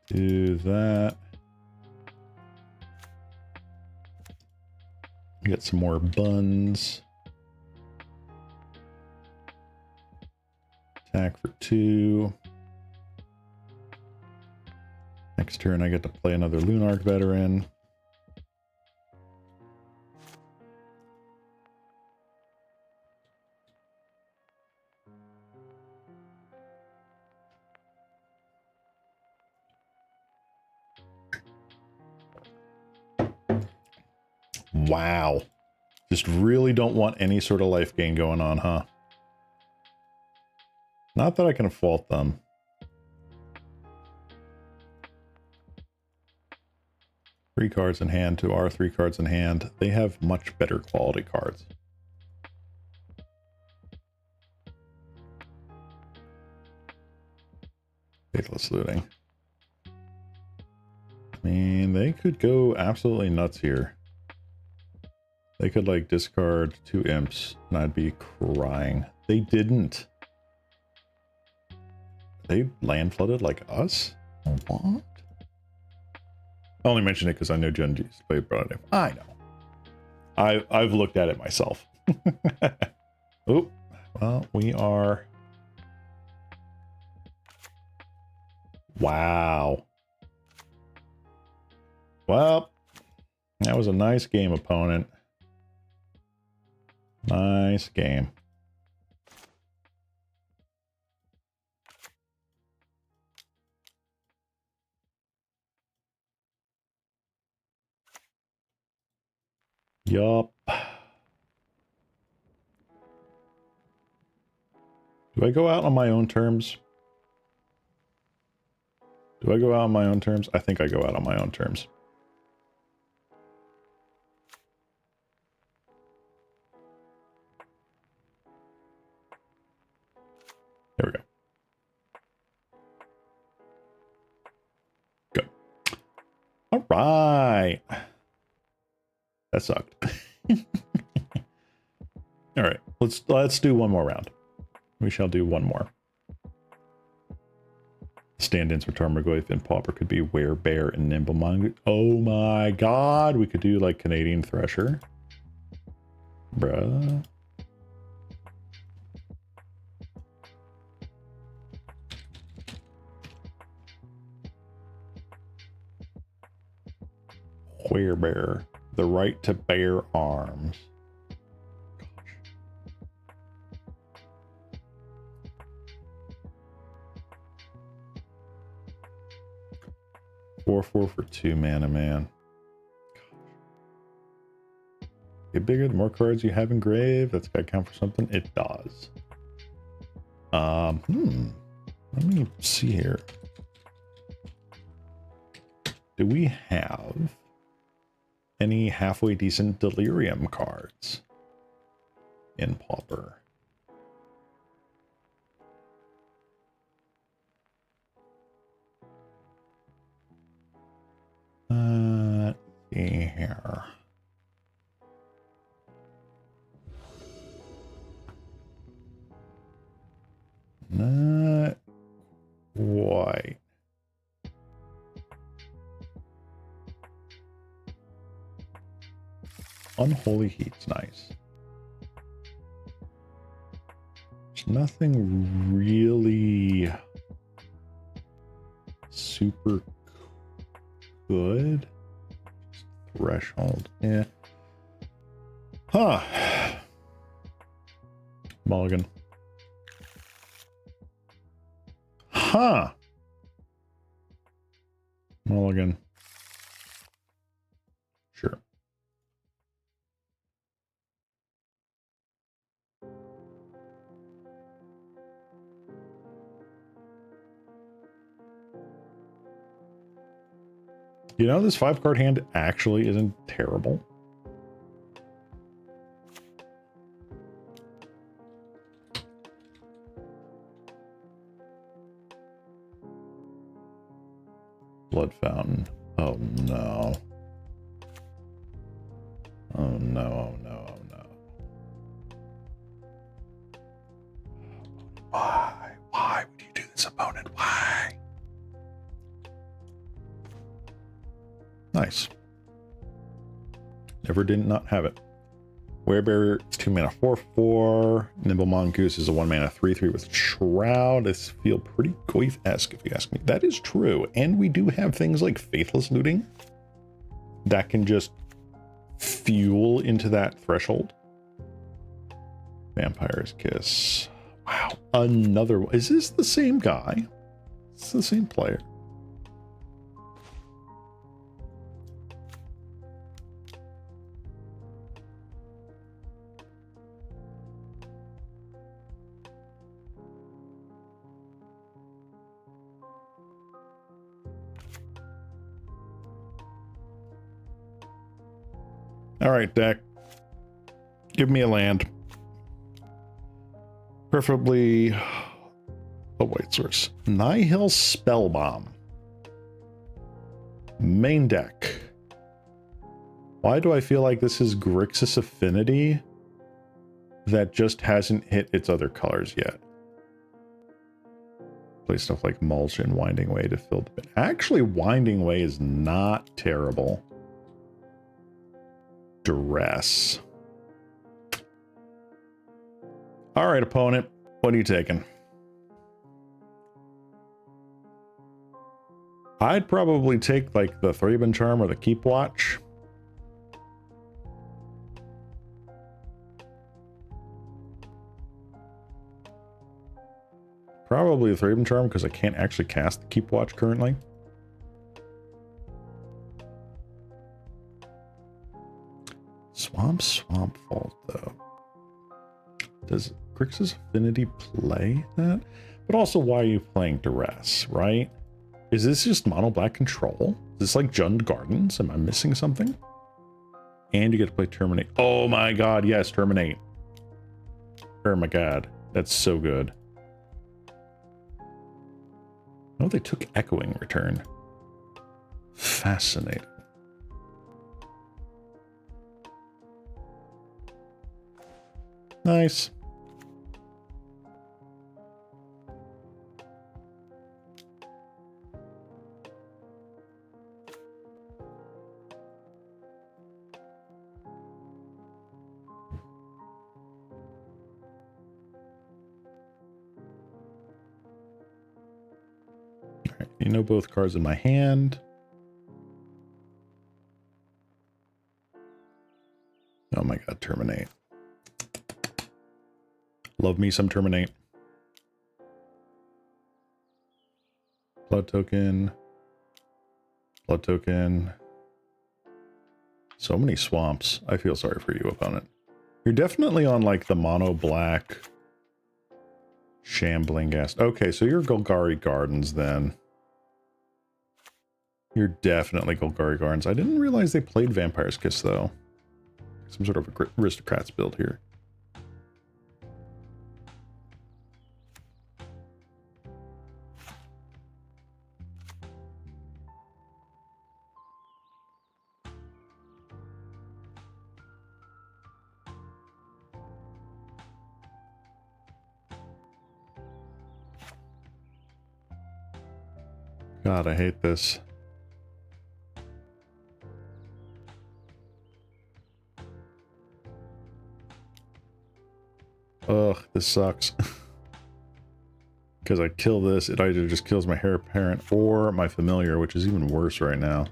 Do that. Get some more buns. Attack for 2. Next turn I get to play another Lunarch Veteran. Wow. Just really don't want any sort of life gain going on, huh? Not that I can fault them. Three cards in hand to our 3 cards in hand. They have much better quality cards. Faithless Looting. I mean, they could go absolutely nuts here. They could, like, discard 2 imps, and I'd be crying. They didn't. They land flooded like us? What? I only mention it because I know Genji's played Browning. I know. I've looked at it myself. Oh, well, we are. Wow. Well, that was a nice game, opponent. Nice game. Yup. Do I go out on my own terms? Do I go out on my own terms? I think I go out on my own terms. There we go. Good. All right. That sucked. All right. Let's do one more round. We shall do one more. Stand-ins for Tarmogoyf and Pauper could be Werebear and Nimble Mongoose. Oh my god, we could do like Canadian Thresher. Bruh. Werebear. The right to bear arms. 4/4 for 2 mana, man. Get bigger, the more cards you have in grave. That's gotta count for something. It does. Let me see here. Do we have any halfway decent Delirium cards in Pauper? Let's see here. Unholy Heat's nice. There's nothing really super good. Threshold, yeah. Huh. Mulligan. Huh. Mulligan. Sure. You know, this 5-card hand actually isn't terrible. Blood Fountain. Oh no. Oh no, oh no, oh no. Why? Why would you do this, opponent? Why? Nice. Never did not have it. Werebearer is 2 mana 4/4. Nimble Mongoose is a 1 mana 3/3 with Shroud. This feel pretty Goyf-esque if you ask me. That is true. And we do have things like Faithless Looting that can just fuel into that threshold. Vampire's Kiss. Wow. Another one. Is this the same guy? It's the same player. All right, deck. Give me a land. Preferably a white source. Nihil Spellbomb. Main deck. Why do I feel like this is Grixis Affinity that just hasn't hit its other colors yet? Play stuff like Mulch and Winding Way to fill the bin. Actually, Winding Way is not terrible. Duress. All right, opponent. What are you taking? I'd probably take like the Thraben Charm or the Keep Watch. Probably the Thraben Charm because I can't actually cast the Keep Watch currently. Swamp Vault though. Does Grixis Affinity play that? But also, why are you playing Duress, right? Is this just mono black control? Is this like Jund Gardens? Am I missing something? And you get to play Terminate. Oh my god, yes, Terminate. Oh my god, that's so good. Oh, they took Echoing Return. Fascinating. Nice. All right, you know both cards in my hand. Oh my god, Terminate. Love me some Terminate. Blood token. Blood token. So many swamps. I feel sorry for you, opponent. You're definitely on like the mono black Shambling Ghast. Okay, so you're Golgari Gardens then. You're definitely Golgari Gardens. I didn't realize they played Vampire's Kiss though. Some sort of aristocrats build here. God, I hate this. Ugh, this sucks. Because I kill this, it either just kills my Hare parent or my familiar, which is even worse right now.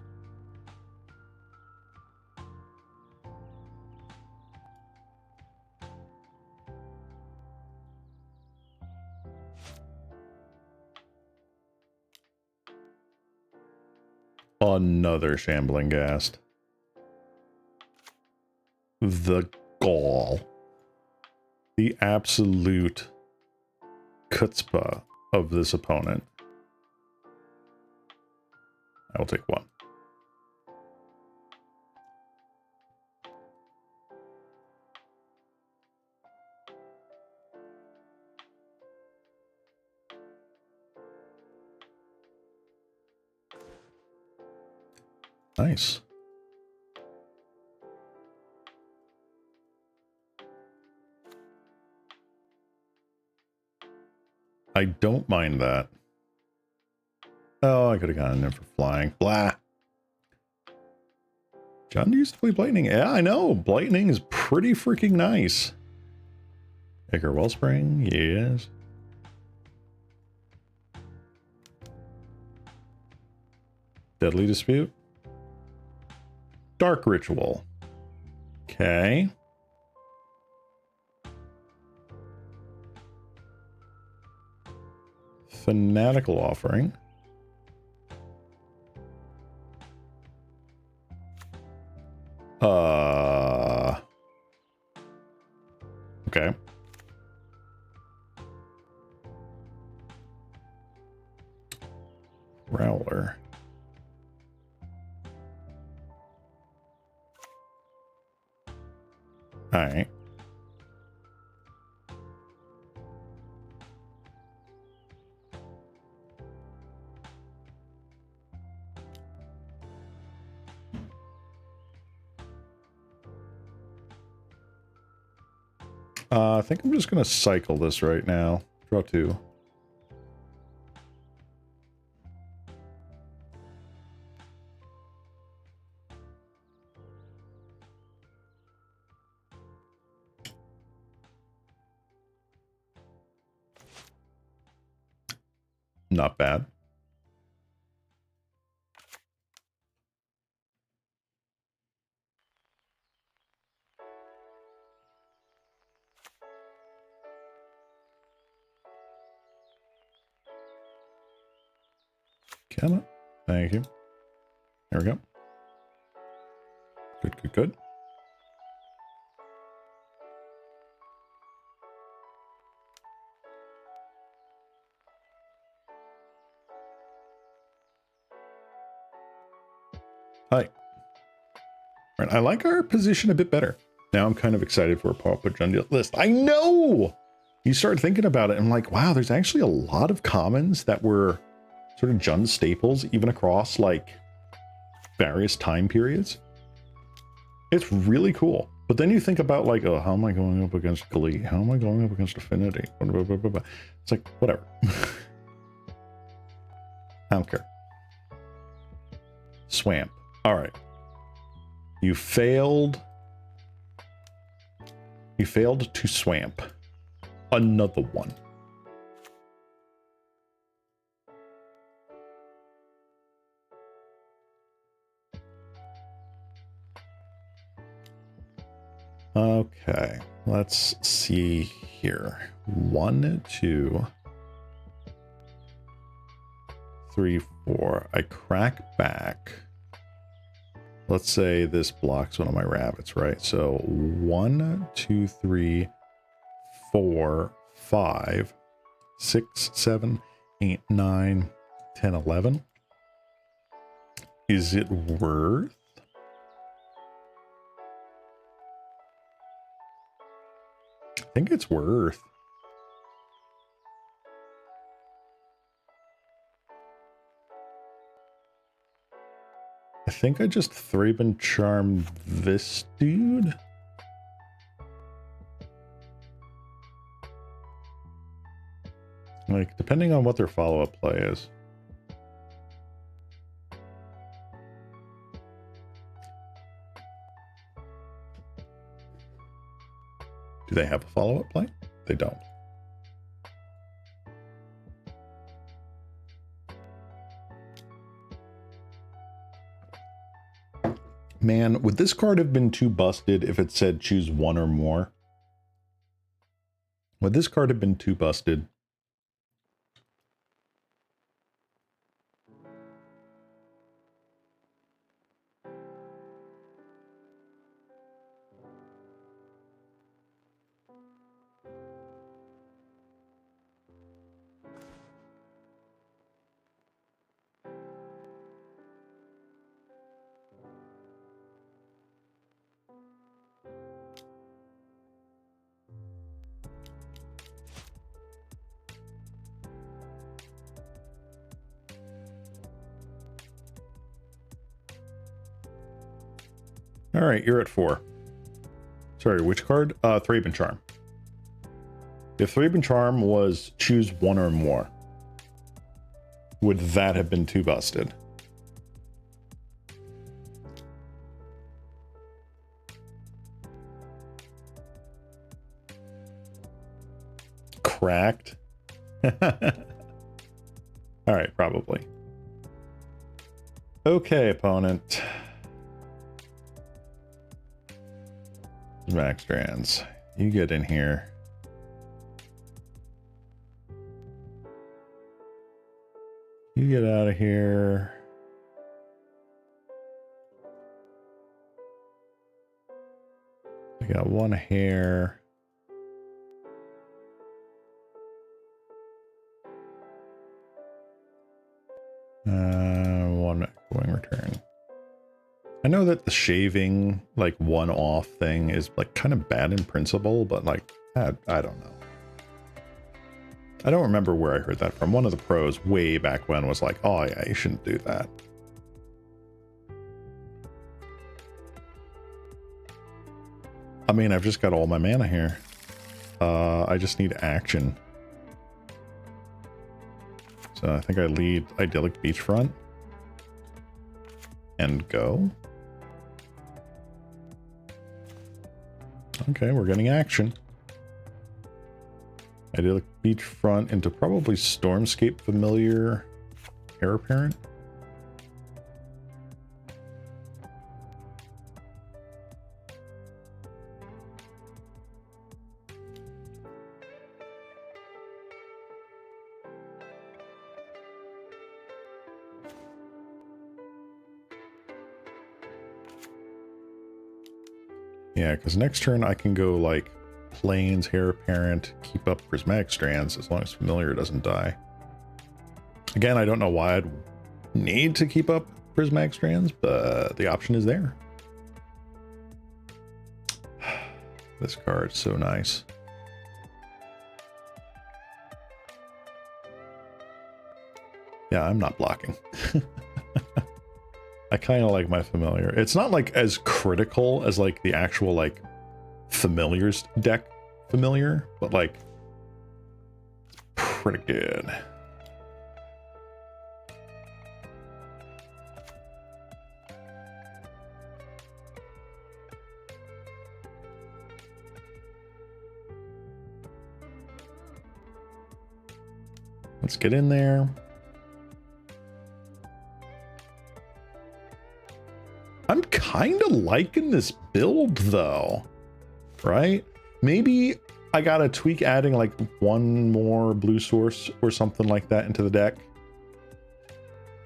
Another shambling ghast. The gall. The absolute chutzpah of this opponent. I will take one. Nice. I don't mind that. Oh, I could have gotten in for flying. Blah. John used to play Blightning. Yeah, I know. Blightning is pretty freaking nice. Ichor Wellspring, yes. Deadly Dispute. Dark Ritual. Okay. Fanatical Offering. Okay. Growler. Alright. I think I'm just going to cycle this right now. Draw 2. Not bad. Can it? Thank you. There we go. Good, good, good. Hi. Right, I like our position a bit better. Now I'm kind of excited for a Pauper Jungle list. I know! You start thinking about it, and I'm like, wow, there's actually a lot of commons that were sort of Jund staples, even across, like, various time periods. It's really cool. But then you think about, like, oh, how am I going up against Glee? How am I going up against Affinity? It's like, whatever. I don't care. Swamp. All right. You failed. You failed to swamp. Another one. Okay, let's see here. 1, 2, 3, 4. I crack back. Let's say this blocks one of my rabbits, right? So 1, 2, 3, 4, 5, 6, 7, 8, 9, 10, 11. Is it worth? I think it's worth. I think I just Thraben Charm this dude. Like, depending on what their follow-up play is. Do they have a follow-up play? they don't. Man, would this card have been too busted if it said choose one or more? Would this card have been too busted? All right, you're at 4. Sorry, which card? Thraben Charm. If Thraben Charm was choose one or more, would that have been too busted? Cracked? All right, probably. Okay, opponent. Max Strands, you get in here. You get out of here. I got one Hare. One going return. I know that the shaving, like, one-off thing is, like, kind of bad in principle, but, like, I don't know. I don't remember where I heard that from. One of the pros way back when was like, oh, yeah, you shouldn't do that. I mean, I've just got all my mana here. I just need action. So I think I lead Idyllic Beachfront. And go. Okay, we're getting action. Idyllic Beachfront into probably Stormscape Familiar Heir Apparent. Yeah, because next turn I can go like Plains, Heir Apparent, keep up Prismatic Strands as long as Familiar doesn't die. Again, I don't know why I'd need to keep up Prismatic Strands, but the option is there. This card's so nice. Yeah, I'm not blocking. I kind of like my Familiar. It's not like as critical as like the actual like Familiars deck Familiar, but like pretty good. Let's get in there. I'm kind of liking this build though, right? Maybe I gotta tweak adding like one more blue source or something like that into the deck,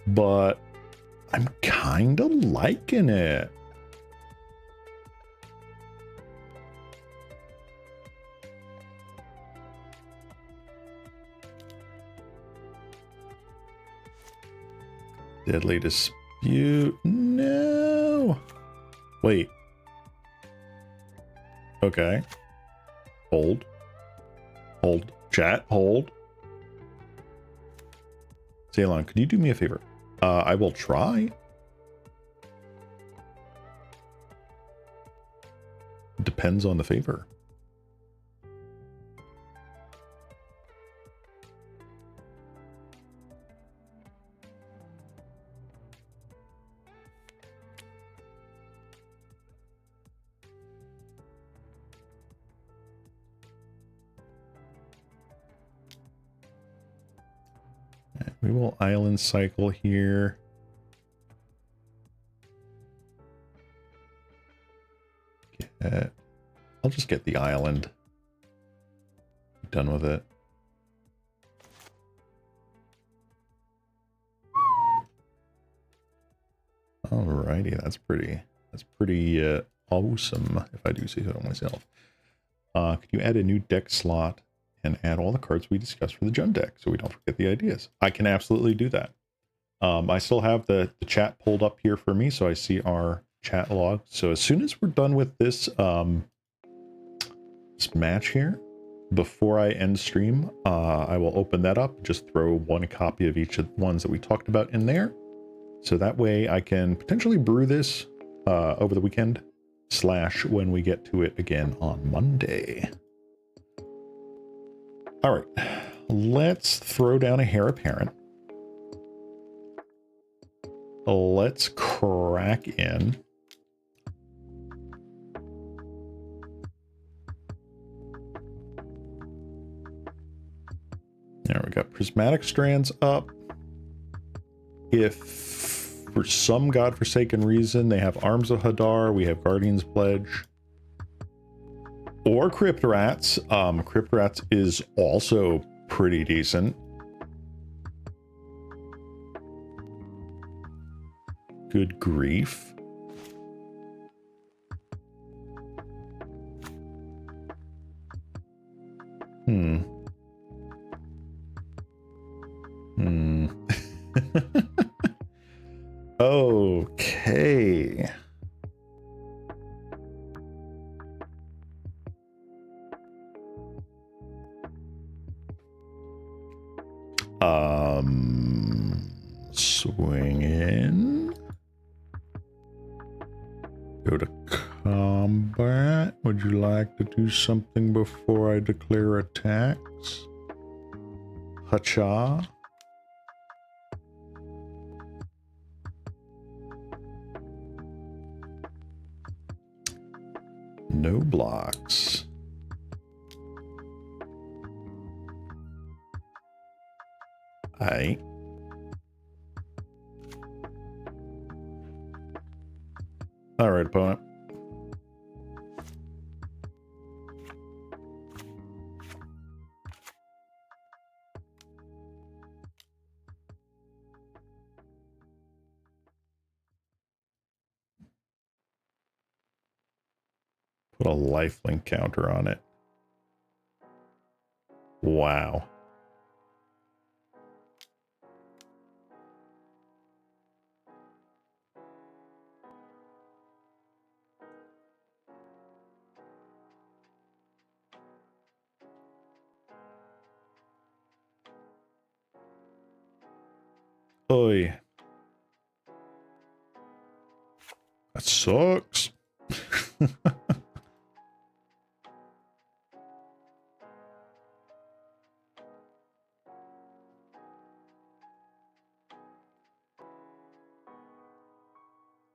but I'm kind of liking it. Deadly Dispute. No. Wait. Okay. Hold. Hold. Chat. Hold. Ceylon, could you do me a favor? I will try. Depends on the favor. We will island cycle here. I'll just get the island. Done with it. Alrighty, that's pretty awesome, if I do say so myself. Could you add a new deck slot and add all the cards we discussed for the Jund deck so we don't forget the ideas? I can absolutely do that. I still have the chat pulled up here for me, so I see our chat log. So as soon as we're done with this this match here, before I end stream, I will open that up, just throw one copy of each of the ones that we talked about in there. So that way I can potentially brew this over the weekend / when we get to it again on Monday. All right, let's throw down a Hare apparent. Let's crack in. There we got prismatic strands up. If for some godforsaken reason they have Arms of Hadar, we have Guardian's Pledge. Or Crypt Rats. Crypt Rats is also pretty decent. Good grief. Okay. Swing in. Go to combat. Would you like to do something before I declare attacks? Hacha. No blocks. Aye. All right, opponent. Put a lifelink counter on it. Wow. Oy. That sucks.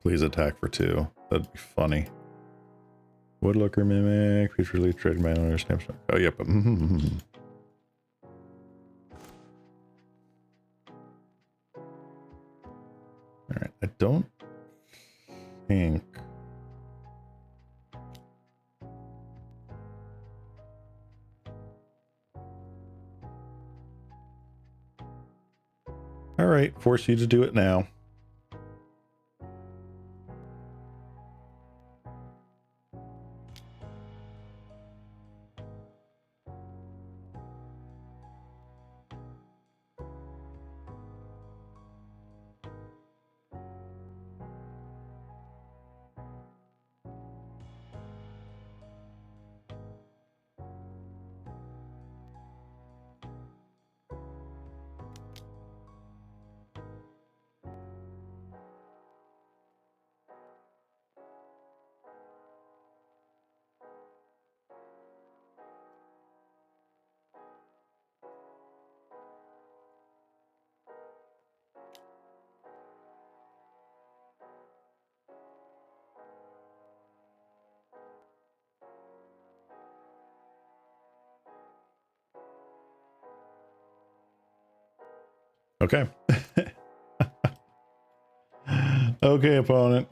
Please attack for 2. That'd be funny. Woodlooker Mimic, feature release, trade man owner, stamp. Oh, yep. Alright, I don't think. Alright, force you to do it now. Okay. Okay, opponent.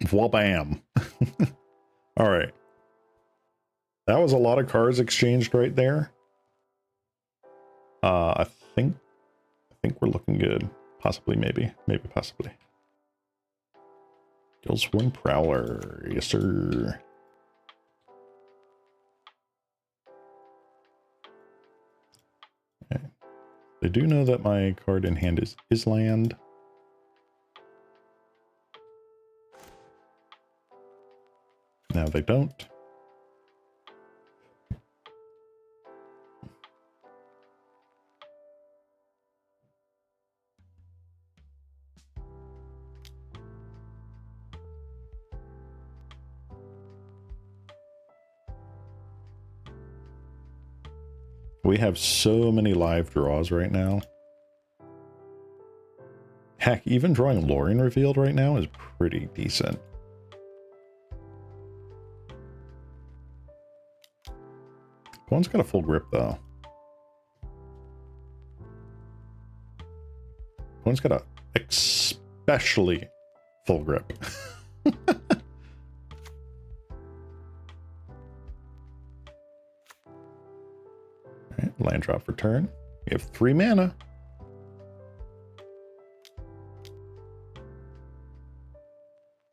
Wabam. All right. That was a lot of cards exchanged right there. I think we're looking good. Possibly, maybe, possibly. Gillsworn Prowler, yes sir. Okay. They do know that my card in hand is land. Now they don't. We have so many live draws right now. Heck, even drawing Lorien Revealed right now is pretty decent. One's got a full grip though. One's got a especially full grip. Alright, land drop for turn. We have 3 mana.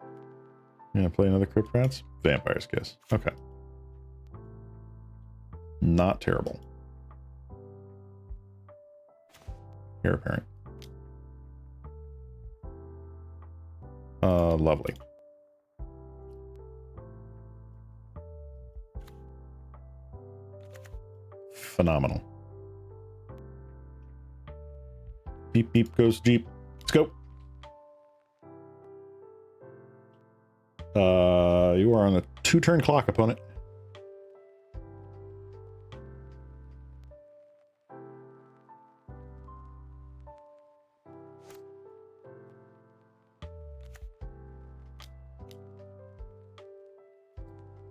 You gonna play another Crypt Rats? Vampire's Kiss. Okay. Not terrible. Heir Apparent. Lovely. Phenomenal. Beep beep goes Jeep. Let's go. You are on a 2-turn clock, opponent.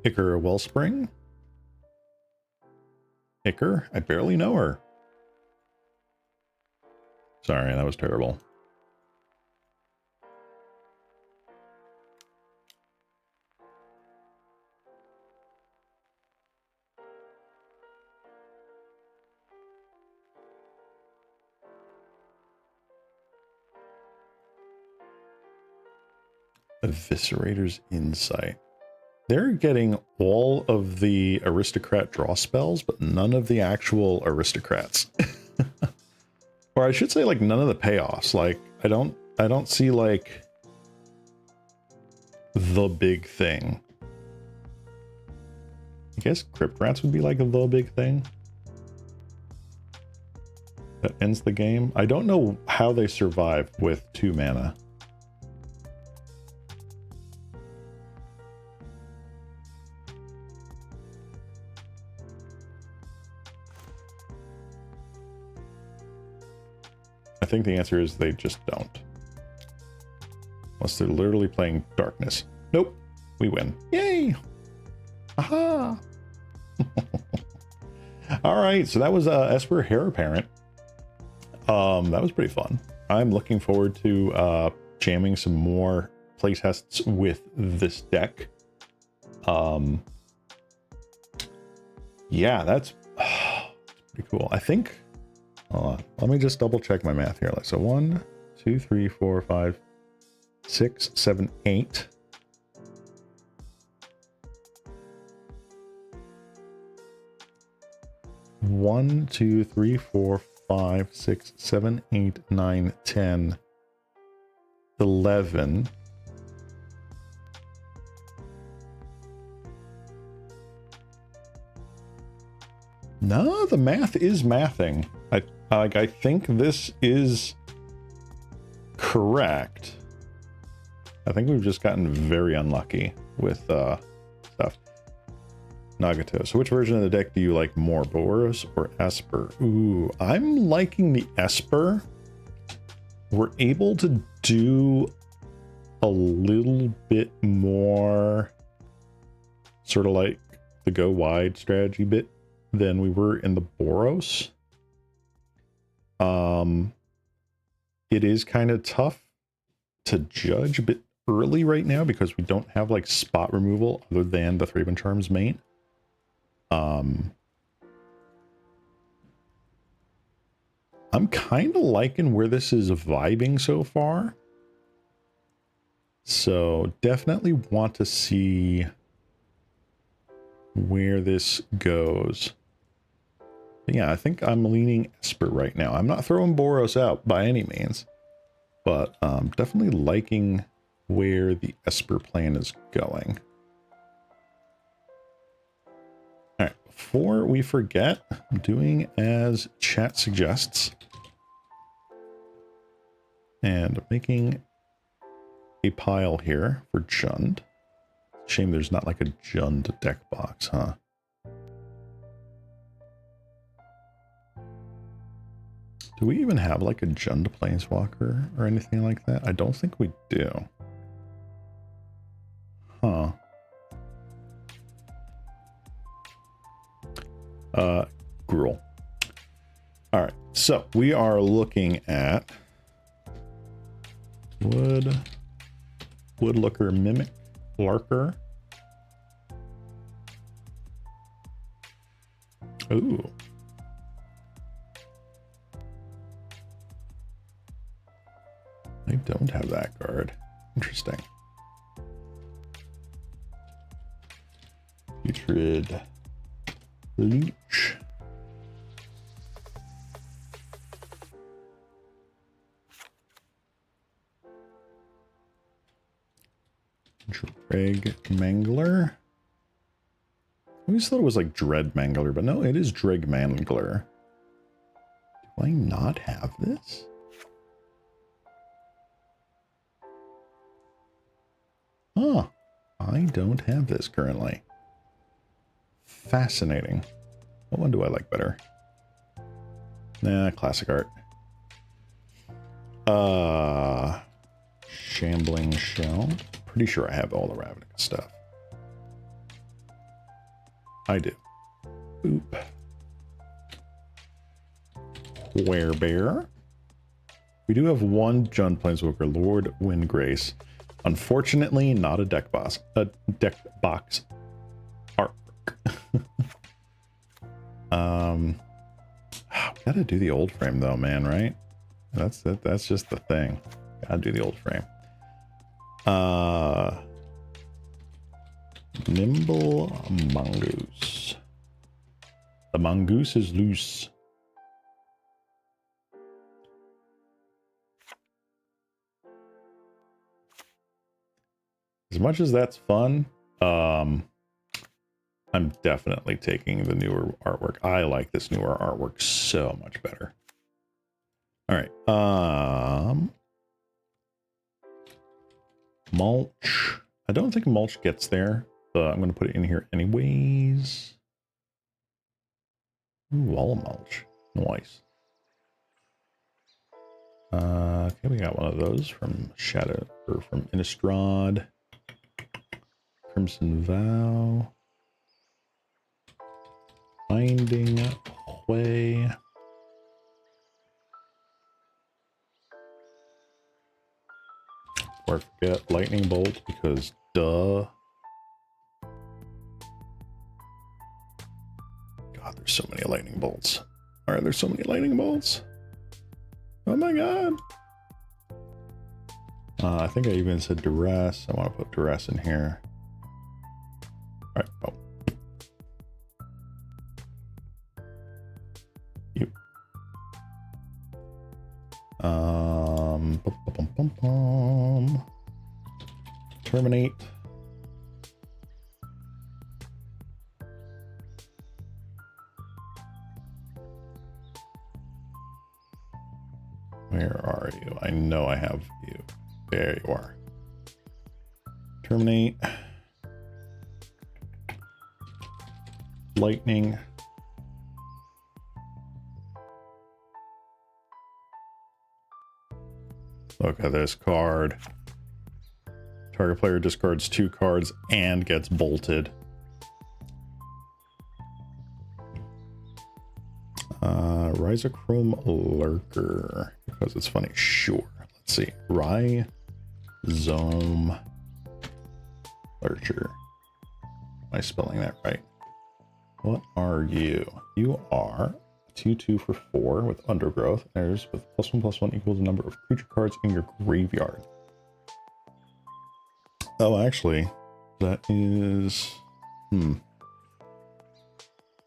Icar Wellspring. Icar, I barely know her. Sorry, that was terrible. Eviscerator's Insight. They're getting all of the aristocrat draw spells, but none of the actual aristocrats. Or I should say, like, none of the payoffs. Like, I don't see, like, the big thing. I guess Crypt Rats would be like the big thing that ends the game. I don't know how they survive with 2 mana. I think the answer is they just don't. Unless they're literally playing darkness. Nope. We win. Yay! Aha! Alright, so that was Esper Hare Apparent. That was pretty fun. I'm looking forward to jamming some more playtests with this deck. Yeah, that's pretty cool. I think... Hold on. Let me just double check my math here. So 1, 2, 3, 4, 5, 6, 7, 8. One, 2, 3, 4, 5, 6, 7, 8, 9, 10. 11. No, the math is mathing. I think this is correct. I think we've just gotten very unlucky with stuff. Nagato. So which version of the deck do you like more, Boros or Esper? Ooh, I'm liking the Esper. We're able to do a little bit more sort of like the go wide strategy bit than we were in the Boros. It is kind of tough to judge a bit early right now because we don't have like spot removal other than the Thraben Charms main. I'm kind of liking where this is vibing so far. So definitely want to see where this goes. But yeah, I think I'm leaning Esper right now. I'm not throwing Boros out by any means, but definitely liking where the Esper plan is going. All right, before we forget, I'm doing as chat suggests and making a pile here for Jund. Shame there's not like a Jund deck box, huh? Do we even have like a Jund Planeswalker or anything like that? I don't think we do. Huh. Gruel. All right, so we are looking at Woodlooker, Mimic, Larker. Ooh. I don't have that card. Interesting. Putrid Leech. Dreg Mangler. I always thought it was like Dread Mangler, but no, it is Dreg Mangler. Do I not have this? Huh. I don't have this currently. Fascinating. What one do I like better? Nah, classic art. Shambling Shell. Pretty sure I have all the Ravnica stuff. I do. Boop. Werebear. We do have one Jund Planeswalker, Lord Windgrace. Unfortunately, not a deck box. A deck box artwork. Gotta do the old frame though, man, right? That's it. That's just the thing. Gotta do the old frame. Nimble Mongoose. The mongoose is loose. As much as that's fun, I'm definitely taking the newer artwork. I like this newer artwork so much better. All right. Mulch. I don't think mulch gets there, but I'm going to put it in here anyways. Ooh, wall mulch. Nice. Okay, we got one of those from Shadow, or from Innistrad. Crimson Vow. Binding Way. Or forget Lightning Bolt because duh. God, there's so many lightning bolts. All right, there's so many lightning bolts. Oh my god. I think I even said duress. I want to put duress in here. All right, oh. You. Terminate. Where are you? I know I have you. There you are. Terminate. Lightning. Look at this card. Target player discards 2 cards and gets bolted. Rhizochrome Lurker. Because it's funny. Sure. Let's see. Rhizome Lurker. Am I spelling that right? What are you? You are 2/2 for 4 with Undergrowth. There's with +1/+1 equals the number of creature cards in your graveyard. Oh, actually, that is...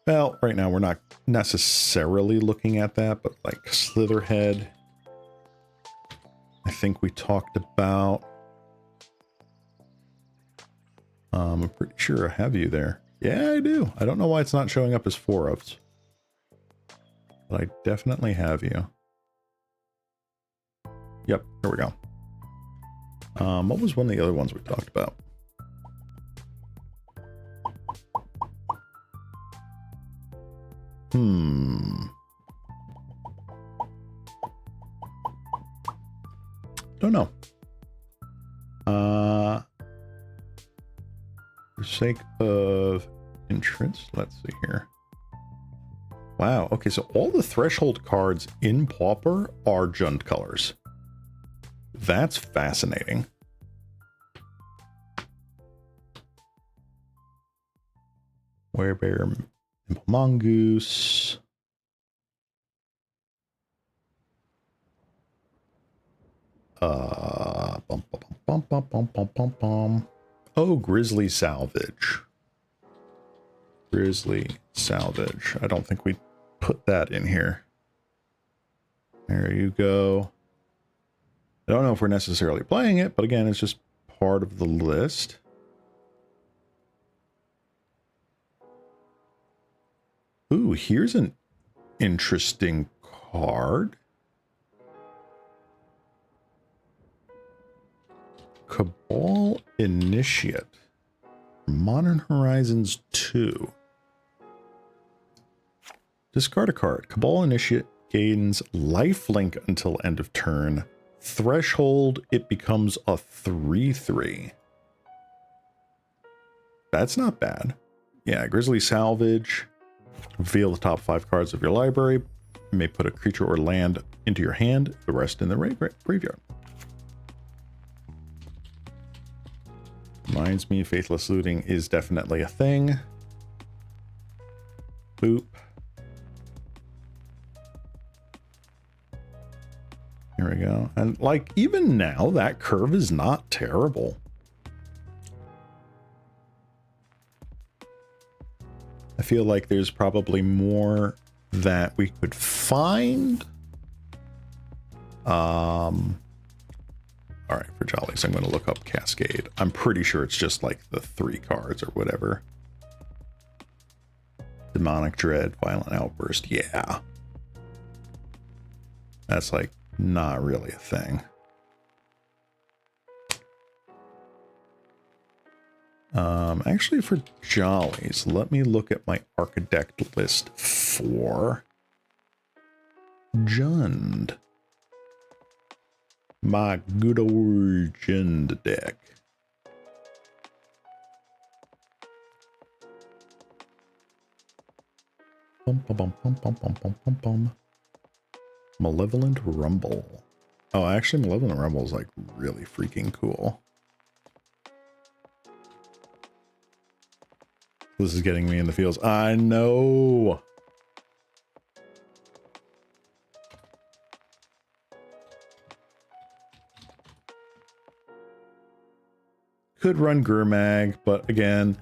Well, right now we're not necessarily looking at that, but like Slitherhead, I think we talked about. I'm pretty sure I have you there. Yeah, I do. I don't know why it's not showing up as 4-ofs. But I definitely have you. Yep, here we go. What was one of the other ones we talked about? Don't know. For sake of interest, let's see here. Wow, okay, so all the threshold cards in Pauper are Jund colors. That's fascinating. Werebear, Mongoose. Oh, Grizzly Salvage. Grizzly Salvage. I don't think we put that in here. There you go. I don't know if we're necessarily playing it, but again, it's just part of the list. Ooh, here's an interesting card. Cabal Initiate. Modern Horizons 2. Discard a card. Cabal Initiate gains lifelink until end of turn. Threshold, it becomes a 3/3. That's not bad. Yeah, Grizzly Salvage. Reveal the top 5 cards of your library. You may put a creature or land into your hand, the rest in the graveyard. Reminds me, Faithless Looting is definitely a thing. Boop. Here we go. And like, even now, that curve is not terrible. I feel like there's probably more that we could find. All right, for jollies, I'm going to look up Cascade. I'm pretty sure it's just like the 3 cards or whatever. Demonic Dread, Violent Outburst. Yeah. That's like not really a thing. Actually, for jollies, let me look at my Architect list for Jund. My good old Jund deck. Bum, bum, bum, bum, bum, bum, bum, bum, bum. Malevolent Rumble. Oh, actually, Malevolent Rumble is like really freaking cool. This is getting me in the feels. I know. Could run Gurmag, but again,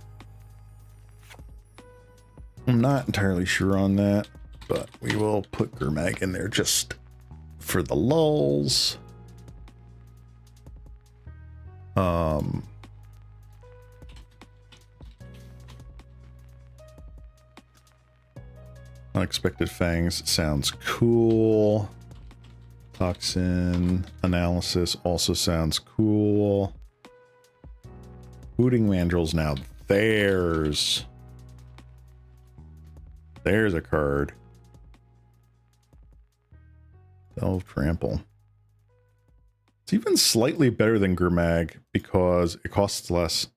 I'm not entirely sure on that, but we will put Gurmag in there just for the lulz. Unexpected Fangs sounds cool. Toxin Analysis also sounds cool. Hooting Mandrills, now there's a card. Delve Trample. It's even slightly better than Gurmag because it costs less.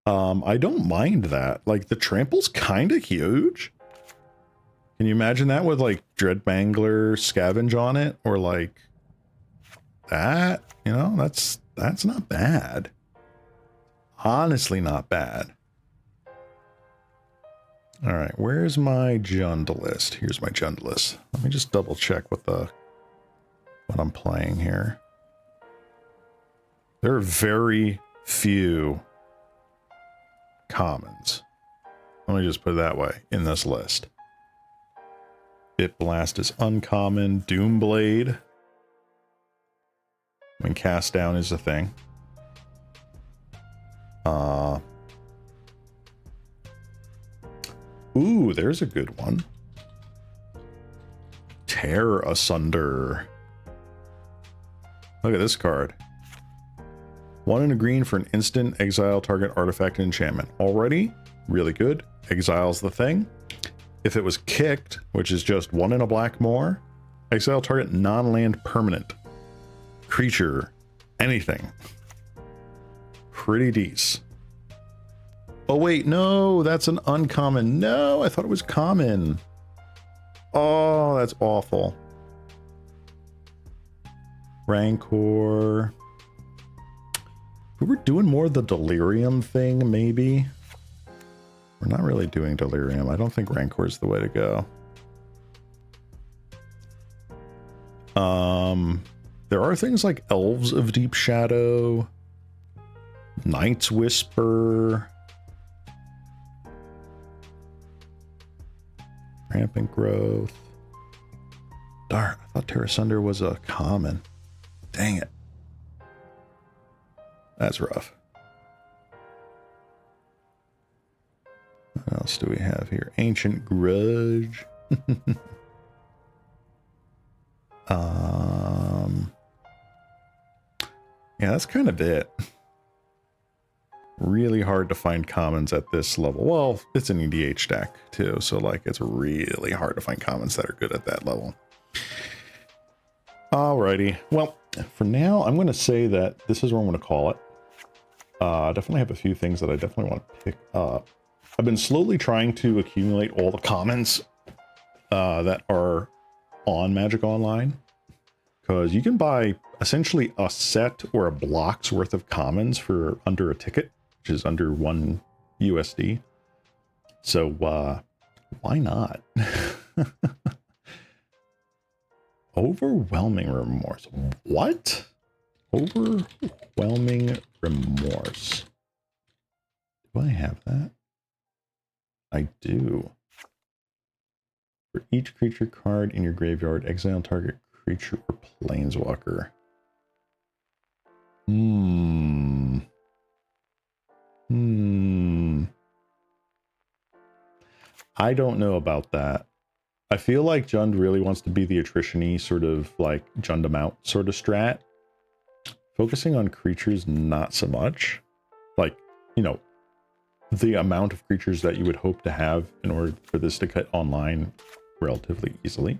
I don't mind that. Like, the trample's kind of huge. Can you imagine that with, like, Dreadmangler Scavenge on it? Or, like, that? You know, that's not bad. Honestly, not bad. All right, where's my Jund list? Here's my Jund list. Let me just double check what I'm playing here. There are very few commons. Let me just put it that way in this list. Bit Blast is uncommon. Doomblade. I mean, Cast Down is a thing. Ooh, there's a good one. Tear Asunder. Look at this card. 1 and a green for an instant, exile target artifact and enchantment. Already really good. Exiles the thing. If it was kicked, which is just 1 and a black more, exile target non-land permanent. Creature. Anything. Pretty decent. Oh wait, no, that's an uncommon. No, I thought it was common. Oh, that's awful. Rancor. We were doing more of the Delirium thing, maybe. We're not really doing Delirium. I don't think Rancor is the way to go. There are things like Elves of Deep Shadow, Night's Whisper, Rampant Growth. Darn, I thought Tear Asunder was a common. Dang it. That's rough. What else do we have here? Ancient Grudge. Yeah, that's kind of it. Really hard to find commons at this level. Well, it's an EDH deck too, so like it's really hard to find commons that are good at that level. Alrighty. Well, for now, I'm going to say that this is where I'm going to call it. I definitely have a few things that I definitely want to pick up. I've been slowly trying to accumulate all the commons that are on Magic Online, because you can buy essentially a set or a block's worth of commons for under a ticket, which is under 1 USD. So why not? Overwhelming Remorse. What? Overwhelming Remorse. Do I have that? I do. For each creature card in your graveyard, exile target creature or planeswalker. I don't know about that. I feel like Jund really wants to be the attrition-y sort of like Jund them out sort of strat. Focusing on creatures, not so much. Like, you know, the amount of creatures that you would hope to have in order for this to cut online relatively easily.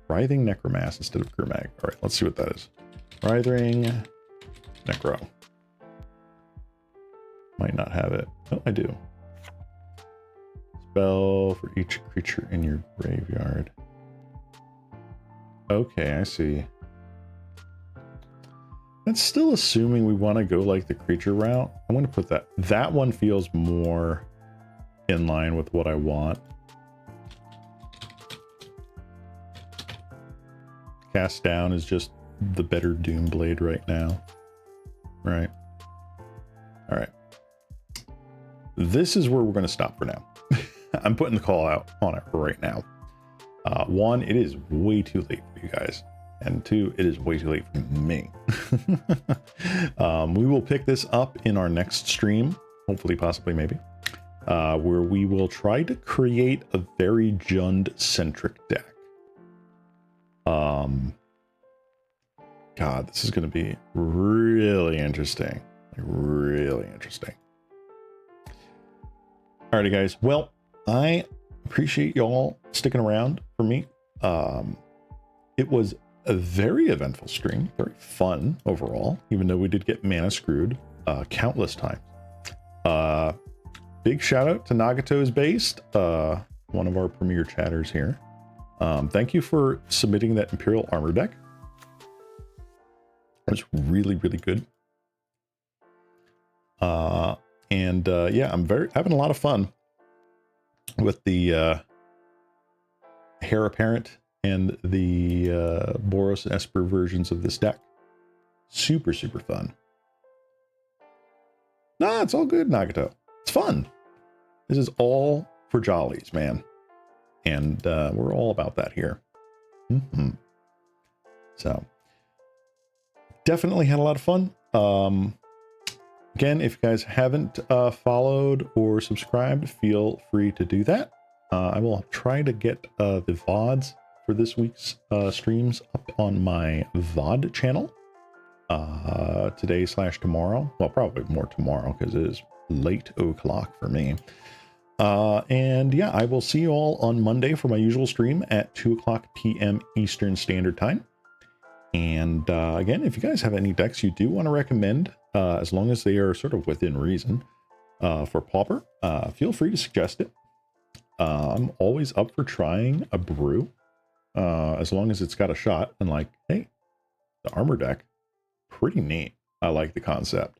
Writhing Necromass instead of Gurmag. All right, let's see what that is. Writhing Necro. Might not have it. Oh, I do. Spell for each creature in your graveyard. Okay, I see. That's still assuming we want to go like the creature route. I'm going to put that. That one feels more in line with what I want. Cast Down is just the better Doomblade right now. Right. All right. This is where we're going to stop for now. I'm putting the call out on it right now. One, it is way too late for you guys. and 2, it is way too late for me. We will pick this up in our next stream, hopefully, possibly, maybe, where we will try to create a very Jund-centric deck. God, this is going to be really interesting. Really interesting. Alrighty, guys. Well, I appreciate y'all sticking around for me. It was a very eventful stream, very fun overall, even though we did get mana screwed countless times. Big shout out to Nagato's Based, one of our premier chatters here. Thank you for submitting that Imperial Armor deck. It was really, really good. Yeah, I'm having a lot of fun with the Hare Apparent and the Boros and Esper versions of this deck. Super, super fun. Nah, it's all good, Nagato. It's fun. This is all for jollies, man. And we're all about that here. So, definitely had a lot of fun. Again, if you guys haven't followed or subscribed, feel free to do that. I will try to get the VODs for this week's streams up on my VOD channel today/tomorrow. Well, probably more tomorrow because it is late o'clock for me. And yeah, I will see you all on Monday for my usual stream at 2:00 p.m. Eastern Standard Time. And again, if you guys have any decks you do want to recommend, as long as they are sort of within reason, for Pauper, feel free to suggest it. I'm always up for trying a brew, as long as it's got a shot. And like, hey, the armor deck, pretty neat. I like the concept.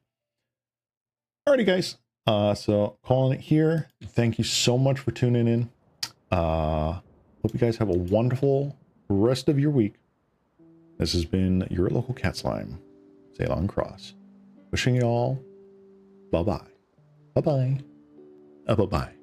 Alrighty, guys. So calling it here. Thank you so much for tuning in. Hope you guys have a wonderful rest of your week. This has been your local cat slime, Ceylon Cross. Wishing you all bye-bye. Bye-bye. Bye-bye.